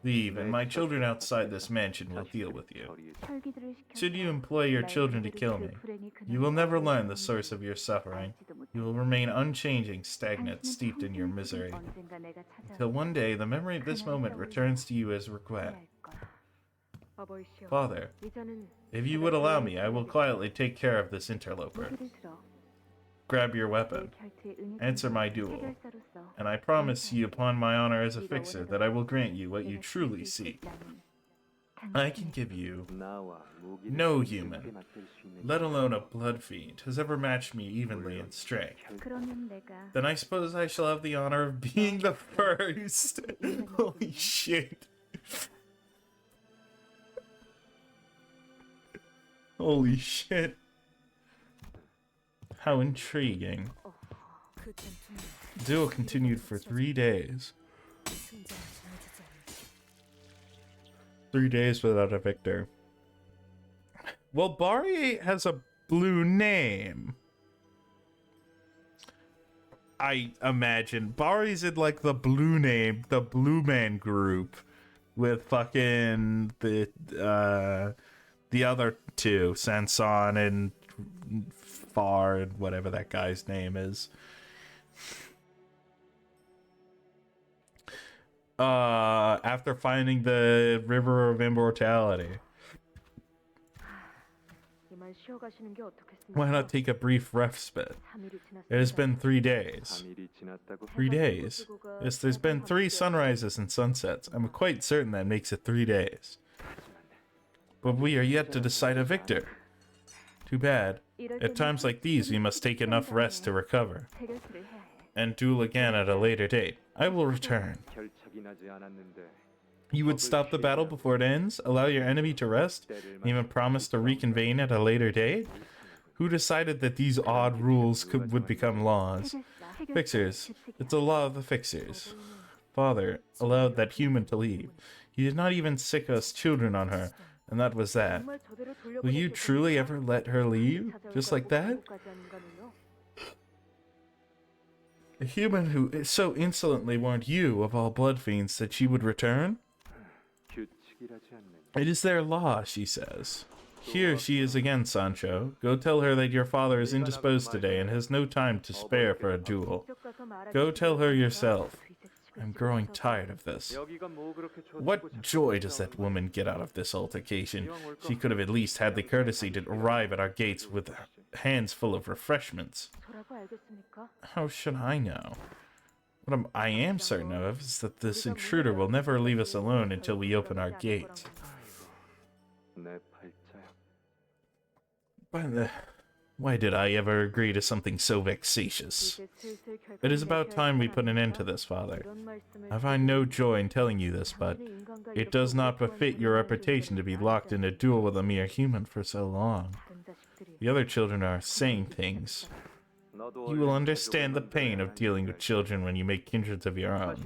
Speaker 1: Leave, and my children outside this mansion will deal with you.
Speaker 7: 혈기들을 시켜서
Speaker 1: Should you employ your
Speaker 7: 나의
Speaker 1: children to
Speaker 7: 혈기를
Speaker 1: kill
Speaker 7: 그
Speaker 1: me,
Speaker 7: 불행의 근원을
Speaker 1: you will never learn the
Speaker 7: 알지도
Speaker 1: source of your suffering.
Speaker 7: 못해.
Speaker 1: You will remain unchanging, stagnant,
Speaker 7: 당신은
Speaker 1: steeped in your
Speaker 7: 평생
Speaker 1: misery.
Speaker 7: 언젠가 내가 찾아와
Speaker 1: Till one day the memory of this moment returns to you as regret.
Speaker 7: 후회할 거야.
Speaker 3: 어버이시여,
Speaker 1: Father,
Speaker 3: 이자는
Speaker 1: if you would allow me, I will quietly take care of this interloper.
Speaker 3: 무기를 들어
Speaker 1: Grab your weapon.
Speaker 3: 결투에 응했던
Speaker 1: Answer my duel.
Speaker 3: 해결사로서
Speaker 1: And I promise you upon my honor as a fixer that I will grant you what you truly seek. I can give you no human, let alone a blood fiend, has ever matched me evenly in strength.
Speaker 3: 그러면 내가
Speaker 1: Then I suppose I shall have the honor of being the first. Holy shit. Holy shit. How intriguing.
Speaker 3: 그 전투는
Speaker 1: Duel continued for 3 days.
Speaker 3: 승자는 정해지지 않는다.
Speaker 1: 3 days without a victor. Well, Bari has a blue name. I imagine. Bari's in like the blue name, the Blue Man group with fucking the other two, Sanson and Far and whatever that guy's name is. After finding the River of Immortality.
Speaker 3: 이만 쉬어가시는 게 어떻겠습니까?
Speaker 1: Why not take a brief respite?
Speaker 3: 3일이 지났습니다.
Speaker 1: It has been 3 days. 3 days? Yes, there's been 3 sunrises and sunsets. I'm quite certain that makes it 3 days. But we are yet to decide a victor. Too bad. At times like these, we must take enough rest to recover.
Speaker 3: 해결수를 해야 해.
Speaker 1: And duel again at a later date. I will return. You would stop the battle before it ends? Allow your enemy to rest? And even promise to reconvene at a later date? Who decided that these odd rules would become laws? Fixers. It's a law of the fixers. Father allowed that human to leave. He did not even sick us children on her, and that was that.
Speaker 3: 정말 저대로
Speaker 1: Will you truly ever let her leave? Just like that? A human who so insolently warned you, of all blood fiends, that she would return? It is their law, she says. Here she is again, Sancho. Go tell her that your father is indisposed today and has no time to spare for a duel. Go tell her yourself. I'm growing tired of this. What joy does that woman get out of this altercation? She could have at least had the courtesy to arrive at our gates with hands full of refreshments.
Speaker 3: 저라고 알겠습니까?
Speaker 1: How should I know? What I am certain of is that this intruder will never leave us alone until we open our gates. Why did I ever agree to something so vexatious?
Speaker 3: 이제 슬슬
Speaker 1: It is about time we put an end to this, Father. I find no joy in telling you this, but it does not befit your reputation to be locked in a duel with a mere human for so long. The other children are saying things. You will understand the pain of dealing with children when you make kindreds of your own.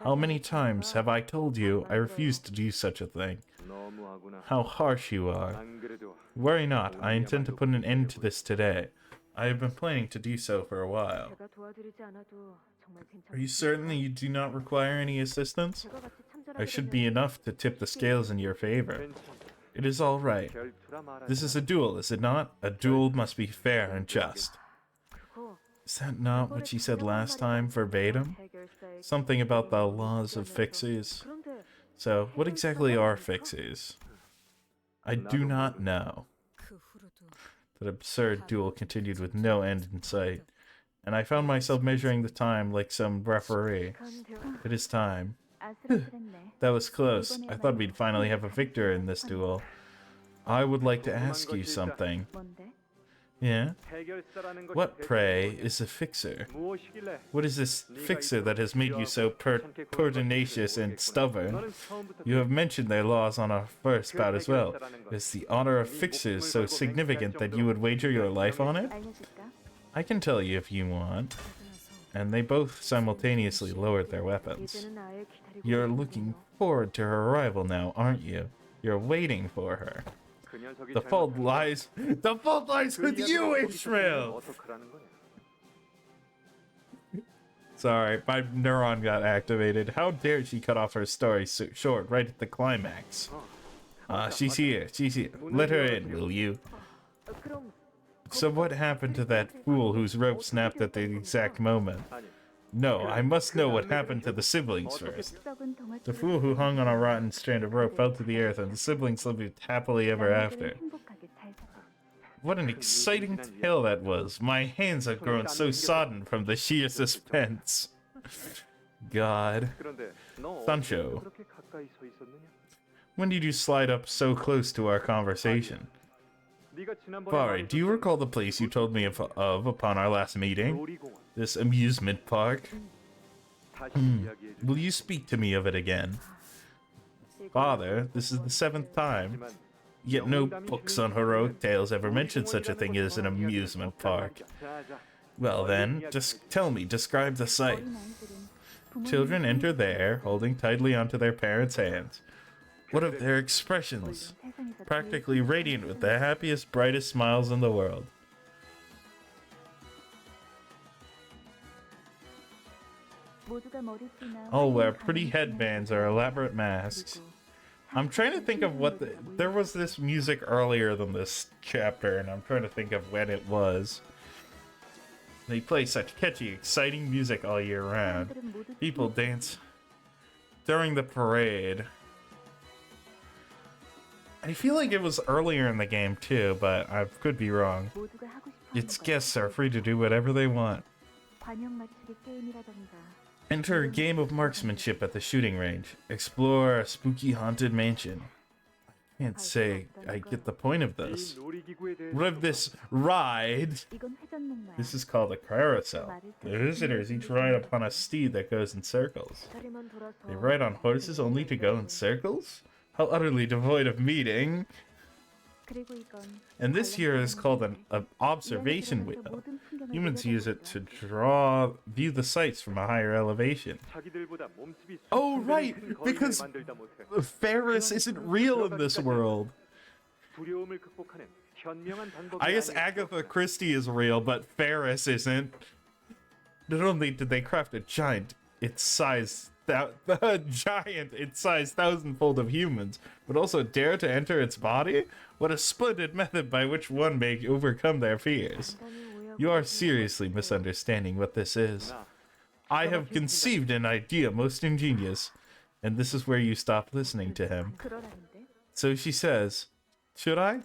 Speaker 1: How many times have I told you I refuse to do such a thing? How harsh you are. Worry not, I intend to put an end to this today. I have been planning to do so for a while.
Speaker 3: 제가 도와드리지 않아도 정말
Speaker 1: Are you
Speaker 3: 괜찮습니다.
Speaker 1: certain that you do not require any assistance?
Speaker 3: 제가 같이
Speaker 1: I
Speaker 3: 참전하게
Speaker 1: should be
Speaker 3: 되면
Speaker 1: enough to tip the scales in your favor. It is all right. This is a duel, is it not? A duel must be fair and just.
Speaker 3: 그거
Speaker 1: Is that not what she said last time, verbatim?
Speaker 3: 해결사의
Speaker 1: Something about the laws of fixes.
Speaker 3: 그런데
Speaker 1: So, what exactly are fixes? I do not know.
Speaker 3: 그 후로도
Speaker 1: That absurd duel continued with no end in sight, and I found myself measuring the time like some referee.
Speaker 3: 간 대화
Speaker 1: It is time.
Speaker 3: 아슬아슬했네.
Speaker 1: That was close. I thought we'd finally have a victor in this duel. I would like to ask you something.
Speaker 3: 뭔데?
Speaker 1: Yeah? What, pray, is a fixer? What is this fixer that has made you so pertinacious and stubborn? You have mentioned their laws on our first bout as well. Is the honor of fixers so significant that you would wager your life on it?
Speaker 3: 알려줄까?
Speaker 1: I can tell you if you want.
Speaker 3: 그러고 나서
Speaker 1: And they both simultaneously lowered their weapons.
Speaker 3: 이제는 아예 기다리고
Speaker 1: You're
Speaker 3: 있는
Speaker 1: looking
Speaker 3: 거야.
Speaker 1: forward to her arrival now, aren't you? You're waiting for her. The fault lies with you, Ishmael! Sorry, my neuron got activated. How dare she cut off her story so short right at the climax? She's here. Let her in, will you?
Speaker 3: 그럼
Speaker 1: So what happened to that fool whose rope snapped at the exact moment? No, I must know what happened to the siblings first. The fool who hung on a rotten strand of rope fell to the earth, and the siblings lived happily ever after. What an exciting tale that was. My hands have grown so sodden from the sheer suspense. God. Sancho, when did you slide up so close to our conversation? Bari, do you recall the place you told me of upon our last meeting? This amusement park? Will you speak to me of it again? Father, this is the 7th time. Yet no books on heroic tales ever mention such a thing as an amusement park. Well then, just tell me, describe the sight. Children enter there, holding tightly onto their parents' hands. What of their expressions? Practically radiant with the happiest, brightest smiles in the world. All wear pretty headbands or elaborate masks. I'm trying to think of what there was this music earlier than this chapter, and I'm trying to think of when it was. They play such catchy, exciting music all year round. People dance during the parade. I feel like it was earlier in the game too, but I could be wrong. Its guests are free to do whatever they want. Enter a game of marksmanship at the shooting range. Explore a spooky haunted mansion. Can't say I get the point of this. What of this ride? This is called a carousel. The visitors each ride upon a steed that goes in circles. They ride on horses only to go in circles? How utterly devoid of meaning. And this here is called an observation wheel. Humans use it to view the sights from a higher elevation. Oh, right! Because Ferris isn't real in this world. I guess Agatha Christie is real, but Ferris isn't. Not only did they craft a giant, its size thousandfold of humans, but also dare to enter its body? What a splendid method by which one may overcome their fears. You are seriously misunderstanding what this is. I have conceived an idea most ingenious, and this is where you stop listening to him. So she says, should I?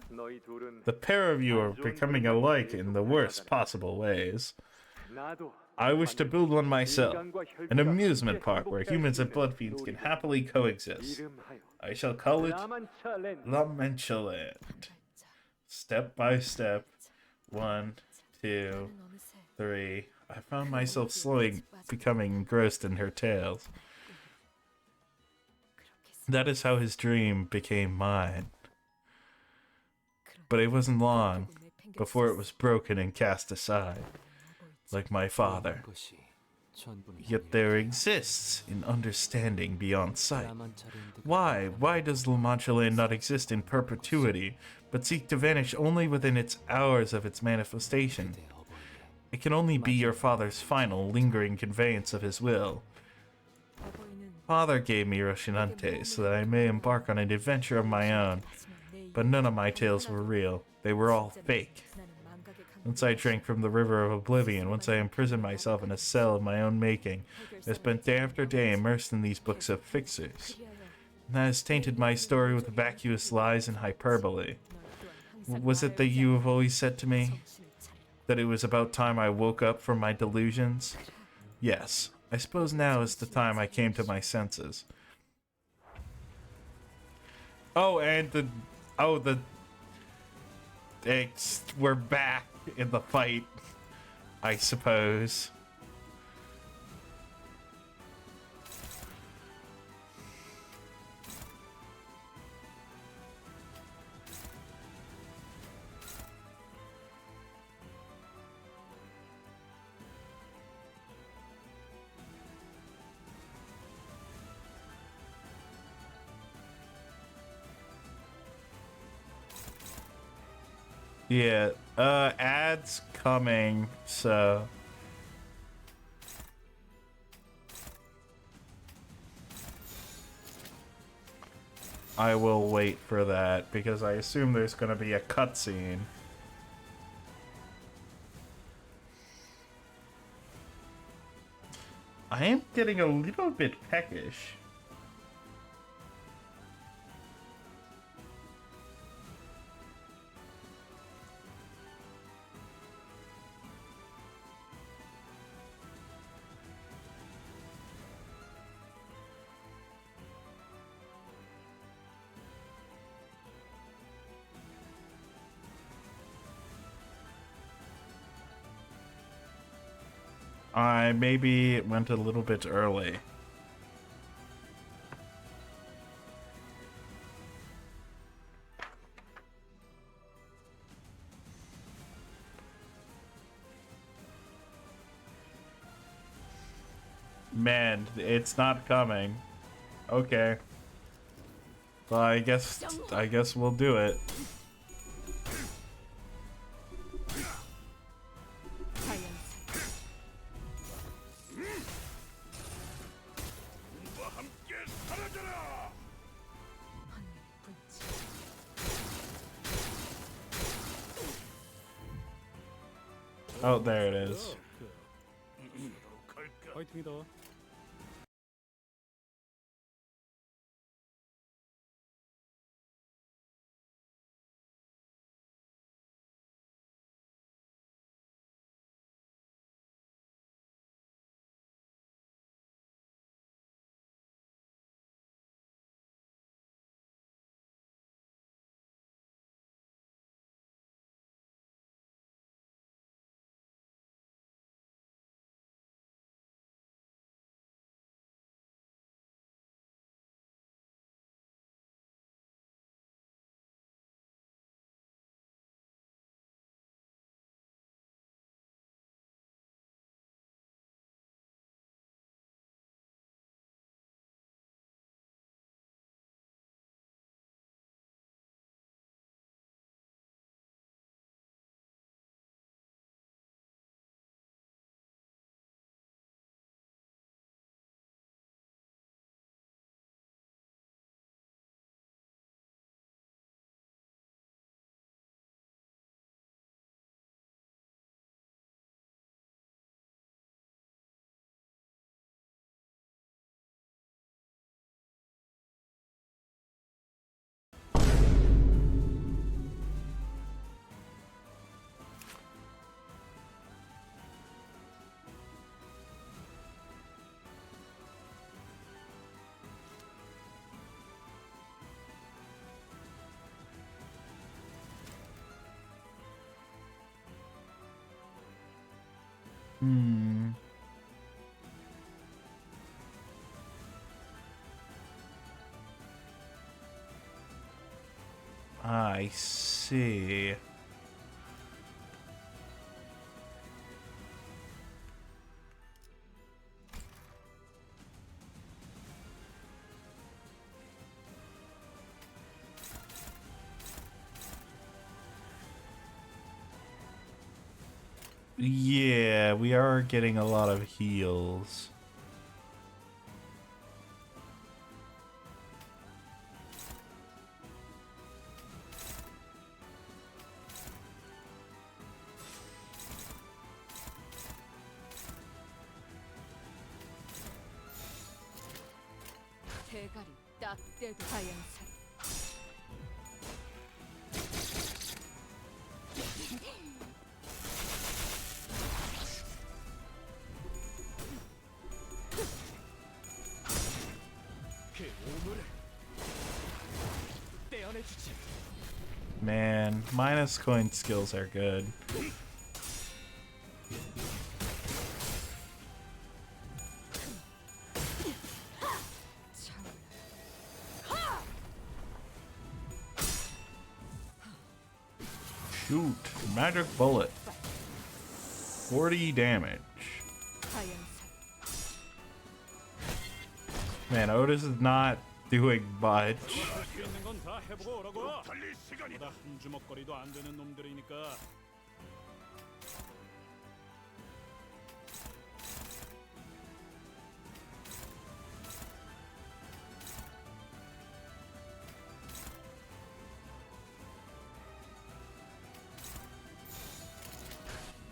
Speaker 1: The pair of you are becoming alike in the worst possible ways. I wish to build one myself, an amusement park where humans and blood fiends can happily coexist. I shall call it La Mancha Land. Step by step, 1, 2, 3. I found myself slowly becoming engrossed in her tales. That is how his dream became mine. But it wasn't long before it was broken and cast aside. Like my father. Yet there exists an understanding beyond sight. Why does La Mancha Land not exist in perpetuity, but seek to vanish only within its hours of its manifestation? It can only be your father's final, lingering conveyance of his will. Father gave me Rocinante so that I may embark on an adventure of my own, but none of my tales were real. They were all fake. Once I drank from the river of oblivion, once I imprisoned myself in a cell of my own making, I spent day after day immersed in these books of fixers. And that has tainted my story with vacuous lies and hyperbole. Was it that you have always said to me that it was about time I woke up from my delusions? Yes, I suppose now is the time I came to my senses. Oh, and we're back in the fight, I suppose. Yeah, ads coming, so I will wait for that because I assume there's gonna be a cutscene. I am getting a little bit peckish. I maybe went a little bit early. Man, it's not coming. Okay. Well, I guess we'll do it.
Speaker 3: 자연사 황혼의 분치
Speaker 1: Oh, there it is.
Speaker 4: 파이팅이다.
Speaker 1: Hmm. I see. Yeah, we are getting a lot of heals.
Speaker 3: 대가리 딱 떼도 자연사
Speaker 2: 그 오물을 떼어내주지.
Speaker 1: Man, minus coin skills are good. Shoot, magic bullet. 40 damage.
Speaker 3: 자연사
Speaker 1: Man, Otis is not doing much.
Speaker 4: 할 수 있는 건 다 해보고 오라고. 달릴 시간이다. 한 주먹거리도 안 되는 놈들이니까.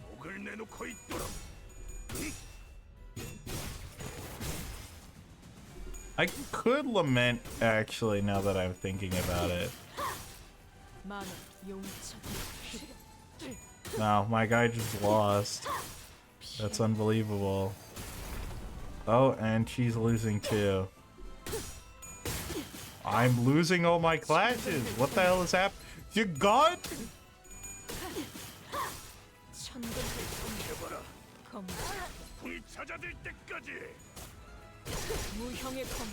Speaker 4: 목을 내놓고 있도록.
Speaker 1: I could lament, actually, now that I'm thinking about it.
Speaker 3: 만원 용천
Speaker 1: No, my guy just lost. That's unbelievable. Oh, and she's losing too. I'm losing all my clashes. What the hell is happening? You god?
Speaker 3: 천근을 검
Speaker 4: 불 찾아들 때까지.
Speaker 3: 무형의 검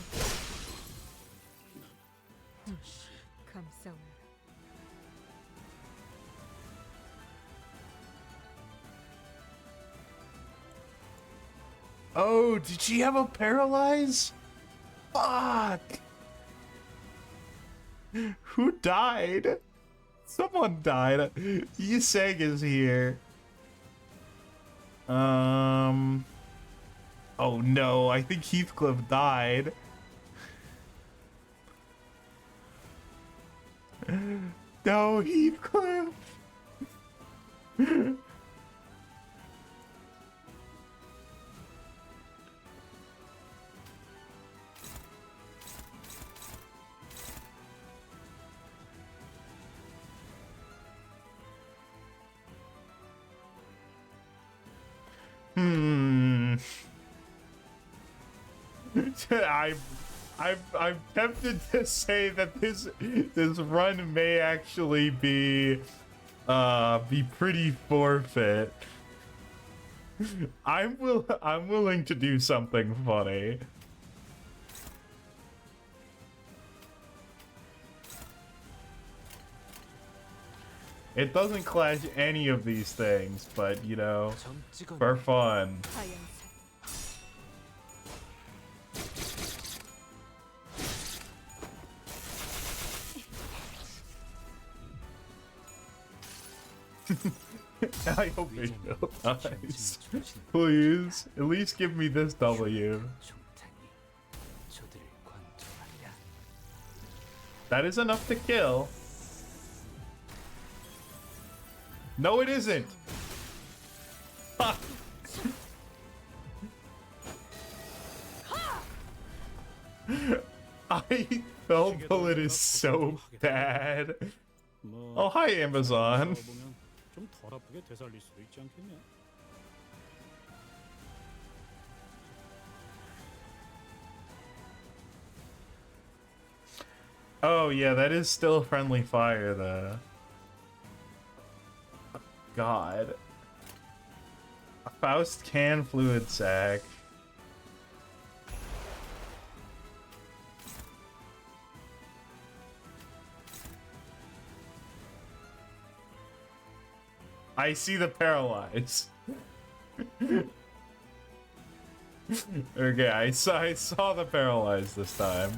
Speaker 3: 감싸움
Speaker 1: Oh, did she have a paralyze? Fuck. Who died? Someone died. Yiseg is here. Oh no, I think Heathcliff died. No, Heathcliff. I'm tempted to say that this run may actually be pretty forfeit. I'm willing to do something funny. It doesn't clash any of these things, but you know, for fun.
Speaker 3: 하얀색
Speaker 1: I hope it dies. Please, at least give me this W. That is enough to kill. No, it isn't. Ha. Fell bullet is so bad.
Speaker 4: 뭐,
Speaker 1: Oh, hi, Amazon.
Speaker 4: 보면 좀 덜 아프게 되살릴 수도 있지 않겠냐?
Speaker 1: Oh, yeah, that is still friendly fire, though. God. A Faust can fluid sac. I see the paralyze. Okay, I saw the paralyze this time.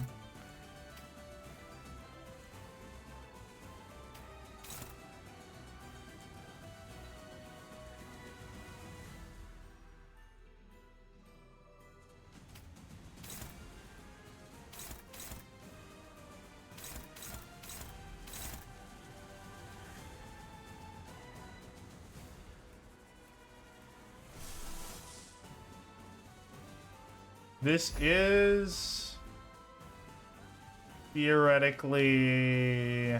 Speaker 1: This is theoretically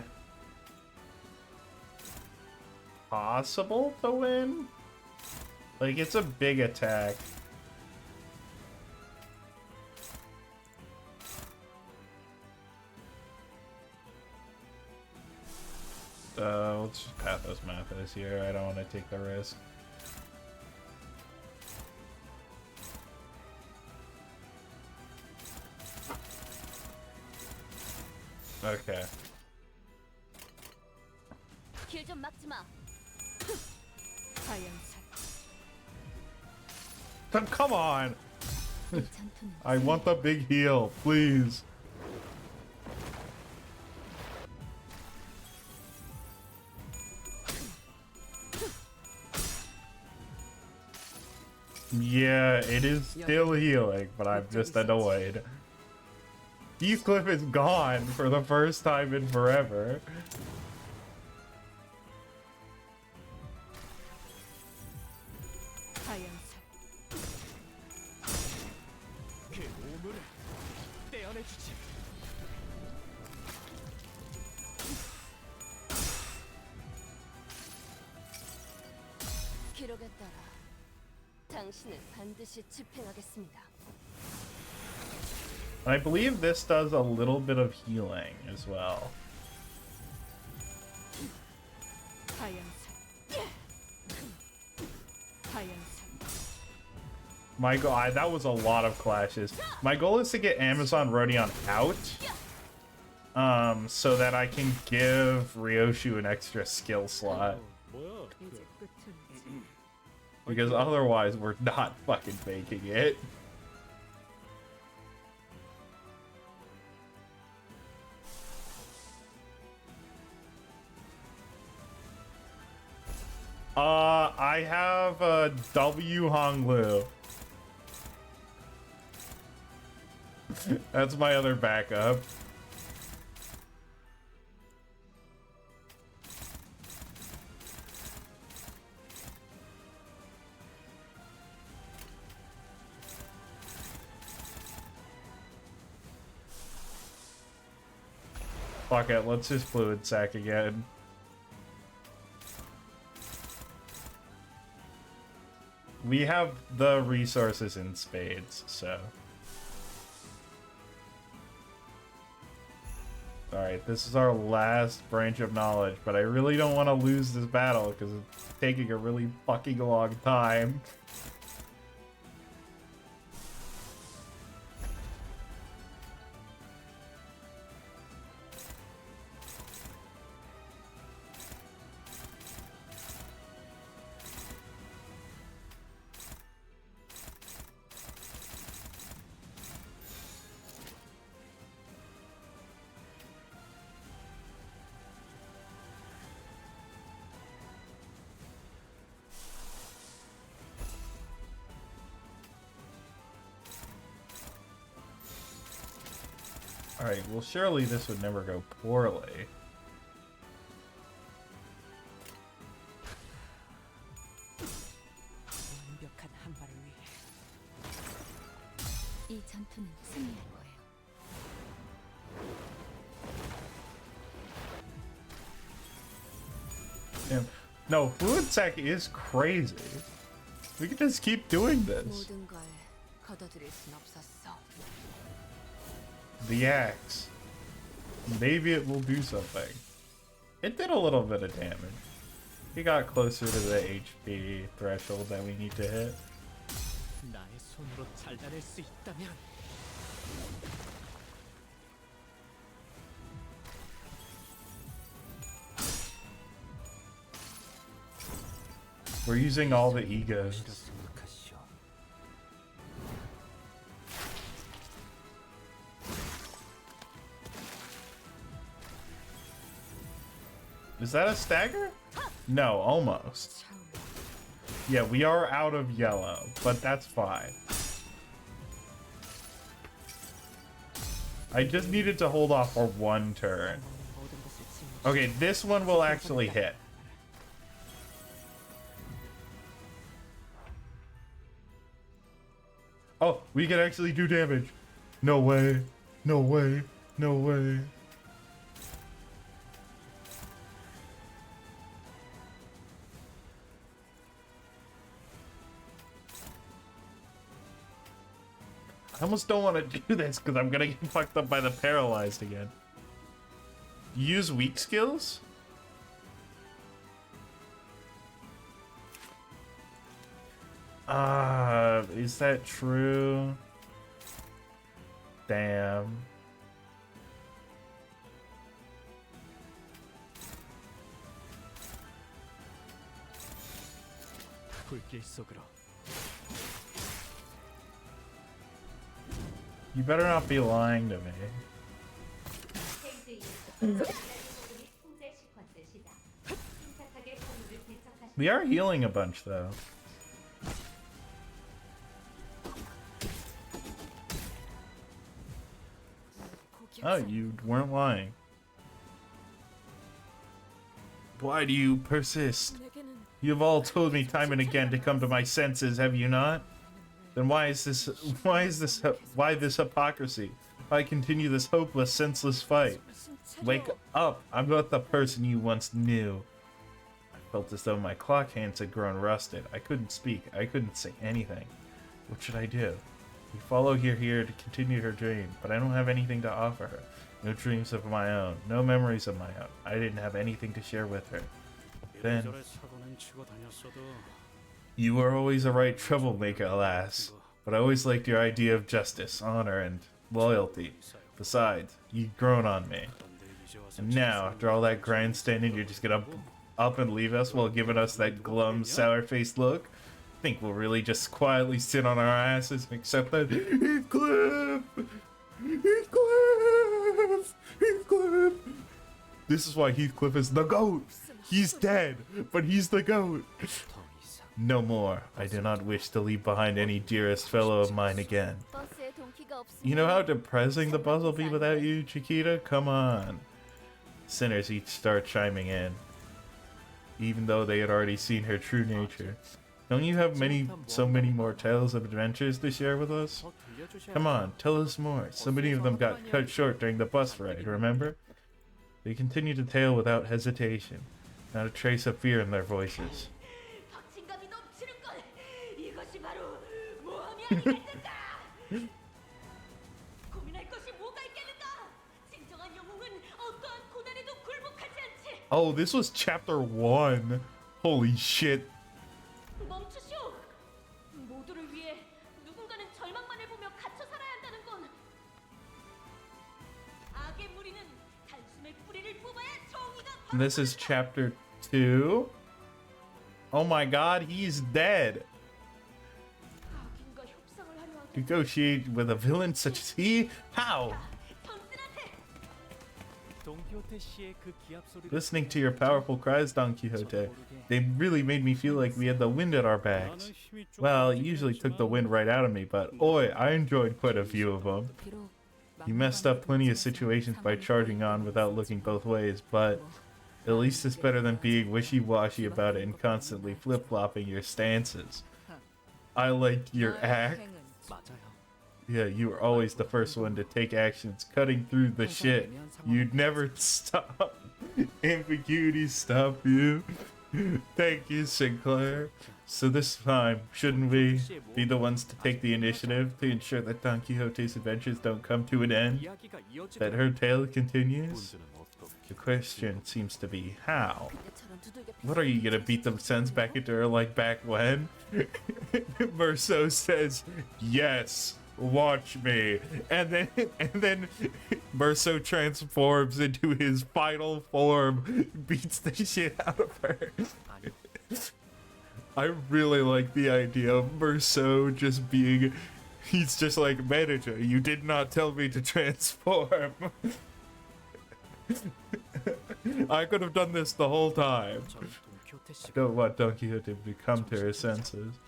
Speaker 1: possible to win. Like, it's a big attack. Let's just Pathos Mathis here. I don't want to take the risk. Okay.
Speaker 7: 길 좀 막지 마.
Speaker 3: 하얀색
Speaker 1: Come on!
Speaker 7: 괜찮군.
Speaker 1: I want the big heal, please. Yeah, it is still healing, but I'm just annoyed. Heathcliff is gone for the first time in forever.
Speaker 3: 하얀색
Speaker 2: 그 오물을 떼어
Speaker 7: 기록에 따라 당신을 반드시 집행하겠습니다.
Speaker 1: I believe this does a little bit of healing as well.
Speaker 3: 하얀색. 하얀색.
Speaker 1: My goal, that was a lot of clashes. My goal is to get Amazon Rodion out, so that I can give Ryoshu an extra skill slot.
Speaker 4: 뭐야?
Speaker 3: 이제 끝은
Speaker 1: Because otherwise, we're not fucking making it. I have a W Honglu. That's my other backup. Fuck it, let's just fluid sack again. We have the resources in spades, so. Alright, this is our last branch of knowledge, but I really don't want to lose this battle because it's taking a really fucking long time. Alright, well surely this would never go poorly.
Speaker 5: 완벽한 한 발을 위해
Speaker 7: 이 전투는 승리할 거예요.
Speaker 1: Damn. No, fluid sack is crazy. We can just keep doing this.
Speaker 7: 모든 걸 거둬들일 순 없었어.
Speaker 1: The axe. Maybe it will do something. It did a little bit of damage. He got closer to the HP threshold that we need to hit.
Speaker 2: 나의 손으로 잘라낼 수 있다면
Speaker 1: We're using all the egos.
Speaker 2: 생각하시오.
Speaker 1: Is that a stagger? No, almost. Yeah, we are out of yellow, but that's fine. I just needed to hold off for one turn.
Speaker 5: 모든 것을 짊어지고
Speaker 1: Okay, this one will actually hit. Oh, we can actually do damage. No way. No way. No way. I almost don't want to do this because I'm gonna get fucked up by the paralyzed again. Use weak skills? Is that true? Damn.
Speaker 2: 불길 속으로
Speaker 1: You better not be lying to me. We are healing a bunch though. Oh, you weren't lying. Why do you persist?
Speaker 3: 내게는
Speaker 1: You have all told me time and again to come to my senses, have you not? Then why this hypocrisy? Why continue this hopeless, senseless fight?
Speaker 3: 정신 차려.
Speaker 1: Wake up! I'm not the person you once knew. I felt as though my clock hands had grown rusted. I couldn't speak. I couldn't say anything. What should I do? We follow her here to continue her dream, but I don't have anything to offer her. No dreams of my own. No memories of my own. I didn't have anything to share with her. Then,
Speaker 4: 이래저래 사고는 치고 다녔어도
Speaker 1: you were always a right troublemaker, alas. But I always liked your idea of justice, honor, and loyalty. Besides, you'd grown on me.
Speaker 4: 그런데 이제 와서
Speaker 1: And now, after all that grandstanding, you're just gonna up and leave us while giving us that glum, sour-faced look? Think we'll really just quietly sit on our asses and accept that? Heathcliff! Heathcliff! Heathcliff! This is why Heathcliff is the GOAT! He's dead, but he's the GOAT! No more. I do not wish to leave behind any dearest fellow of mine again.
Speaker 7: 버스에 동키가 없으면
Speaker 1: You know how depressing the bus will be without you, Chiquita? Come on. Sinners each start chiming in, even though they had already seen her true nature. Don't you have so many more tales of adventures to share with us?
Speaker 5: 더 들려주셔야
Speaker 1: Come on, tell us more. So many of them got cut short during the bus ride, remember? They continued to tale without hesitation, not a trace of fear in their voices.
Speaker 7: 덕진감이 넘치는 건 이것이 바로 모험이 아니겠는가? 고민할 것이 뭐가 있겠는가? 진정한 영웅은 어떠한 고난에도 굴복하지 않지.
Speaker 1: Oh, this was chapter 1. Holy shit.
Speaker 7: 멈추시오. 모두를 위해 누군가는 절망만을 보며 갇혀 살아야 한다는 건 악의 무리는 단숨에 뿌리를 뽑아야 정의가
Speaker 1: And this is chapter 2. Oh my god, he's dead.
Speaker 7: 악인과 협상을 하려 하던
Speaker 1: Negotiate with a villain such as he? How?
Speaker 7: 전진한테
Speaker 2: 돈키호테 씨의 그 기합 소리를
Speaker 1: Listening to your powerful cries, Don Quixote, they really made me feel like we had the wind at our backs.
Speaker 4: 나는 힘이 좀
Speaker 1: Well, it
Speaker 4: 부족하긴
Speaker 1: usually took the
Speaker 4: 했지만
Speaker 1: wind right out of me, but oi, I enjoyed quite a few of them.
Speaker 3: 비록
Speaker 1: You messed up plenty of situations by charging on without looking both ways, but at least it's better than being wishy-washy about it and constantly flip-flopping your stances. I liked your act.
Speaker 2: 맞아요.
Speaker 1: Yeah, you were always the first one to take actions, cutting through the shit. You'd never stop. Ambiguity stop you. Thank you, Sinclair. So this time, shouldn't we be the ones to take the initiative to ensure that Don Quixote's adventures don't come to an end?
Speaker 2: 이야기가 이어지도록
Speaker 1: That her tale continues? The question seems to be how?
Speaker 7: 그때처럼 두들겨
Speaker 1: What are you gonna beat them sons back into her like back when? Merceau says, yes, watch me. And then Merceau transforms into his final form, beats the shit out of her. I really like the idea of Merceau just being, he's just like, manager, you did not tell me to transform. I could have done this the whole time.
Speaker 2: 전 돈키호테 씨가
Speaker 1: Don't want Don Quixote to come to her senses.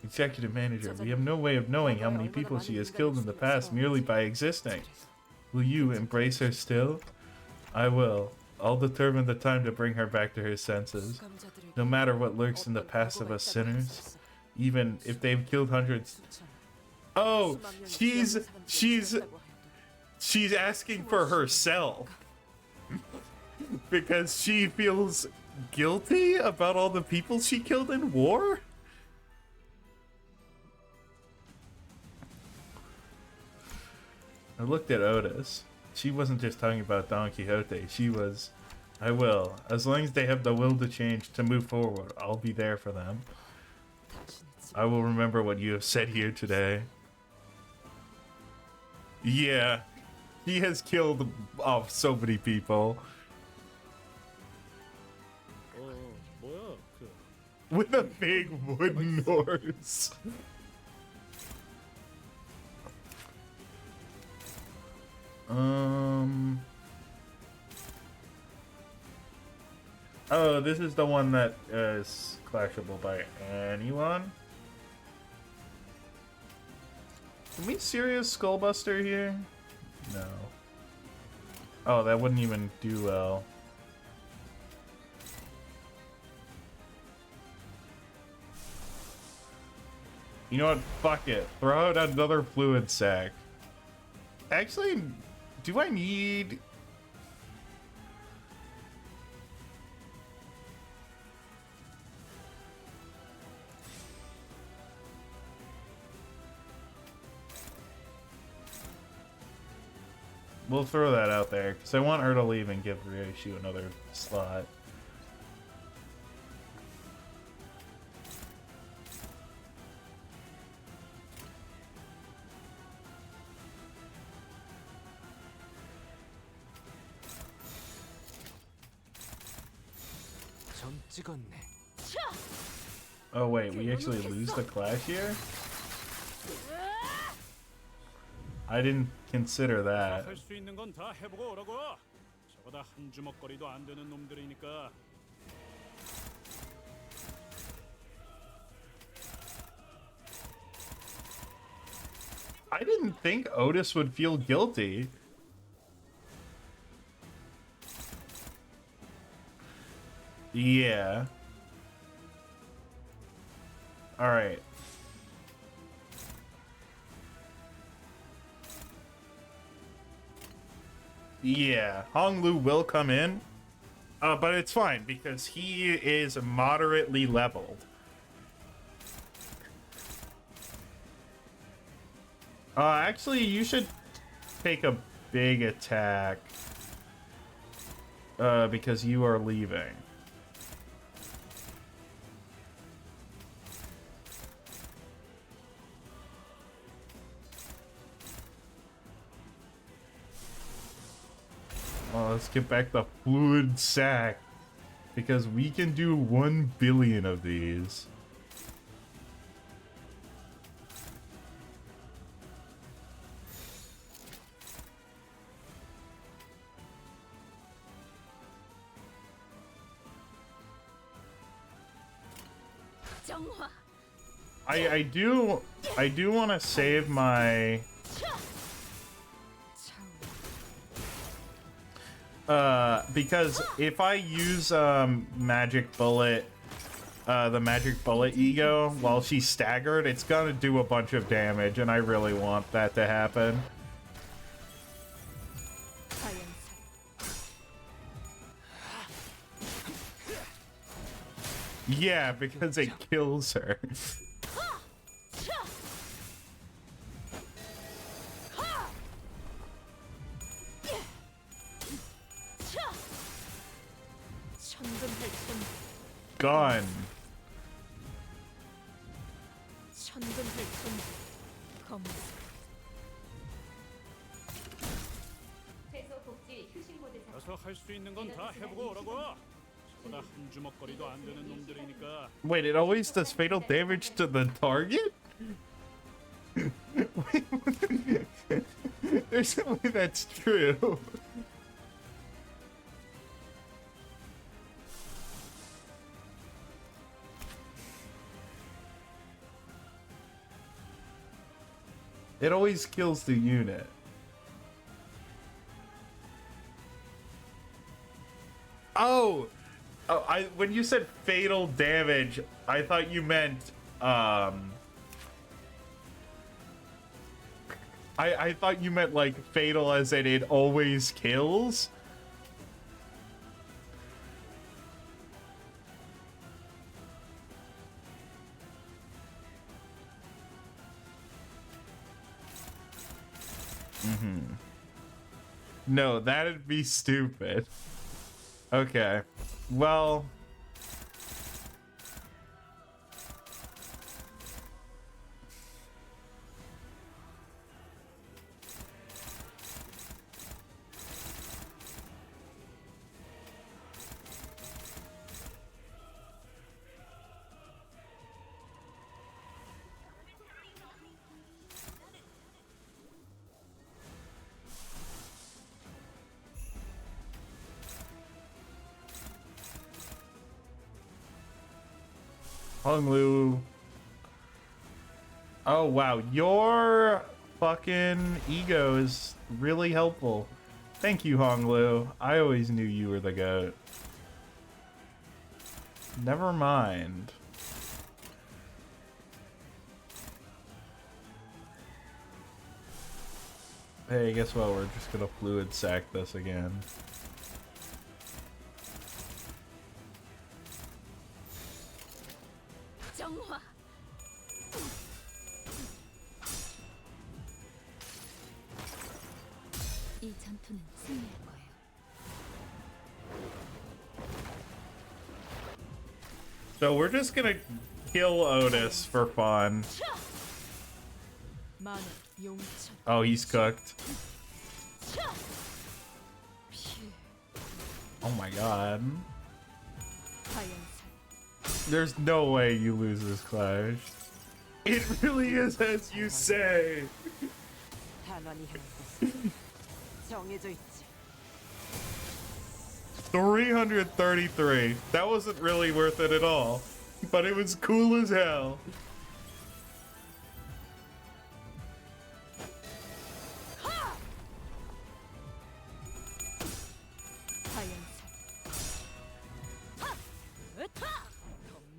Speaker 1: Executive manager, we have no way of knowing how many people she has killed in the past merely by existing. Will you embrace her still? I will. I'll determine the time to bring her back to her senses. No matter what lurks in the past of us sinners, even if they've killed hundreds. Oh, she's asking for herself. Because she feels guilty about all the people she killed in war? I looked at Otis. She wasn't just talking about Don Quixote. She was, I will. As long as they have the will to change, to move forward, I'll be there for them. I will remember what you have said here today. Yeah, he has killed so many people.
Speaker 4: 뭐야 그
Speaker 1: With a big wooden horse. Oh, this is the one that is clashable by anyone. Can we serious Skullbuster here? No. Oh, that wouldn't even do well. You know what? Fuck it. Throw out another fluid sac. Actually, do I need... We'll throw that out there because I want her to leave and give Ryoshu another slot.
Speaker 2: 점 찍었네.
Speaker 1: Oh wait, we actually lose the clash here? I didn't consider that.
Speaker 4: 할 수 있는 건 다 해보고 오라고. 저보다 한 주먹거리도 안 되는 놈들이니까.
Speaker 1: I didn't think Otis would feel guilty. Yeah. Alright. Yeah, Hong Lu will come in, but it's fine because he is moderately leveled. Actually, you should take a big attack because you are leaving. Well, let's get back the fluid sack because we can do 1 billion of these.
Speaker 7: 정화.
Speaker 1: I do want to save my because if I use magic bullet the magic bullet ego while she's staggered, it's gonna do a bunch of damage and I really want that to happen. Yeah, because it kills her. Gone.
Speaker 4: 가서 할 수 있는 건 다 해보고 오라고. 저보다 한 주먹거리도 안 되는 놈들이니까.
Speaker 1: Wait, it always does fatal damage to the target? There's no way that's true. It always kills the unit. Oh, when you said fatal damage, I thought you meant I thought you meant like fatal as in it always kills. No, that'd be stupid. Okay. Well, Hong Lu. Oh wow, your fucking ego is really helpful. Thank you, Hong Lu. I always knew you were the GOAT. Never mind. Hey, guess what? We're just gonna fluid sack this again.
Speaker 7: 정화. 이 전 전투는 승리할 거예요.
Speaker 1: So we're just gonna kill Otis for fun.
Speaker 3: 만원 용천
Speaker 1: Oh, he's cooked.
Speaker 3: 피
Speaker 1: Oh my god.
Speaker 3: 하얀살
Speaker 1: There's no way you lose this clash. It really is as you say.
Speaker 5: 탄환이 향할 곳은 정해져 있지.
Speaker 1: 333. That wasn't really worth it at all. But it was cool as hell.
Speaker 3: 하얀살 으타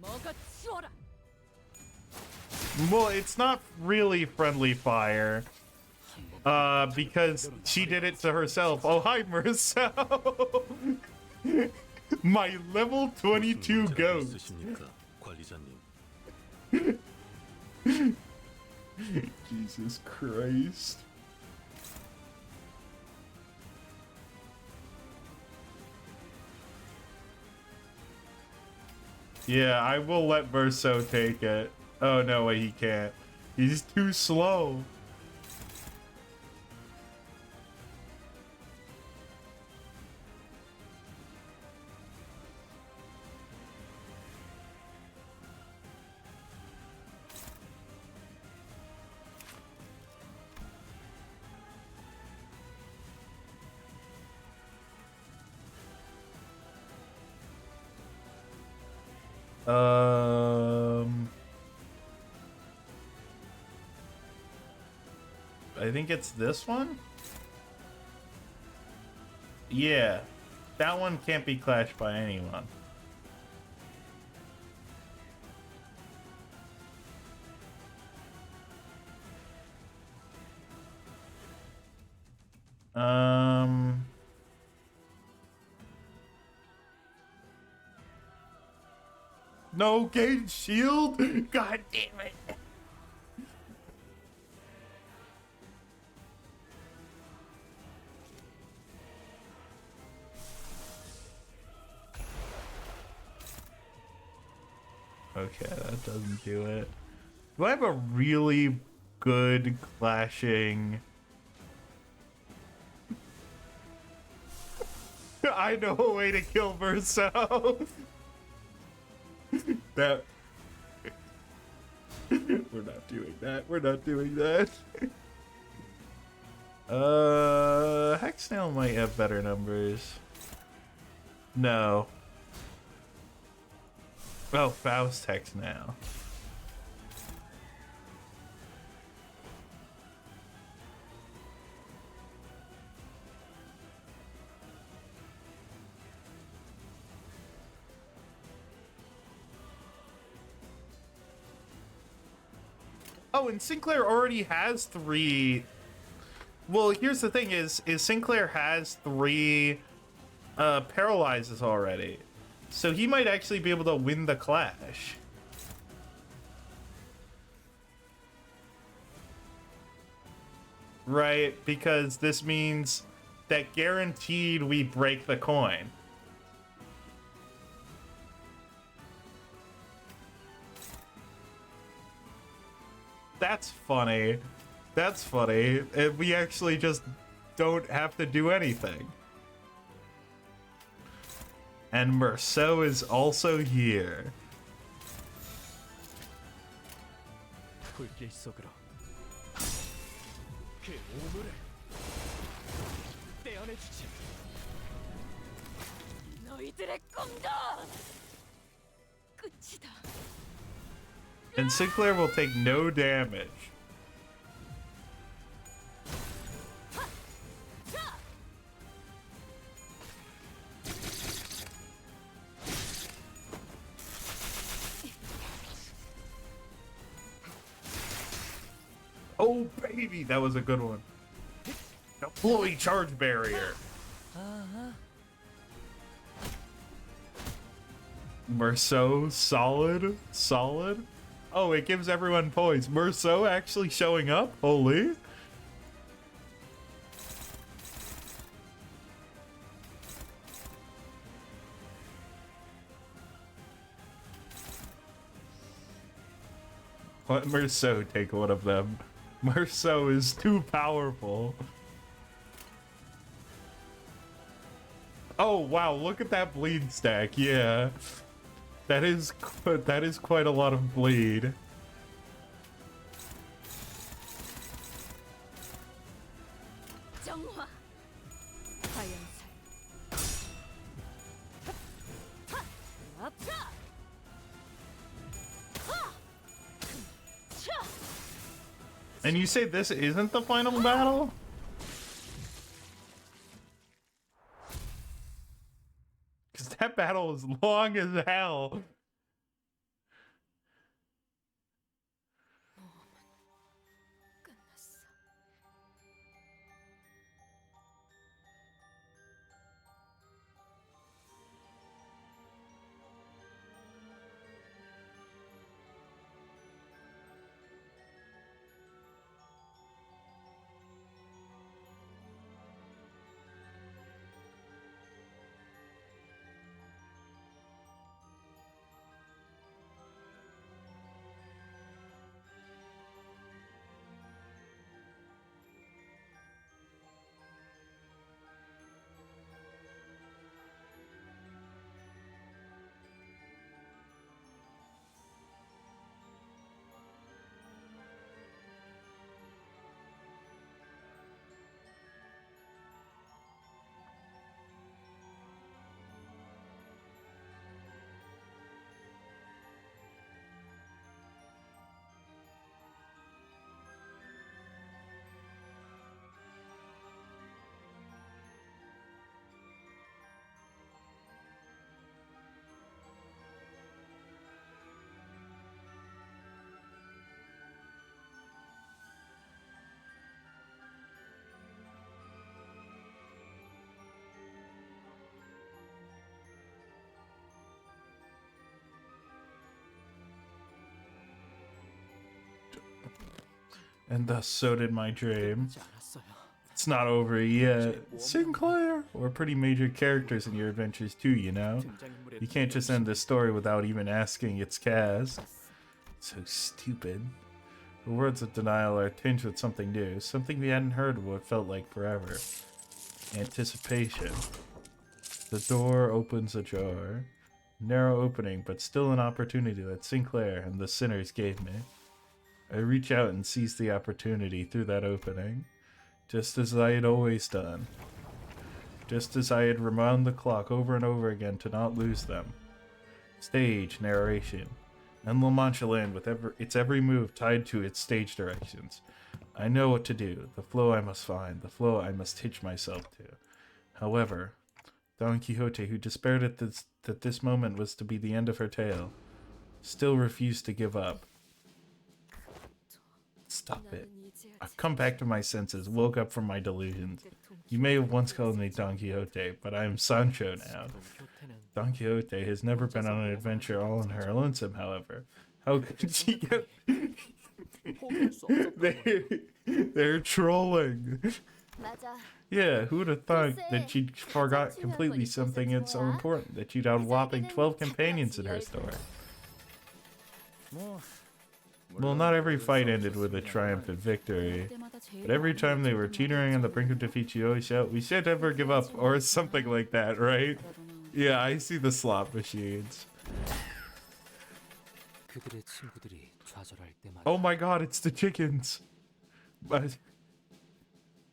Speaker 3: 먹어 치워라.
Speaker 1: Well, it's not really friendly fire. Because she did it to herself. Oh, hi, Marcel. My level 22 ghost.
Speaker 2: 있으십니까, 관리자님?
Speaker 1: Jesus Christ. Yeah, I will let Verso take it. Oh, no way, he can't. He's too slow. I think it's this one? Yeah. That one can't be clashed by anyone. No gauge shield? God damn it. Okay, that doesn't do it. Do I have a really good clashing? I know a way to kill Verso. That. We're not doing that. We're not doing that. Hexnail might have better numbers. No. Oh, Faust Hexnail. Oh, and Sinclair already has 3. Well, here's the thing: is Sinclair has 3 paralyzes already, so he might actually be able to win the clash. Right, because this means that guaranteed we break the coin. That's funny. That's funny. And we actually just don't have to do anything. And Merceau is also here.
Speaker 2: 불길 속으로 그 오물을 떼어내주지.
Speaker 3: 너희들의 꿈도 끝이다.
Speaker 1: And Sinclair will take no damage. Oh, baby, that was a good one. Deploy charge barrier. Merceau, solid, solid. Oh, it gives everyone points. Merceau actually showing up? Holy. Let Merceau take one of them. Merceau is too powerful. Oh wow, look at that bleed stack. Yeah. That is quite a lot of bleed.
Speaker 3: 정화. 화염살. 앞차.
Speaker 1: And you say this isn't the final battle? Because that battle is long as hell.
Speaker 3: 끝났어.
Speaker 1: And thus so did my dream.
Speaker 2: 끝나지 않았어요.
Speaker 1: It's not over yet. Sinclair! We're pretty major characters in your adventures too, you know?
Speaker 2: 등장인물의
Speaker 1: You can't just end this story without even asking its cast. So stupid. The words of denial are tinged with something new, something we hadn't heard of what felt like forever. Anticipation. The door opens ajar. Narrow opening, but still an opportunity that Sinclair and the sinners gave me. I reach out and seize the opportunity through that opening, just as I had always done. Just as I had rewound the clock over and over again to not lose them. Stage narration. And La Mancha Land with its every move tied to its stage directions. I know what to do, the flow I must find, the flow I must hitch myself to. However, Don Quixote, who despaired that this moment was to be the end of her tale, still refused to give up. Stop it. I've come back to my senses, woke up from my delusions. You may have once called me Don Quixote, but I am Sancho now. Don Quixote has never been on an adventure all on her lonesome, however. How could she get... They're trolling.
Speaker 7: 맞아.
Speaker 1: Yeah, who would have thought that she'd forgot completely something that's so important, that she'd had a whopping 12 companions in her story. Well, not every fight ended with a triumphant victory, but every time they were teetering on the brink of defeat, she always shout, "We shan't ever give up," or something like that, right? Yeah, I see the slot machines.
Speaker 2: 그들의 친구들이 좌절할 때마다
Speaker 1: Oh my god, it's the chickens! But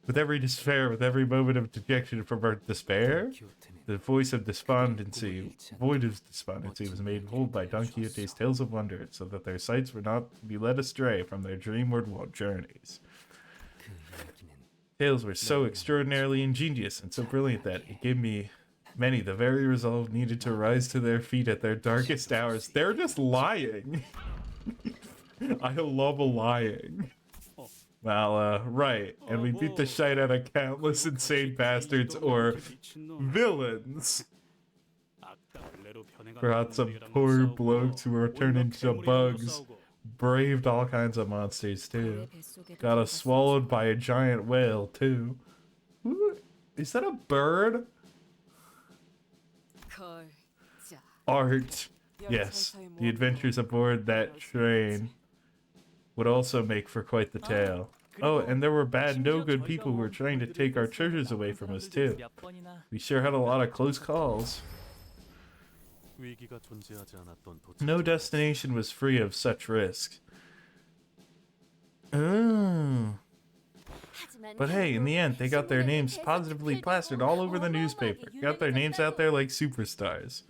Speaker 1: with every despair, with every moment of dejection from her despair, the voice of despondency was made whole by Don Quixote's tales of wonder, so that their sights were not to be led astray from their dreamward journeys.
Speaker 2: 그 이야기는
Speaker 1: Tales were so extraordinarily ingenious and so brilliant that it gave many the very resolve needed to rise to their feet at their darkest hours. They're just lying. I love a lying. Well, right. And we beat the shite out of countless insane bastards or villains. Brought some poor blokes who were turned into bugs. Braved all kinds of monsters too. Got us swallowed by a giant whale too. Ooh, is that a bird? Art. Yes, the adventures aboard that train. would also make for quite the tale. Oh, and there were bad, no good people who were trying to take our treasures away from us too.
Speaker 2: 몇 번이나
Speaker 1: We sure had a lot of close calls.
Speaker 8: 위기가 존재하지 않았던 도착.
Speaker 1: No destination was free of such risk. Oh. But hey, in the end, they got their names positively plastered all over the newspaper. Got their names out there like superstars.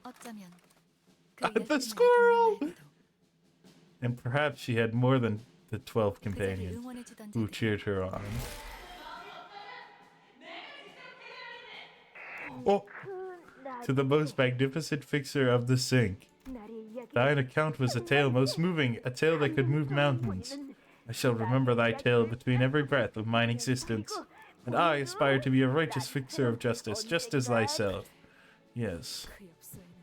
Speaker 3: 어쩌면
Speaker 1: The squirrel! And perhaps she had more than the 12 companions who cheered her on. Oh! To the most magnificent fixer of the sink. Thine account was a tale most moving, a tale that could move mountains. I shall remember thy tale between every breath of mine existence, and I aspire to be a righteous fixer of justice, just as thyself. Yes.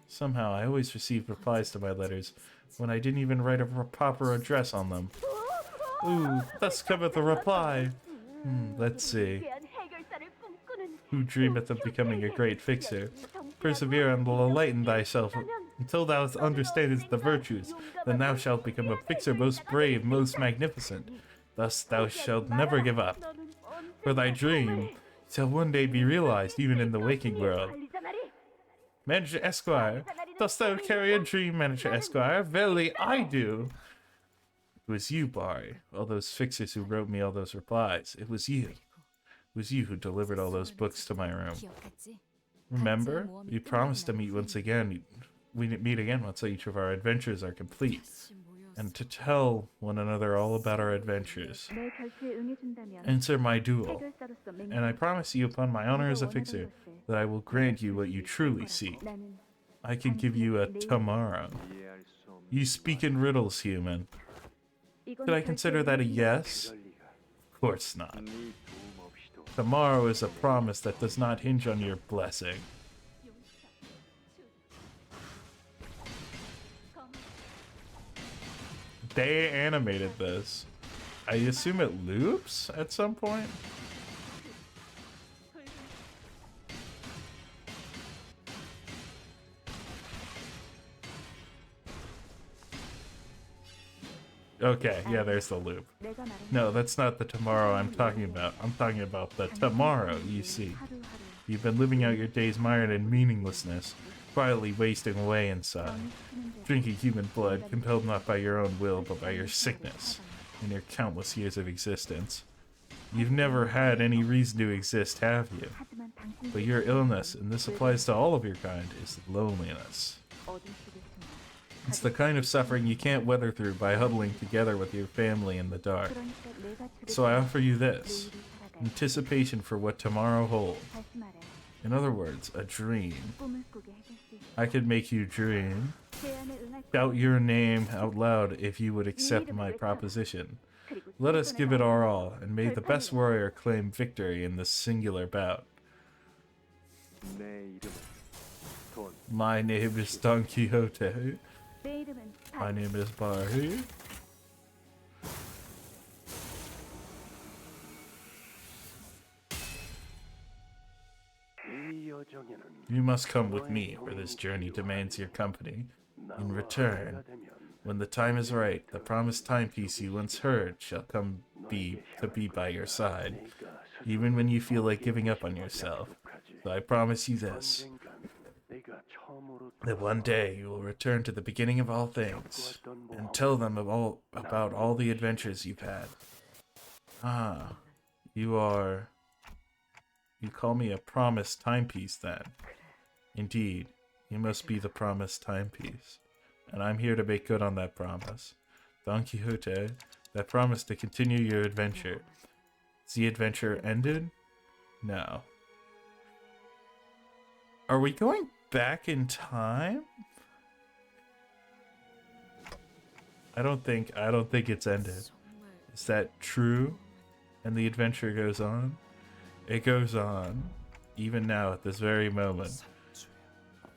Speaker 1: Somehow I always received replies to my letters when I didn't even write a proper address on them. Ooh, thus cometh a reply. Let's see. Who dreameth of becoming a great fixer? Persevere and will enlighten thyself until thou understandest the virtues. Then thou shalt become a fixer most brave, most magnificent. Thus thou shalt never give up. For thy dream shall one day be realized even in the waking world. Manager Esquire, dost thou carry a dream, Manager Esquire? Verily, I do. It was you, Barry. All those fixers who wrote me all those replies. It was you. It was you who delivered all those books to my room. Remember? We promised to meet once again. We meet again once each of our adventures are complete. And to tell one another all about our adventures. Enter my duel. And I promise you upon my honor as a fixer that I will grant you what you truly seek. I can give you a tomorrow. You speak in riddles, human. Could I consider that a yes? Of course not. Tomorrow is a promise that does not hinge on your blessing. They animated this. I assume it loops at some point? Okay, yeah, there's the loop. No, that's not the tomorrow I'm talking about. I'm talking about the tomorrow, you see. You've been living out your days mired in meaninglessness, quietly wasting away inside. Drinking human blood, compelled not by your own will, but by your sickness, and your countless years of existence. You've never had any reason to exist, have you? But your illness, and this applies to all of your kind, is loneliness. It's the kind of suffering you can't weather through by huddling together with your family in the dark. So I offer you this, anticipation for what tomorrow holds. In other words, a dream. I could make you dream. Shout your name out loud if you would accept my proposition. Let us give it our all, and may the best warrior claim victory in this singular bout. My name is Don Quixote. My name is Barry. You must come with me, for this journey demands your company. In return, when the time is right, the promised timepiece you once heard shall come to be by your side, even when you feel like giving up on yourself. So I promise you this, that one day you will return to the beginning of all things, and tell them about all the adventures you've had. Ah, you call me a promised timepiece then. Indeed, you must be the promised timepiece, and I'm here to make good on that promise. Don Quixote, that promise to continue your adventure. Is the adventure ended? No. Are we going back in time? I don't think it's ended. Is that true? And the adventure goes on? It goes on, even now at this very moment.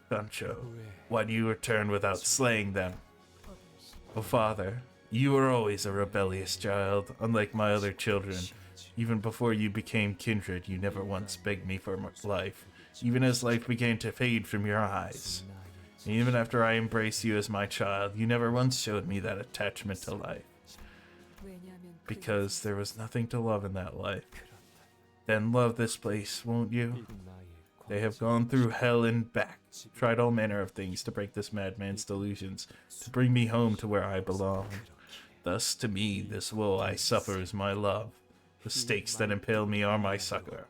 Speaker 1: Sancho, why do you return without slaying them? Oh, father, you were always a rebellious child, unlike my other children. Even before you became kindred, you never once begged me for life, even as life began to fade from your eyes.
Speaker 6: Even after I embraced you as my child, you never once showed me that attachment to life.
Speaker 3: 왜냐하면
Speaker 6: Because there was nothing to love in that life. Then love this place, won't you?
Speaker 8: 이곳 나의
Speaker 6: They have gone through hell and back, tried all manner of things to break this madman's delusions, to bring me home to where I belong. Thus, to me, this woe I suffer is my love. The stakes that impale me are my succor,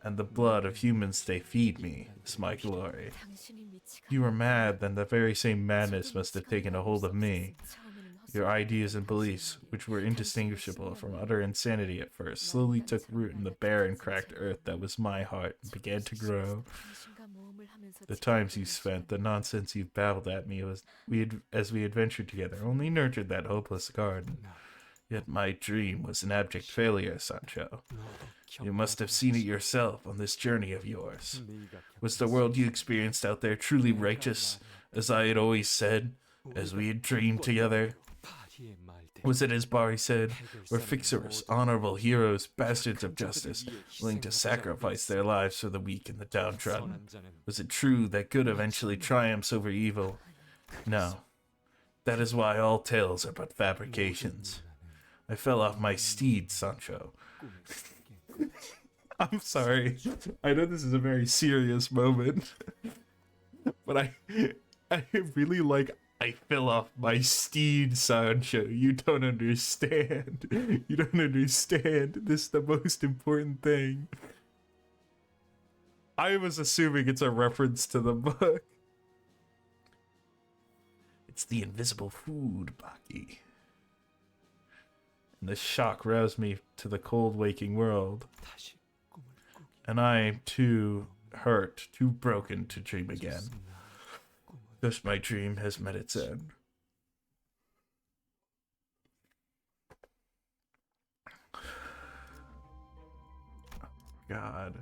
Speaker 6: and the blood of humans they feed me is my glory.
Speaker 3: 당신이 미치가
Speaker 6: You were mad, then the very same madness must have taken a hold of me.
Speaker 3: 처음에는
Speaker 6: Your ideas and beliefs, which were indistinguishable from utter insanity at first, slowly took root in the barren, cracked earth that was my heart and began to grow.
Speaker 3: 당신과 모험을 하면서
Speaker 6: The times you spent, the nonsense you babbled at me as we adventured together, only nurtured that hopeless garden. Yet my dream was an abject failure, Sancho. You must have seen it yourself on this journey of yours. Was the world you experienced out there truly righteous, as I had always said, as we had dreamed together? Was it as Bari said, were fixers, honorable heroes, bastards of justice, willing to sacrifice their lives for the weak and the downtrodden? Was it true that good eventually triumphs over evil? No. That is why all tales are but fabrications. I fell off my steed, Sancho. I'm sorry. I know this is a very serious moment, but I really like I fell off my steed, Sancho. You don't understand. You don't understand. This is the most important thing. I was assuming it's a reference to the book. It's the invisible food, Baki. And the shock roused me to the cold waking world. And I am too hurt, too broken to dream again. Thus my dream has met its end. God.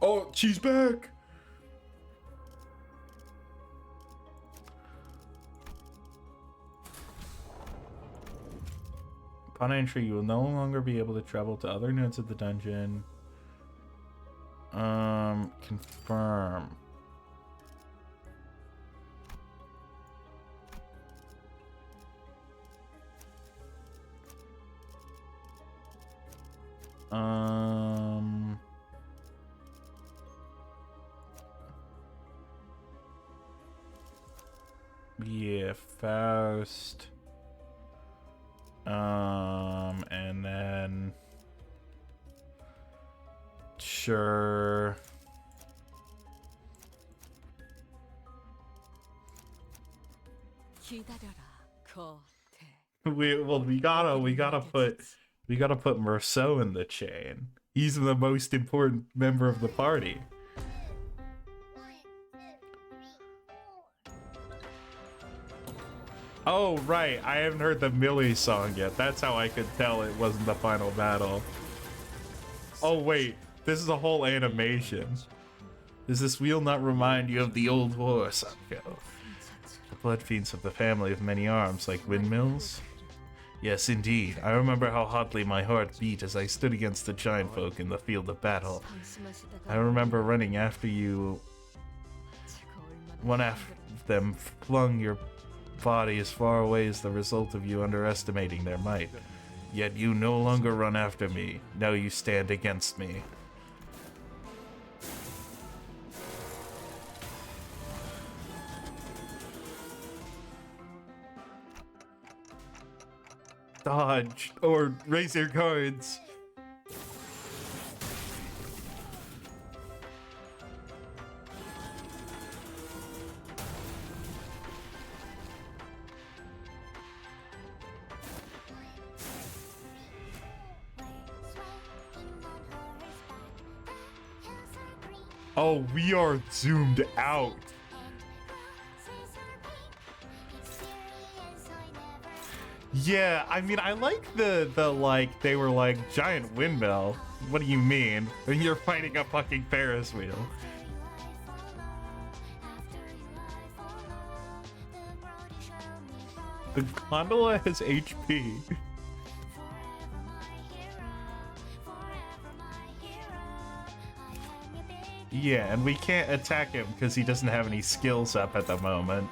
Speaker 6: Oh, she's back! Upon entry, you will no longer be able to travel to other nodes of the dungeon. Confirm. Yeah, Faust. And then sure.
Speaker 3: 기다려라, 거대.
Speaker 6: We gotta put Merceau in the chain. He's the most important member of the party. Oh, right. I haven't heard the Millie song yet. That's how I could tell it wasn't the final battle. Oh, wait. This is a whole animation. Does this wheel not remind you of the old war, Sancho? The blood fiends of the family of many arms, like windmills? Yes, indeed. I remember how hotly my heart beat as I stood against the giant folk in the field of battle. I remember running after you. One after them flung your body as far away as the result of you underestimating their might. Yet you no longer run after me. Now you stand against me. Dodge or raise your cards. Oh, we are zoomed out. Yeah, I mean, I like the like, they were like, giant windmill. What do you mean? When you're fighting a fucking Ferris wheel.
Speaker 1: The gondola has HP. Yeah, and we can't attack him because he doesn't have any skills up at the moment.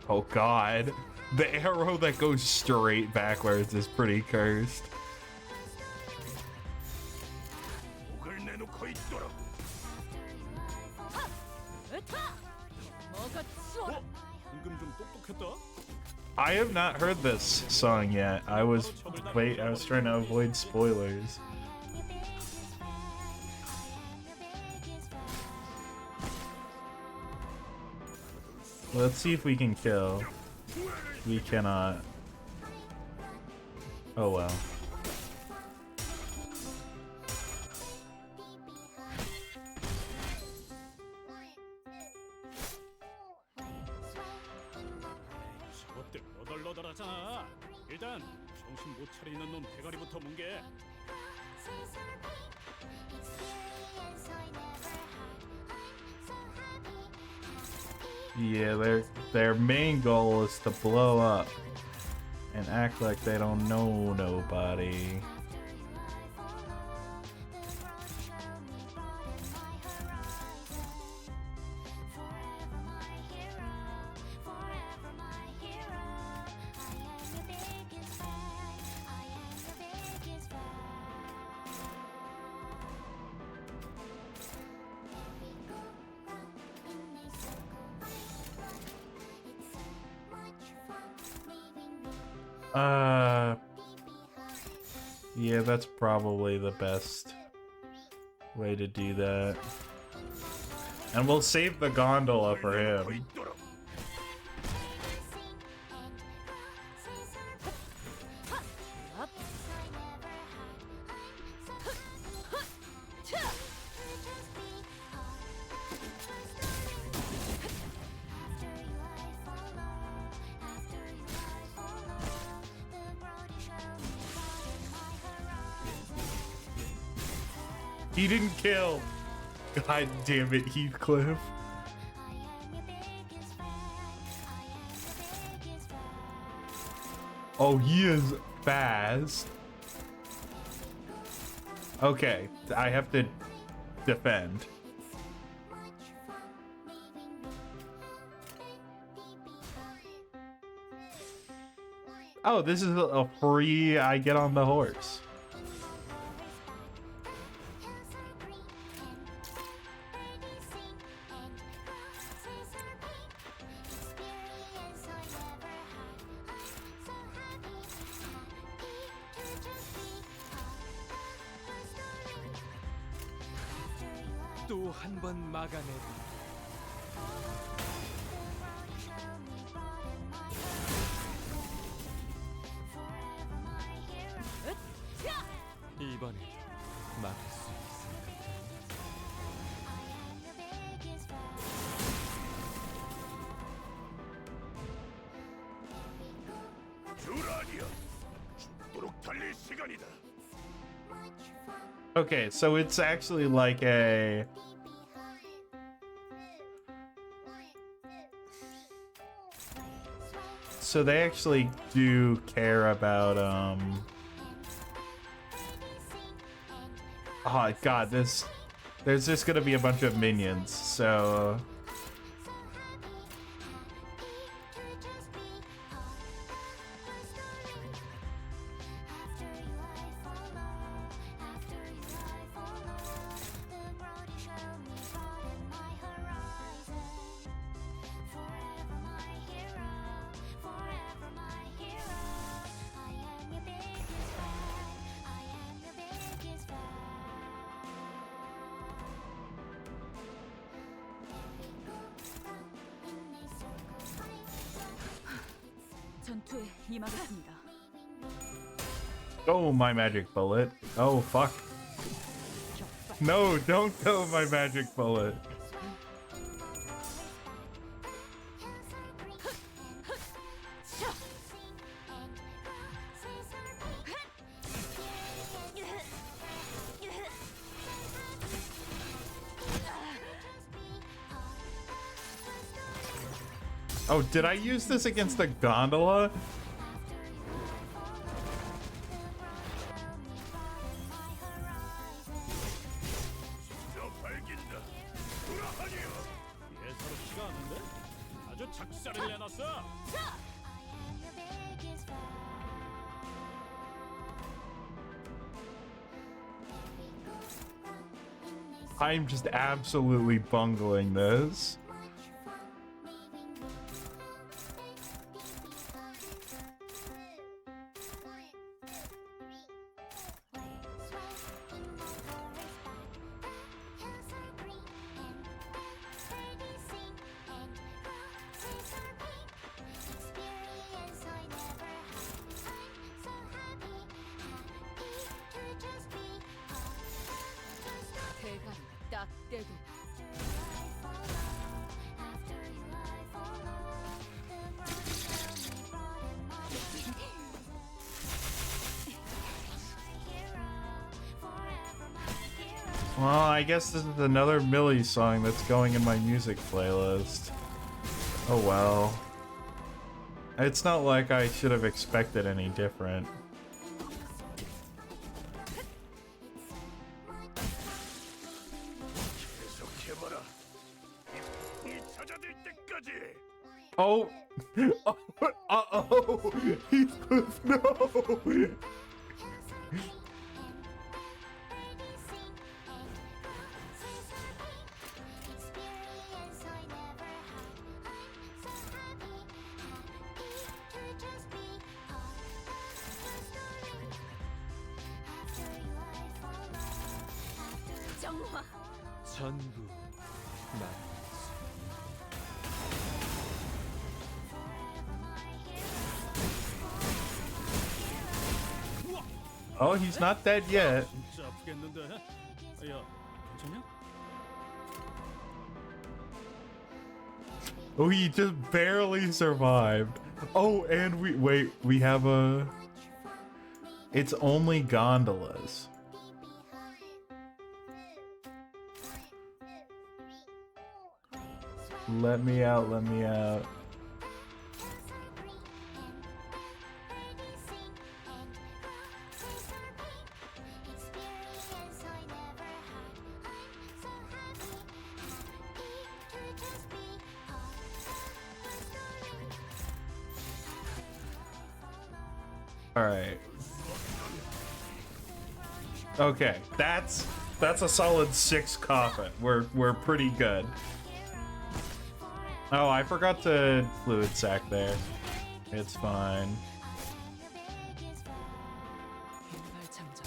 Speaker 1: Oh god. The arrow that goes straight backwards is pretty cursed.
Speaker 4: 목을 내놓고 있도록. 방금 좀 똑똑했다.
Speaker 1: I have not heard this song yet. I was trying to avoid spoilers. Let's see if we can kill. We cannot. Oh well.
Speaker 4: 저것들 너덜너덜하잖아. 일단 정신 못 차리는 놈 대가리부터 뭉개.
Speaker 1: Yeah, their main goal is to blow up and act like they don't know nobody. Yeah, that's probably the best way to do that. And we'll save the gondola for him. He didn't kill. God damn it, Heathcliff. Oh, he is fast. Okay, I have to defend. Oh, this is a free I get on the horse.
Speaker 2: 또 한 번 막아내. 이번에 막을 수
Speaker 4: 듀라니아, 죽도록 달릴 시간이다.
Speaker 1: Okay, so it's actually like a... So they actually do care about, Oh god, there's just gonna be a bunch of minions, so...
Speaker 3: 전투에 임하겠습니다.
Speaker 1: Oh, my magic bullet. Oh, fuck. No, don't go my magic bullet. Oh, did I use this against the gondola?
Speaker 4: 예사롭지가 않은데? 아주 작사를 내놨어.
Speaker 1: I'm just absolutely bungling this.
Speaker 3: 대가리 딱 떼고
Speaker 1: Well, I guess this is another Millie song that's going in my music playlist. Oh well. It's not like I should have expected any different.
Speaker 4: 계속해봐라. 이 찾아들 때까지.
Speaker 1: Oh! Uh-oh! Heathcliff, no!
Speaker 3: 정화
Speaker 8: 전부 나.
Speaker 1: Oh, he's not dead yet.
Speaker 4: 진짜 아프겠는데? 야, 괜찮냐?
Speaker 1: Oh, he just barely survived. Oh, and we have a... It's only gondolas. Let me out, let me out. All right. Okay, that's a solid 6 coffin. We're pretty good. Oh, I forgot to fluid sack there. It's fine.
Speaker 3: 빈발 참전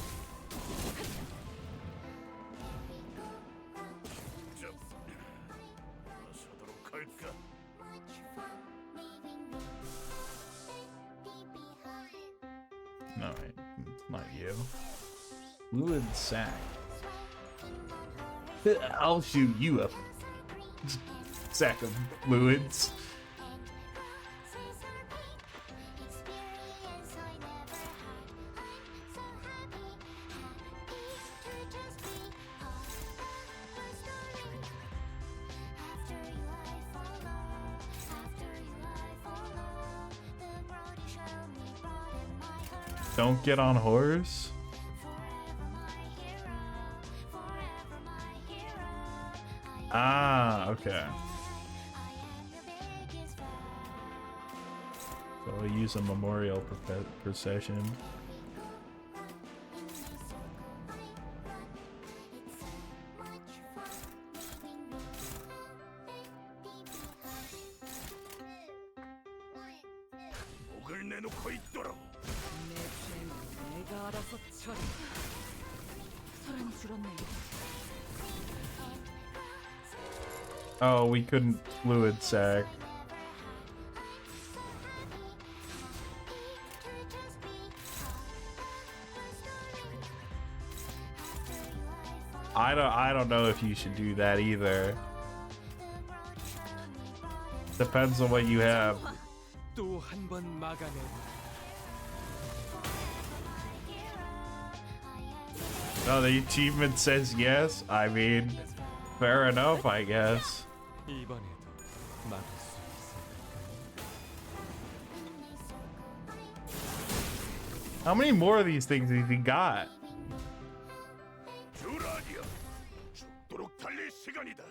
Speaker 4: 나서도록 할까?
Speaker 1: No, not you. Fluid sack. I'll shoot you up. Sack of fluids. Don't get on horse. Ah, okay. So we'll use a memorial procession.
Speaker 4: 목을 내놓고 있도록.
Speaker 3: 내 죄는 내가 알아서 처리 소란이 줄었네
Speaker 1: Oh, we couldn't fluid sack. I don't know if you should do that either. Depends on what you have.
Speaker 8: 또 한 번 막아내.
Speaker 1: Oh, the achievement says yes. I mean, fair enough, I guess.
Speaker 8: 이번에도 막을 수 있을까?
Speaker 1: How many more of these things have you got?
Speaker 4: 듀라디아, 죽도록 달릴 시간이다.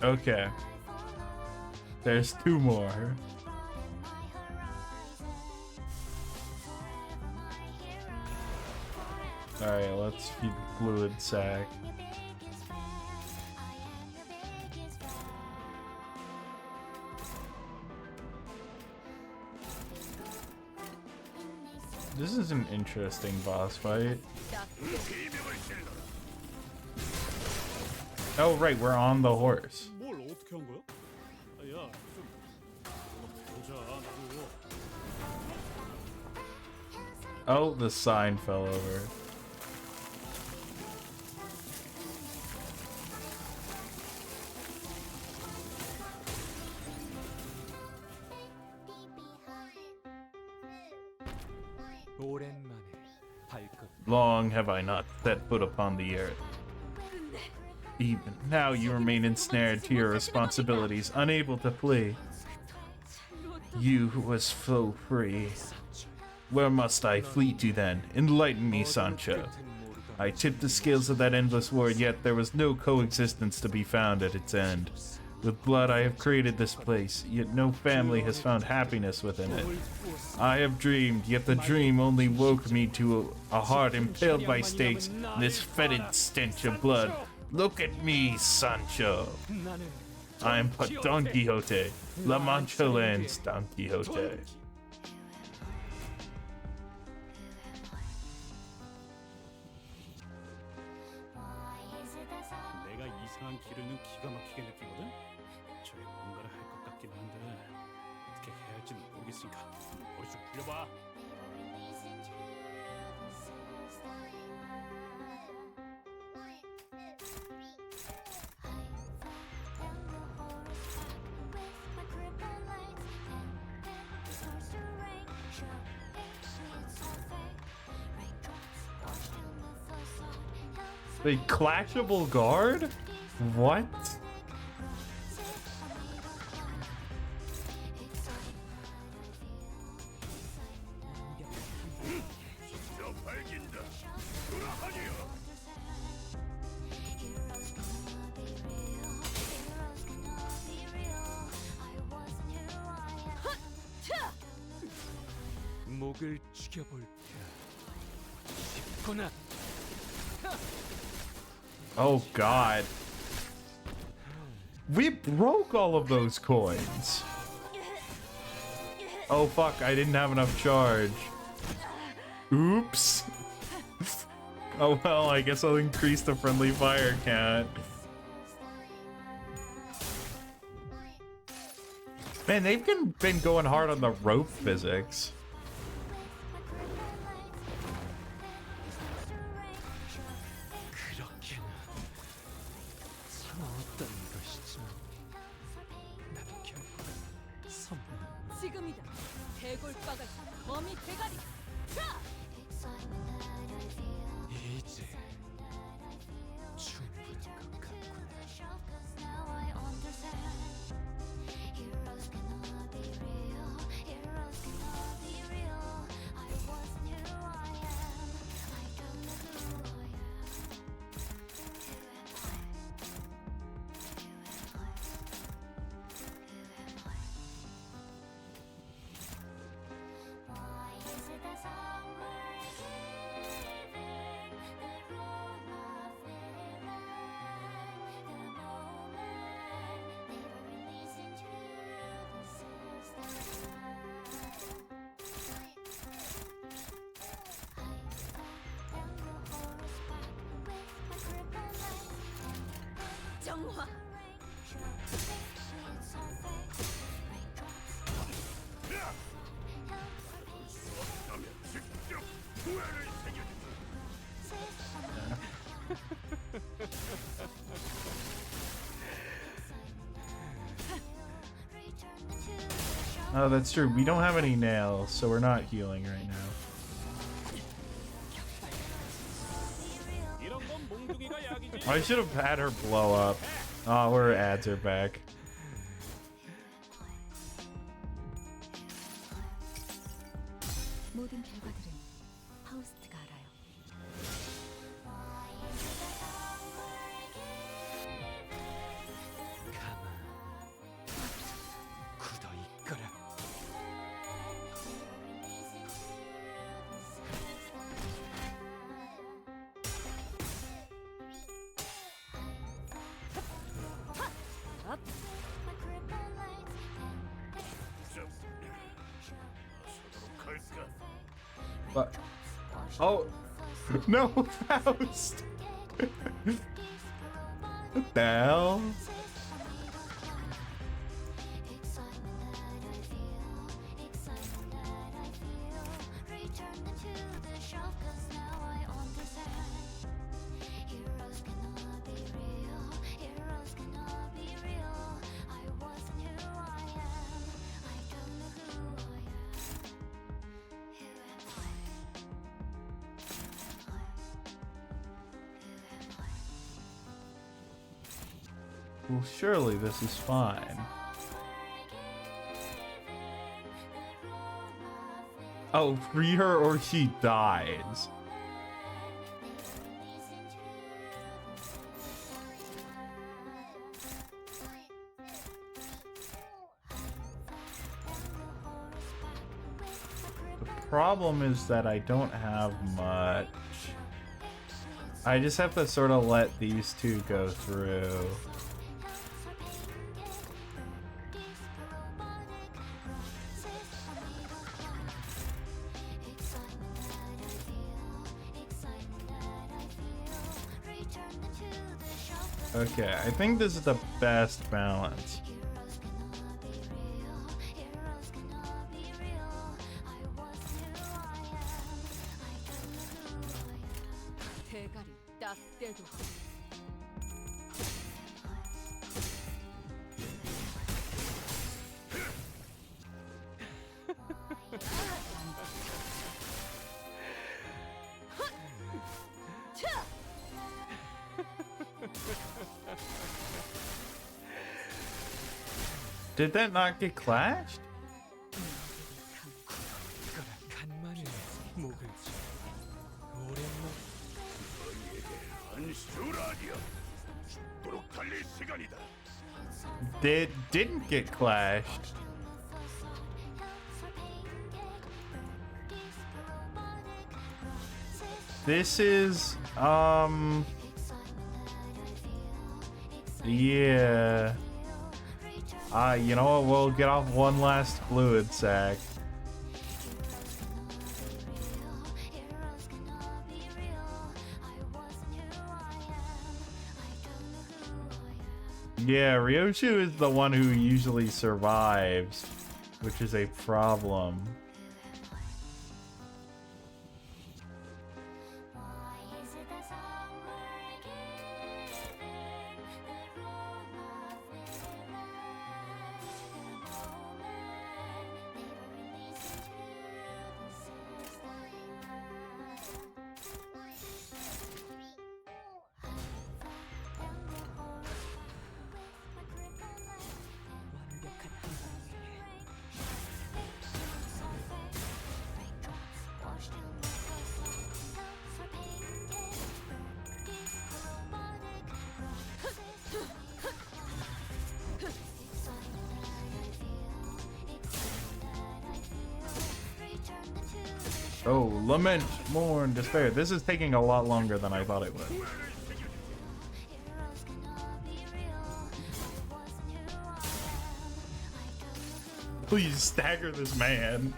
Speaker 1: Okay. There's 2 more. Alright, let's feed the fluid sac. This is an interesting boss fight. Oh, right, we're on the horse.
Speaker 4: 뭘 어떻게 한 거야? 야, 좀 보자, 나도.
Speaker 1: Oh, the sign fell over.
Speaker 8: 오랜만에 발끝.
Speaker 1: Long have I not set foot upon the earth. Even now you remain ensnared to your responsibilities, unable to flee. You who was so free. Where must I flee to then? Enlighten me, Sancho. I tipped the scales of that endless war, yet there was no coexistence to be found at its end. With blood I have created this place, yet no family has found happiness within it. I have dreamed, yet the dream only woke me to a heart impaled by stakes and this fetid stench of blood. Look at me, Sancho. I am but Don Quixote, La Mancha Land's Don Quixote.
Speaker 4: 내가 이상한 기류는 기가 막히게 느끼거든. 저게 뭔가를 할 것 같긴 한데 어떻게 해야 할지는 모르겠으니까 머리 좀 굴려봐.
Speaker 1: The clashable guard? What?
Speaker 8: 목을 죽여볼까 싶구나.
Speaker 1: Oh god. We broke all of those coins. Oh fuck, I didn't have enough charge. Oops. Oh well, I guess I'll increase the friendly fire count. Man, they've been going hard on the rope physics.
Speaker 8: 그렇게는 참아왔던 것이지만 나도 결국 선물.
Speaker 3: 지금이다. 대골박을 거미 대가리. 자!
Speaker 8: 이제 충분한 것 같구나.
Speaker 1: Oh, that's true. We don't have any nails, so we're not healing right now.
Speaker 4: 이런 건 몽둥이가 약이지.
Speaker 1: I should have had her blow up. Oh, her ads are back.
Speaker 3: 모든 결과들은 파우스트가 알아요.
Speaker 8: 가만 굳어 있거라.
Speaker 1: But oh no, Faust! What the hell? Well, surely this is fine. Oh, free her or she dies. The problem is that I don't have much. I just have to sort of let these two go through. Okay, I think this is the best balance.
Speaker 3: 대가리 딱 떼도
Speaker 1: Did that not get clashed?
Speaker 8: 있거라. 간만에 목을 쥐. 오랜만
Speaker 1: It didn't get clashed. This is, yeah. You know what? We'll get off one last fluid sack. Yeah, Ryoshu is the one who usually survives, which is a problem.
Speaker 5: 완벽한 한방을 위해
Speaker 1: Oh, lament, mourn, despair. This is taking a lot longer than I thought it would. Please stagger this man.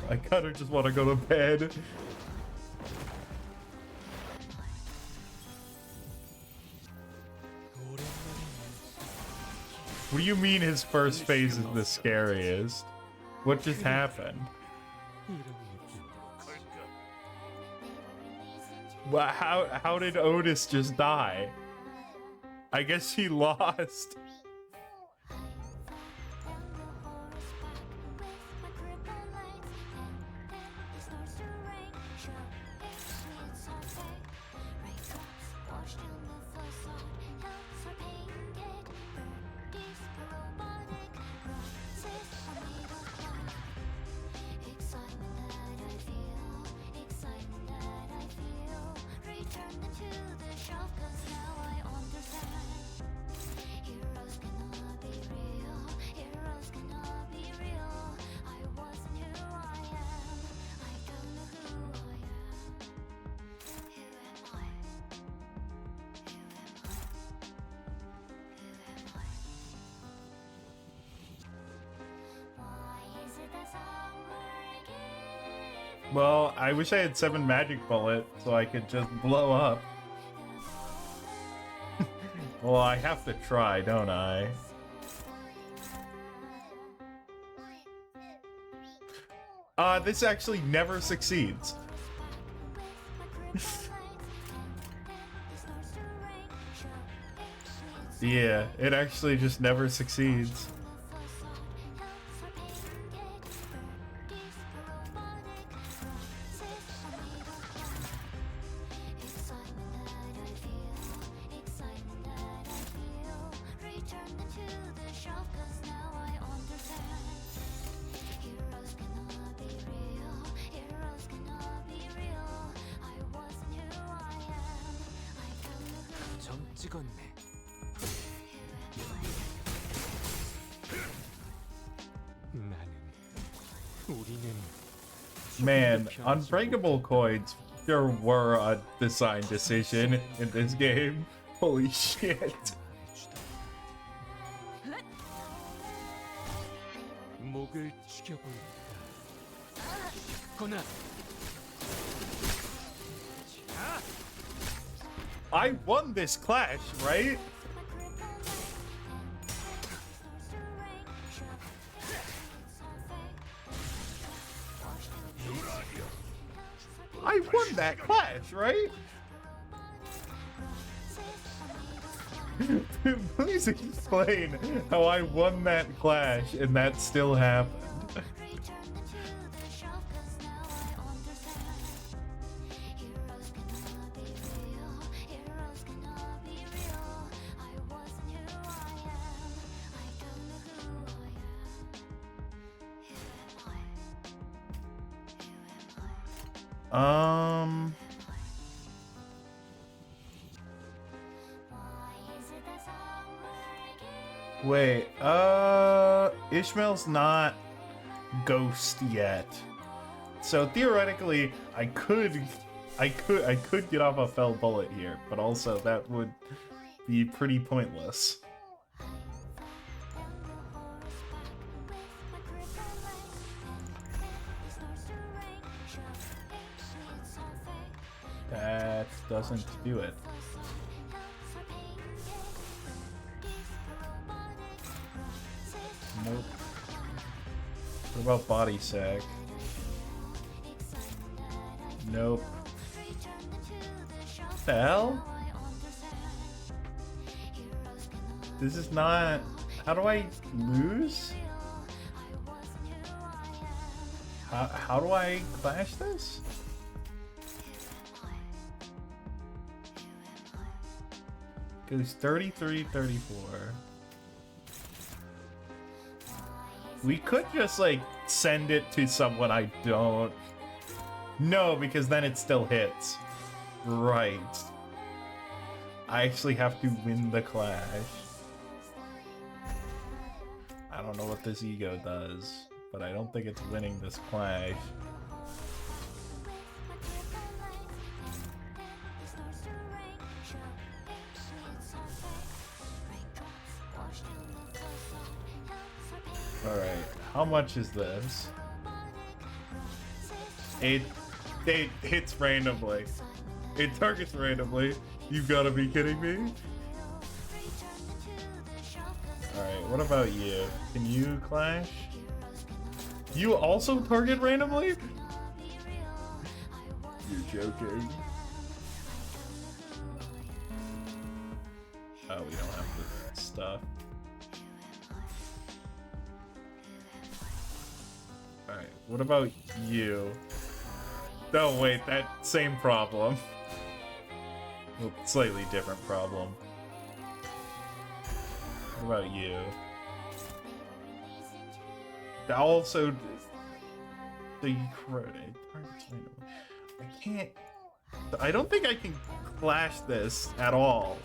Speaker 1: I kind of just want to go to bed. What do you mean his first phase is the scariest? What just happened? Well, how did Otis just die? I guess he lost. Well, I wish I had 7 magic bullet so I could just blow up. Well, I have to try, don't I? This actually never succeeds. Yeah, it actually just never succeeds.
Speaker 8: 점 찍었네. 나는 우리는
Speaker 1: Man, unbreakable coins sure were a design decision in this game. Holy shit.
Speaker 8: 목을 죽여볼까. 거나
Speaker 1: I won this clash, right? I won that clash, right? Please explain how I won that clash and that still happened. Wait, Ishmael's not Ghost yet. So theoretically, I could get off a Fell Bullet here, but also that would be pretty pointless. That doesn't do it. Nope. What about Body Sack? Nope. What the hell? This is not... How do I lose? How do I clash this? Goes 33, 34. We could just, like, send it to someone I don't... No, because then it still hits. Right. I actually have to win the clash. I don't know what this ego does, but I don't think it's winning this clash. Alright, how much is this? It hits randomly. It targets randomly. You've got to be kidding me. Alright, what about you? Can you clash? You also target randomly? You're joking. Oh, we don't have the stuff. Alright, what about you? No, wait, that same problem. Well, slightly different problem. What about you? Also, the credit. I can't. I don't think I can clash this at all.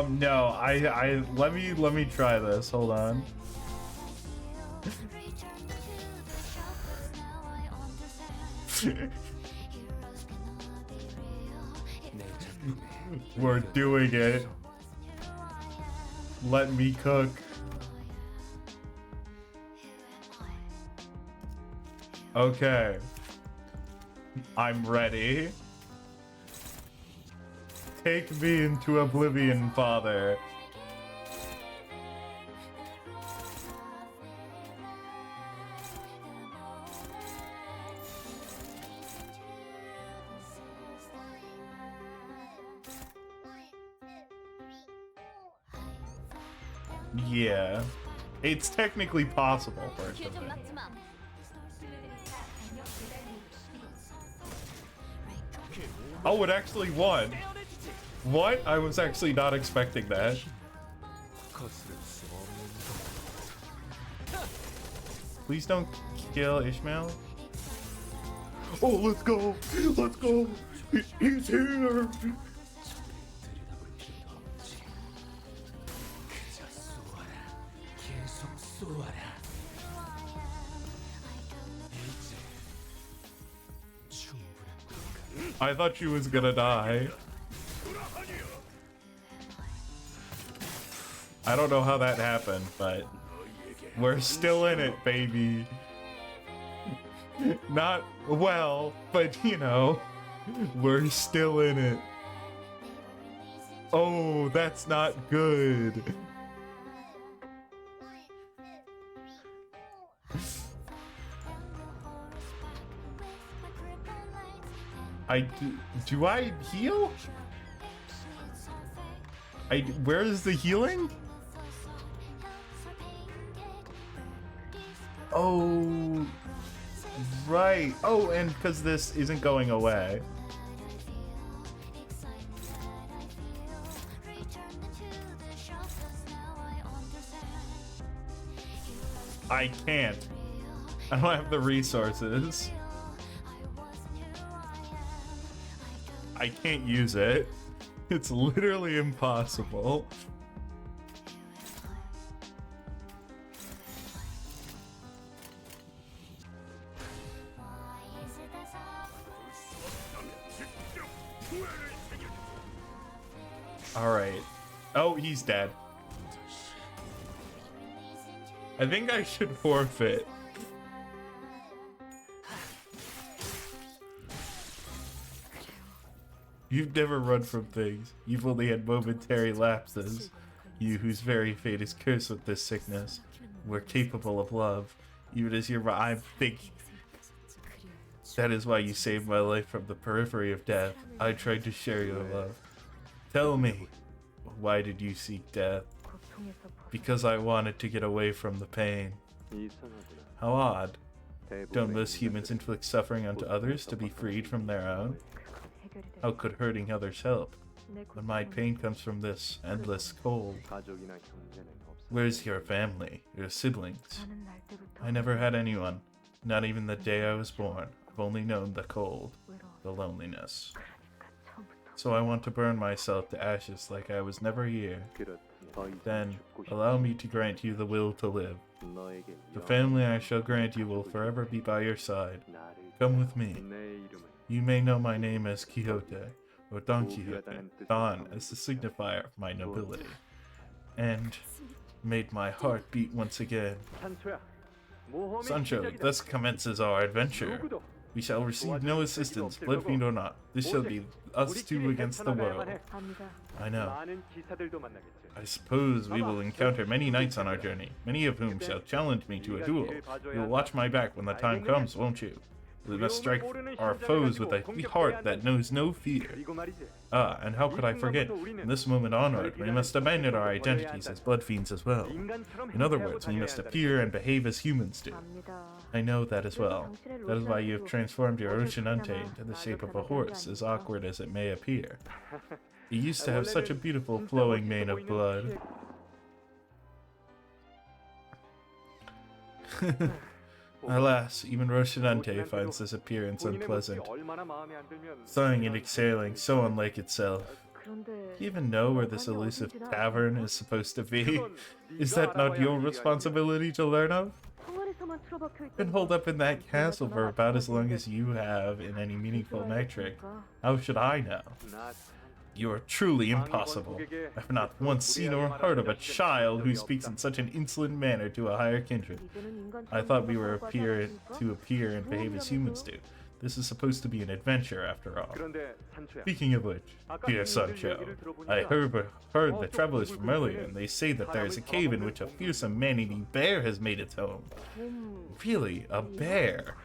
Speaker 1: No, let me try this. Hold on.
Speaker 8: 내 작품에
Speaker 1: We're doing it. Let me cook. Okay. I'm ready. Take me into oblivion, Father. Yeah. It's technically possible, personally. Oh, it actually won. What? I was actually not expecting that.
Speaker 8: 거스를 수 없는
Speaker 1: Please don't kill Ishmael. Oh, let's go! Let's go! He's here!
Speaker 8: 들여다볼 필요도 없지. 그저 쏘아라. 계속 쏘아라. 이제 충분한 건가?
Speaker 1: I thought she was gonna die. I don't know how that happened, but we're still in it, baby. Not well, but you know, we're still in it. Oh, that's not good. Do I heal? Where is the healing? Oh, right. Oh, and because this isn't going away. I can't. I don't have the resources. I can't use it. It's literally impossible. All right. Oh, he's dead. I think I should forfeit. You've never run from things. You've only had momentary lapses. You whose very fate is cursed with this sickness. We're capable of love. Even as I think that is why you saved my life from the periphery of death. I tried to share your love. Tell me, why did you seek death? Because I wanted to get away from the pain. How odd. Don't most humans inflict suffering onto others to be freed from their own? How could hurting others help? When my pain comes from this endless cold. Where's your family, your siblings? I never had anyone, not even the day I was born. I've only known the cold, the loneliness. So I want to burn myself to ashes like I was never here. Then, allow me to grant you the will to live. The family I shall grant you will forever be by your side. Come with me. You may know my name as Quixote, or Don Quixote, Don as the signifier of my nobility. And made my heart beat once again. Sancho, thus commences our adventure. We shall receive no assistance, bloodfiend or not. This shall be us two against the world. I know. I suppose we will encounter many knights on our journey, many of whom shall challenge me to a duel. You will watch my back when the time comes, won't you? We must strike our foes with a heart that knows no fear. Ah, and how could I forget? From this moment onward, we must abandon our identities as blood fiends as well. In other words, we must appear and behave as humans do. I know that as well. That is why you have transformed your Rocinante into the shape of a horse, as awkward as it may appear. You used to have such a beautiful flowing mane of blood. Alas, even Rocinante finds this appearance unpleasant. Sighing and exhaling, so unlike itself. Do you even know where this elusive tavern is supposed to be? Is that not your responsibility to learn of?
Speaker 7: 동안 틀어박혀 있던
Speaker 1: Been holed up in that castle for about as long as you have in any meaningful metric. How should I know? You are truly impossible. I have not once seen or heard of a child who speaks in such an insolent manner to a higher kindred. I thought we were to appear and behave as humans do. This is supposed to be an adventure, after all. Speaking of which, dear Sancho, I heard the travelers from earlier, and they say that there is a cave in which a fearsome man-eating bear has made its home. Really? A bear?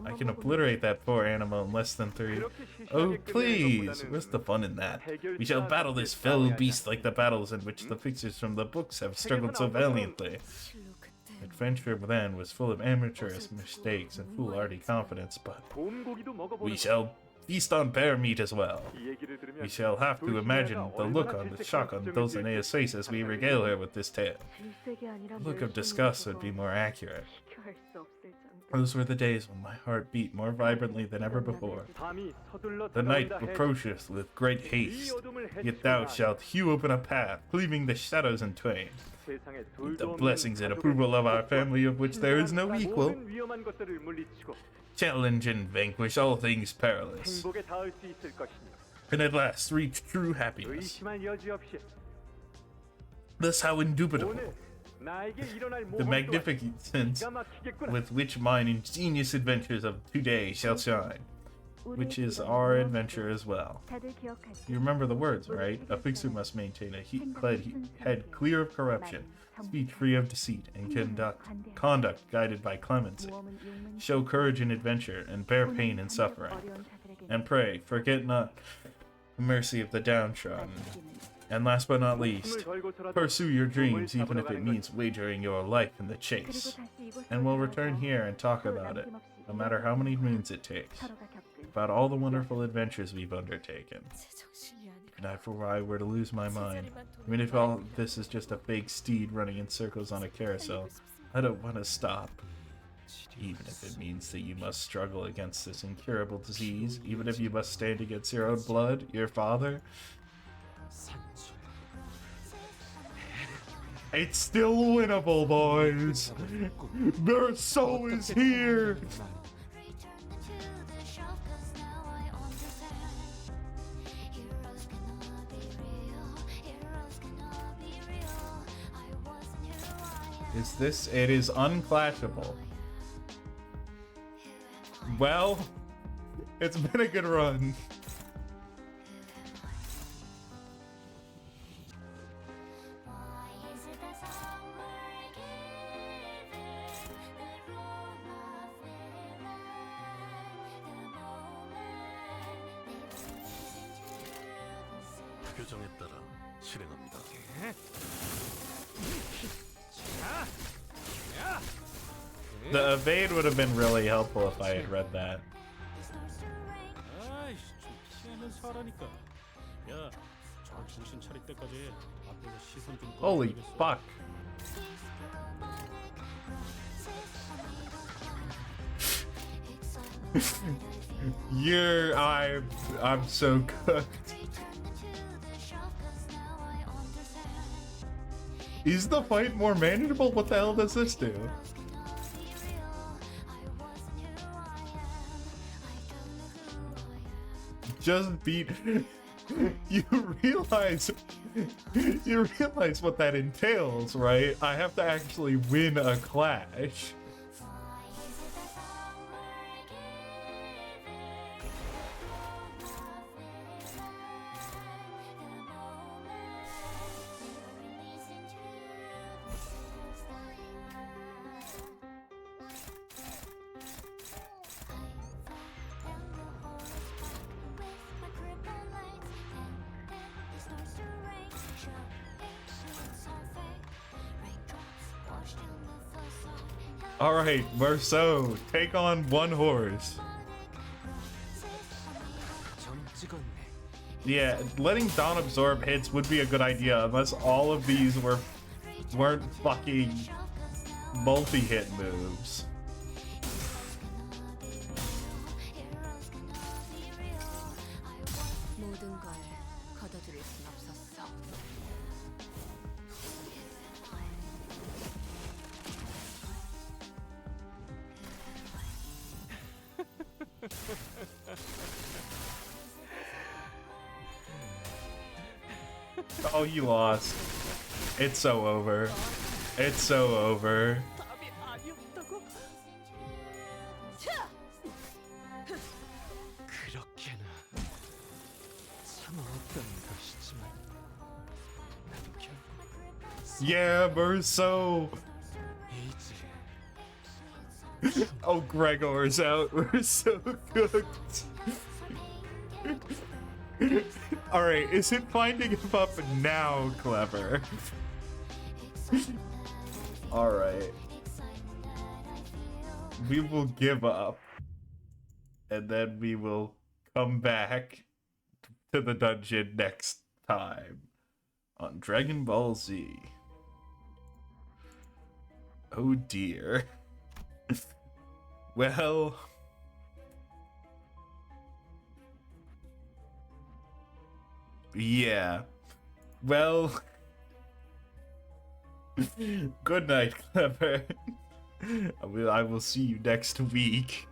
Speaker 1: I can obliterate that poor animal in less than 3. Oh, please! Where's the fun in that? We shall battle this fell beast like the battles in which the fixers from the books have struggled so valiantly.
Speaker 3: 실로 그때
Speaker 1: Adventure then was full of amateurish mistakes and foolhardy confidence, but we shall feast on bear meat as well. We shall have to imagine the look on the shock on Dulcinea's face as we regale her with this tale.
Speaker 7: 일색이 아니라
Speaker 1: The look of
Speaker 7: 멸시는
Speaker 1: disgust would
Speaker 7: 것으로
Speaker 1: be more accurate.
Speaker 7: 비교할 수 없을 정도.
Speaker 1: Those were the days when my heart beat more vibrantly than ever before. The night approacheth with great haste, yet thou shalt hew open a path, cleaving the shadows in twain. With the blessings and approval of our family, of which there is no equal, challenge and vanquish all things perilous, and at last reach true happiness. Thus how indubitable the magnificence with which mine ingenious adventures of today shall shine, which is our adventure as well.
Speaker 7: 다들 기억하세요.
Speaker 1: You remember the words, right? A fixer must maintain a head clear of corruption, speech free of deceit, and conduct guided by clemency.
Speaker 7: 모험은 용맹
Speaker 1: Show courage in adventure, and bear pain in suffering.
Speaker 7: 어려운 자들에게
Speaker 1: And pray, forget not the mercy of the downtrodden. And last but not least, pursue your dreams even if it means wagering your life in the chase. And we'll return here and talk about it, no matter how many moons it takes,
Speaker 7: 서로가 겪을
Speaker 1: about all the wonderful adventures we've undertaken.
Speaker 3: 제정신이 아니라
Speaker 1: And if I were to lose my mind, even if all this is just a fake steed running in circles on a carousel, I don't want to stop. Even if it means that you must struggle against this incurable disease, even if you must stand against your own blood, your father, it's still winnable, boys. Their soul is here. Is this? It is unclashable. Well, it's been a good run.
Speaker 8: 규정에 따라 실행합니다.
Speaker 1: The evade would have been really helpful if I had read that.
Speaker 4: 아이씨, 좀 피하면서 하라니까. 야, 저 정신 차릴 때까지 앞에서 시선 좀
Speaker 1: Holy
Speaker 4: 꺼내야겠어.
Speaker 1: fuck. I'm so cooked. Is the fight more manageable? What the hell does this do? Just beat. You realize what that entails, right? I have to actually win a clash. Alright, Marceau, take on one horse.
Speaker 8: 점 찍었네.
Speaker 1: Yeah, letting Dawn absorb hits would be a good idea unless all of these weren't fucking multi-hit moves.
Speaker 3: 모든 걸 거둬들일 순 없었어.
Speaker 1: Oh, you lost. It's so over. It's so over.
Speaker 2: 답이 아니었다고? 그렇게나 참아왔던 것이지만 나도 결국
Speaker 1: Yeah, Merso.
Speaker 2: 이제
Speaker 1: Oh, Gregor's out. We're so cooked. Alright, is it finding him up now clever? Alright. We will give up. And then we will come back to the dungeon next time on Dragon Ball Z. Oh dear. Well, yeah. Well, good night, Clever. I will see you next week.